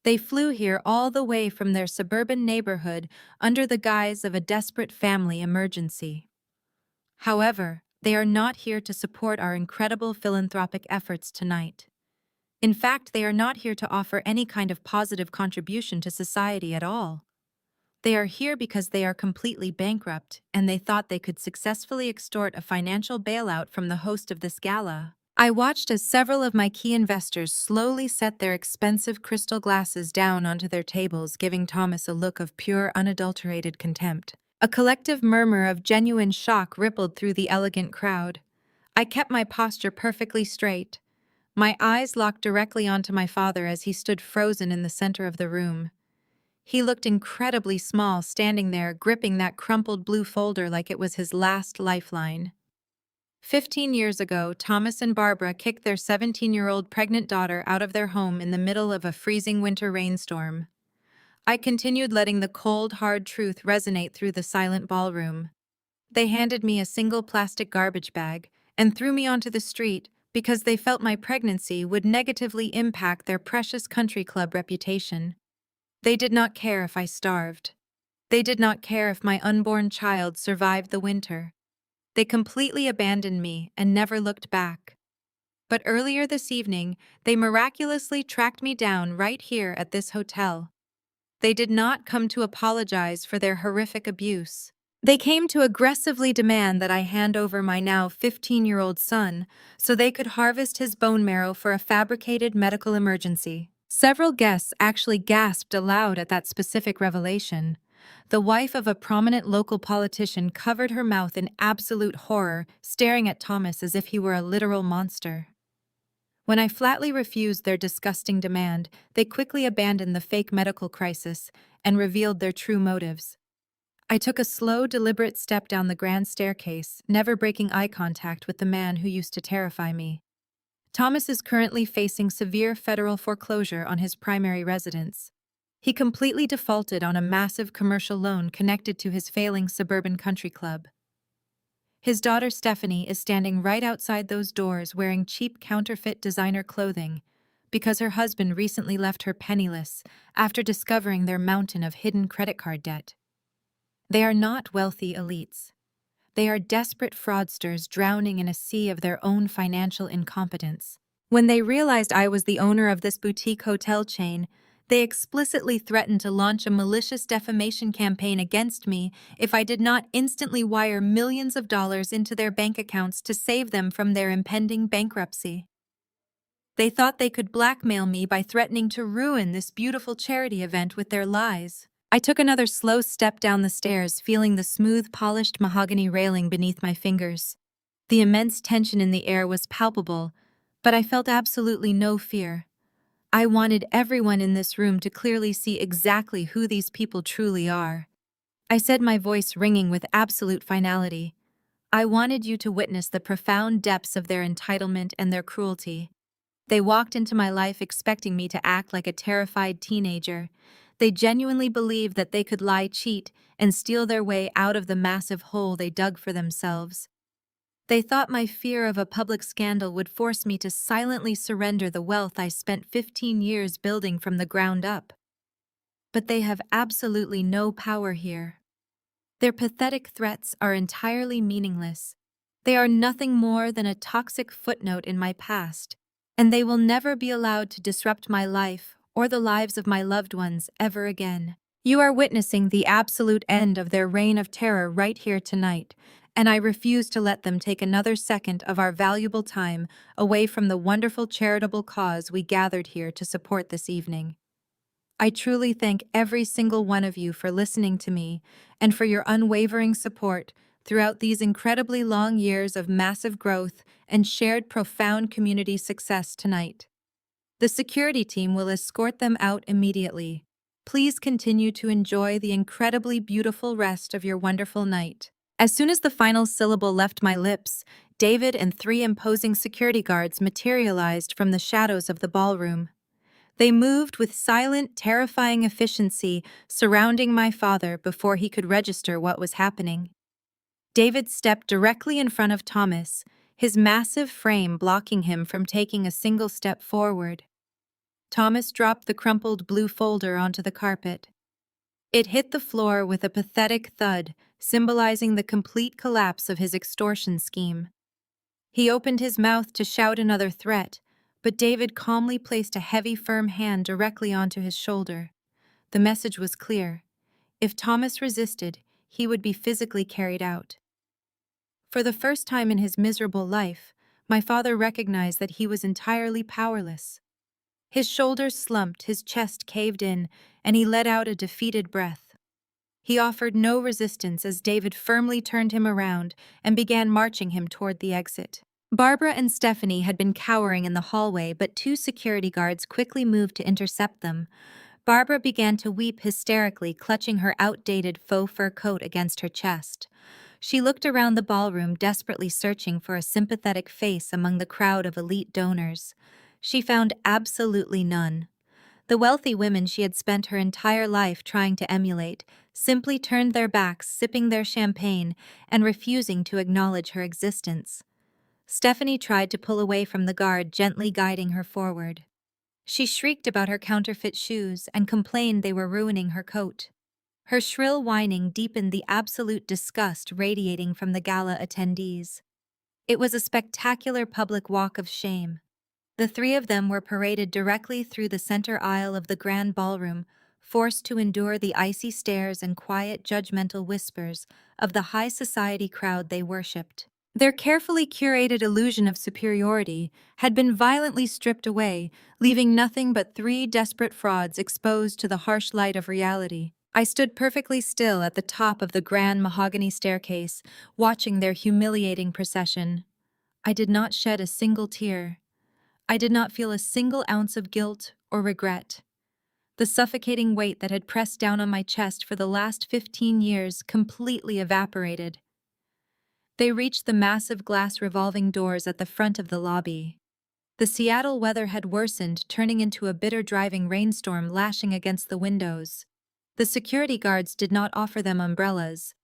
They flew here all the way from their suburban neighborhood under the guise of a desperate family emergency. However, they are not here to support our incredible philanthropic efforts tonight. In fact, they are not here to offer any kind of positive contribution to society at all. They are here because they are completely bankrupt, and they thought they could successfully extort a financial bailout from the host of this gala." I watched as several of my key investors slowly set their expensive crystal glasses down onto their tables, giving Thomas a look of pure, unadulterated contempt. A collective murmur of genuine shock rippled through the elegant crowd. I kept my posture perfectly straight. My eyes locked directly onto my father as he stood frozen in the center of the room. He looked incredibly small, standing there, gripping that crumpled blue folder like it was his last lifeline. 15 years ago, Thomas and Barbara kicked their 17-year-old pregnant daughter out of their home in the middle of a freezing winter rainstorm. I continued, letting the cold, hard truth resonate through the silent ballroom. They handed me a single plastic garbage bag and threw me onto the street because they felt my pregnancy would negatively impact their precious country club reputation. They did not care if I starved. They did not care if my unborn child survived the winter. They completely abandoned me and never looked back. But earlier this evening, they miraculously tracked me down right here at this hotel. They did not come to apologize for their horrific abuse. They came to aggressively demand that I hand over my now 15-year-old son so they could harvest his bone marrow for a fabricated medical emergency. Several guests actually gasped aloud at that specific revelation. The wife of a prominent local politician covered her mouth in absolute horror, staring at Thomas as if he were a literal monster. When I flatly refused their disgusting demand, they quickly abandoned the fake medical crisis and revealed their true motives. I took a slow, deliberate step down the grand staircase, never breaking eye contact with the man who used to terrify me. Thomas is currently facing severe federal foreclosure on his primary residence. He completely defaulted on a massive commercial loan connected to his failing suburban country club. His daughter Stephanie is standing right outside those doors wearing cheap counterfeit designer clothing because her husband recently left her penniless after discovering their mountain of hidden credit card debt. They are not wealthy elites. They are desperate fraudsters drowning in a sea of their own financial incompetence. When they realized I was the owner of this boutique hotel chain, they explicitly threatened to launch a malicious defamation campaign against me if I did not instantly wire millions of dollars into their bank accounts to save them from their impending bankruptcy. They thought they could blackmail me by threatening to ruin this beautiful charity event with their lies. I took another slow step down the stairs, feeling the smooth, polished mahogany railing beneath my fingers. The immense tension in the air was palpable, but I felt absolutely no fear. I wanted everyone in this room to clearly see exactly who these people truly are. I said, my voice ringing with absolute finality. I wanted you to witness the profound depths of their entitlement and their cruelty. They walked into my life expecting me to act like a terrified teenager. They genuinely believed that they could lie, cheat, and steal their way out of the massive hole they dug for themselves. They thought my fear of a public scandal would force me to silently surrender the wealth I spent 15 years building from the ground up. But they have absolutely no power here. Their pathetic threats are entirely meaningless. They are nothing more than a toxic footnote in my past, and they will never be allowed to disrupt my life or the lives of my loved ones ever again. You are witnessing the absolute end of their reign of terror right here tonight, and I refuse to let them take another second of our valuable time away from the wonderful charitable cause we gathered here to support this evening. I truly thank every single one of you for listening to me and for your unwavering support throughout these incredibly long years of massive growth and shared profound community success tonight. The security team will escort them out immediately. Please continue to enjoy the incredibly beautiful rest of your wonderful night. As soon as the final syllable left my lips, David and 3 imposing security guards materialized from the shadows of the ballroom. They moved with silent, terrifying efficiency, surrounding my father before he could register what was happening. David stepped directly in front of Thomas, his massive frame blocking him from taking a single step forward. Thomas dropped the crumpled blue folder onto the carpet. It hit the floor with a pathetic thud, symbolizing the complete collapse of his extortion scheme. He opened his mouth to shout another threat, but David calmly placed a heavy, firm hand directly onto his shoulder. The message was clear. If Thomas resisted, he would be physically carried out. For the first time in his miserable life, my father recognized that he was entirely powerless. His shoulders slumped, his chest caved in, and he let out a defeated breath. He offered no resistance as David firmly turned him around and began marching him toward the exit. Barbara and Stephanie had been cowering in the hallway, but 2 security guards quickly moved to intercept them. Barbara began to weep hysterically, clutching her outdated faux fur coat against her chest. She looked around the ballroom, desperately searching for a sympathetic face among the crowd of elite donors. She found absolutely none. The wealthy women she had spent her entire life trying to emulate simply turned their backs, sipping their champagne and refusing to acknowledge her existence. Stephanie tried to pull away from the guard, gently guiding her forward. She shrieked about her counterfeit shoes and complained they were ruining her coat. Her shrill whining deepened the absolute disgust radiating from the gala attendees. It was a spectacular public walk of shame. The 3 of them were paraded directly through the center aisle of the grand ballroom, forced to endure the icy stares and quiet, judgmental whispers of the high society crowd they worshipped. Their carefully curated illusion of superiority had been violently stripped away, leaving nothing but 3 desperate frauds exposed to the harsh light of reality. I stood perfectly still at the top of the grand mahogany staircase, watching their humiliating procession. I did not shed a single tear. I did not feel a single ounce of guilt or regret. The suffocating weight that had pressed down on my chest for the last 15 years completely evaporated. They reached the massive glass revolving doors at the front of the lobby. The Seattle weather had worsened, turning into a bitter driving rainstorm lashing against the windows. The security guards did not offer them umbrellas.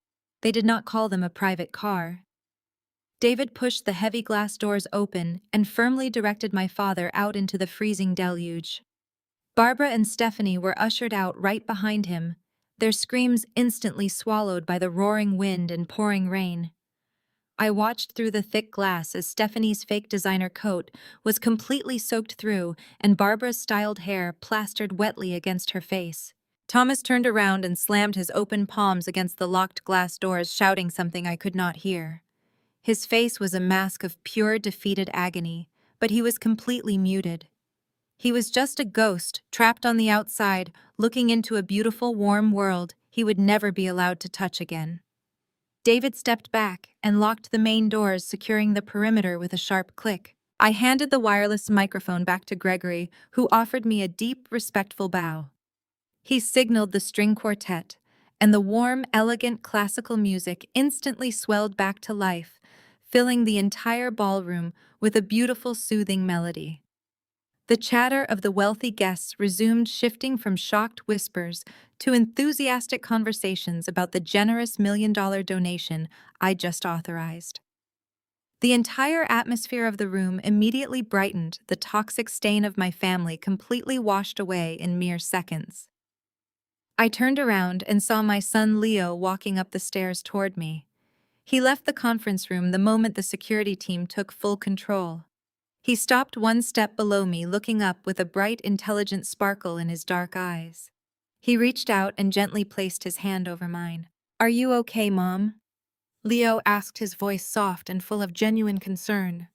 They did not call them a private car. David pushed the heavy glass doors open and firmly directed my father out into the freezing deluge. Barbara and Stephanie were ushered out right behind him, their screams instantly swallowed by the roaring wind and pouring rain. I watched through the thick glass as Stephanie's fake designer coat was completely soaked through and Barbara's styled hair plastered wetly against her face. Thomas turned around and slammed his open palms against the locked glass doors, shouting something I could not hear. His face was a mask of pure, defeated agony, but he was completely muted. He was just a ghost, trapped on the outside, looking into a beautiful, warm world he would never be allowed to touch again. David stepped back and locked the main doors, securing the perimeter with a sharp click. I handed the wireless microphone back to Gregory, who offered me a deep, respectful bow. He signaled the string quartet, and the warm, elegant classical music instantly swelled back to life, filling the entire ballroom with a beautiful, soothing melody. The chatter of the wealthy guests resumed, shifting from shocked whispers to enthusiastic conversations about the generous $1 million donation I just authorized. The entire atmosphere of the room immediately brightened, the toxic stain of my family completely washed away in mere seconds. I turned around and saw my son Leo walking up the stairs toward me. He left the conference room the moment the security team took full control. He stopped one step below me, looking up with a bright, intelligent sparkle in his dark eyes. He reached out and gently placed his hand over mine. "Are you okay, Mom?" Leo asked, his voice soft and full of genuine concern.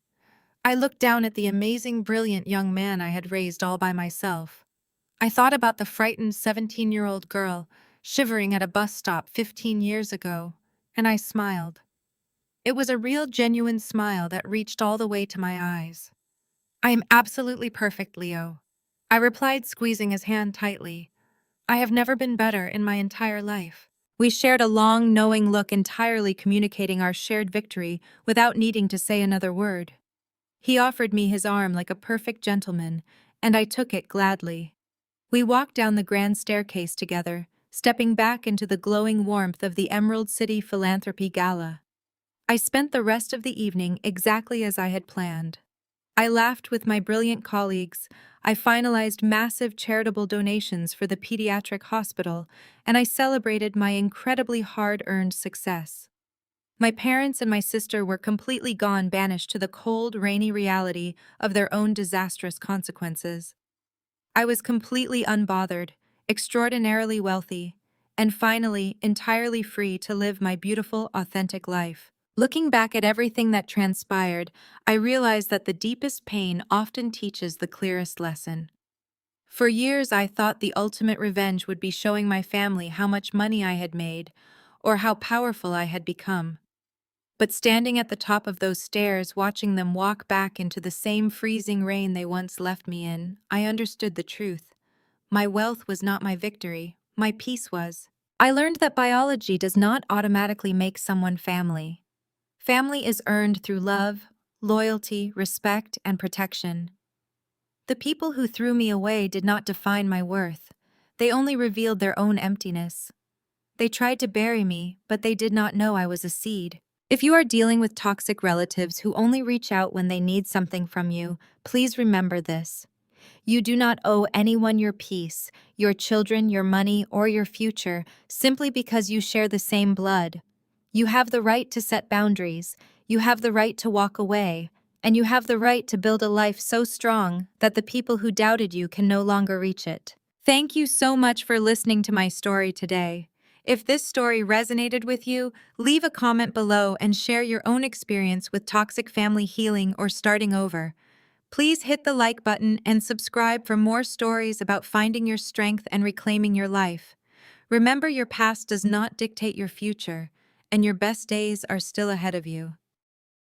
I looked down at the amazing, brilliant young man I had raised all by myself. I thought about the frightened 17-year-old girl shivering at a bus stop 15 years ago, and I smiled. It was a real, genuine smile that reached all the way to my eyes. "I am absolutely perfect, Leo," I replied, squeezing his hand tightly. "I have never been better in my entire life." We shared a long, knowing look, entirely communicating our shared victory without needing to say another word. He offered me his arm like a perfect gentleman, and I took it gladly. We walked down the grand staircase together, stepping back into the glowing warmth of the Emerald City Philanthropy Gala. I spent the rest of the evening exactly as I had planned. I laughed with my brilliant colleagues, I finalized massive charitable donations for the pediatric hospital, and I celebrated my incredibly hard-earned success. My parents and my sister were completely gone, banished to the cold, rainy reality of their own disastrous consequences. I was completely unbothered, extraordinarily wealthy, and finally entirely free to live my beautiful, authentic life. Looking back at everything that transpired, I realized that the deepest pain often teaches the clearest lesson. For years, I thought the ultimate revenge would be showing my family how much money I had made or how powerful I had become. But standing at the top of those stairs, watching them walk back into the same freezing rain they once left me in, I understood the truth. My wealth was not my victory, my peace was. I learned that biology does not automatically make someone family. Family is earned through love, loyalty, respect, and protection. The people who threw me away did not define my worth. They only revealed their own emptiness. They tried to bury me, but they did not know I was a seed. If you are dealing with toxic relatives who only reach out when they need something from you, please remember this. You do not owe anyone your peace, your children, your money, or your future simply because you share the same blood. You have the right to set boundaries, you have the right to walk away, and you have the right to build a life so strong that the people who doubted you can no longer reach it. Thank you so much for listening to my story today. If this story resonated with you, leave a comment below and share your own experience with toxic family healing or starting over. Please hit the like button and subscribe for more stories about finding your strength and reclaiming your life. Remember, your past does not dictate your future, and your best days are still ahead of you.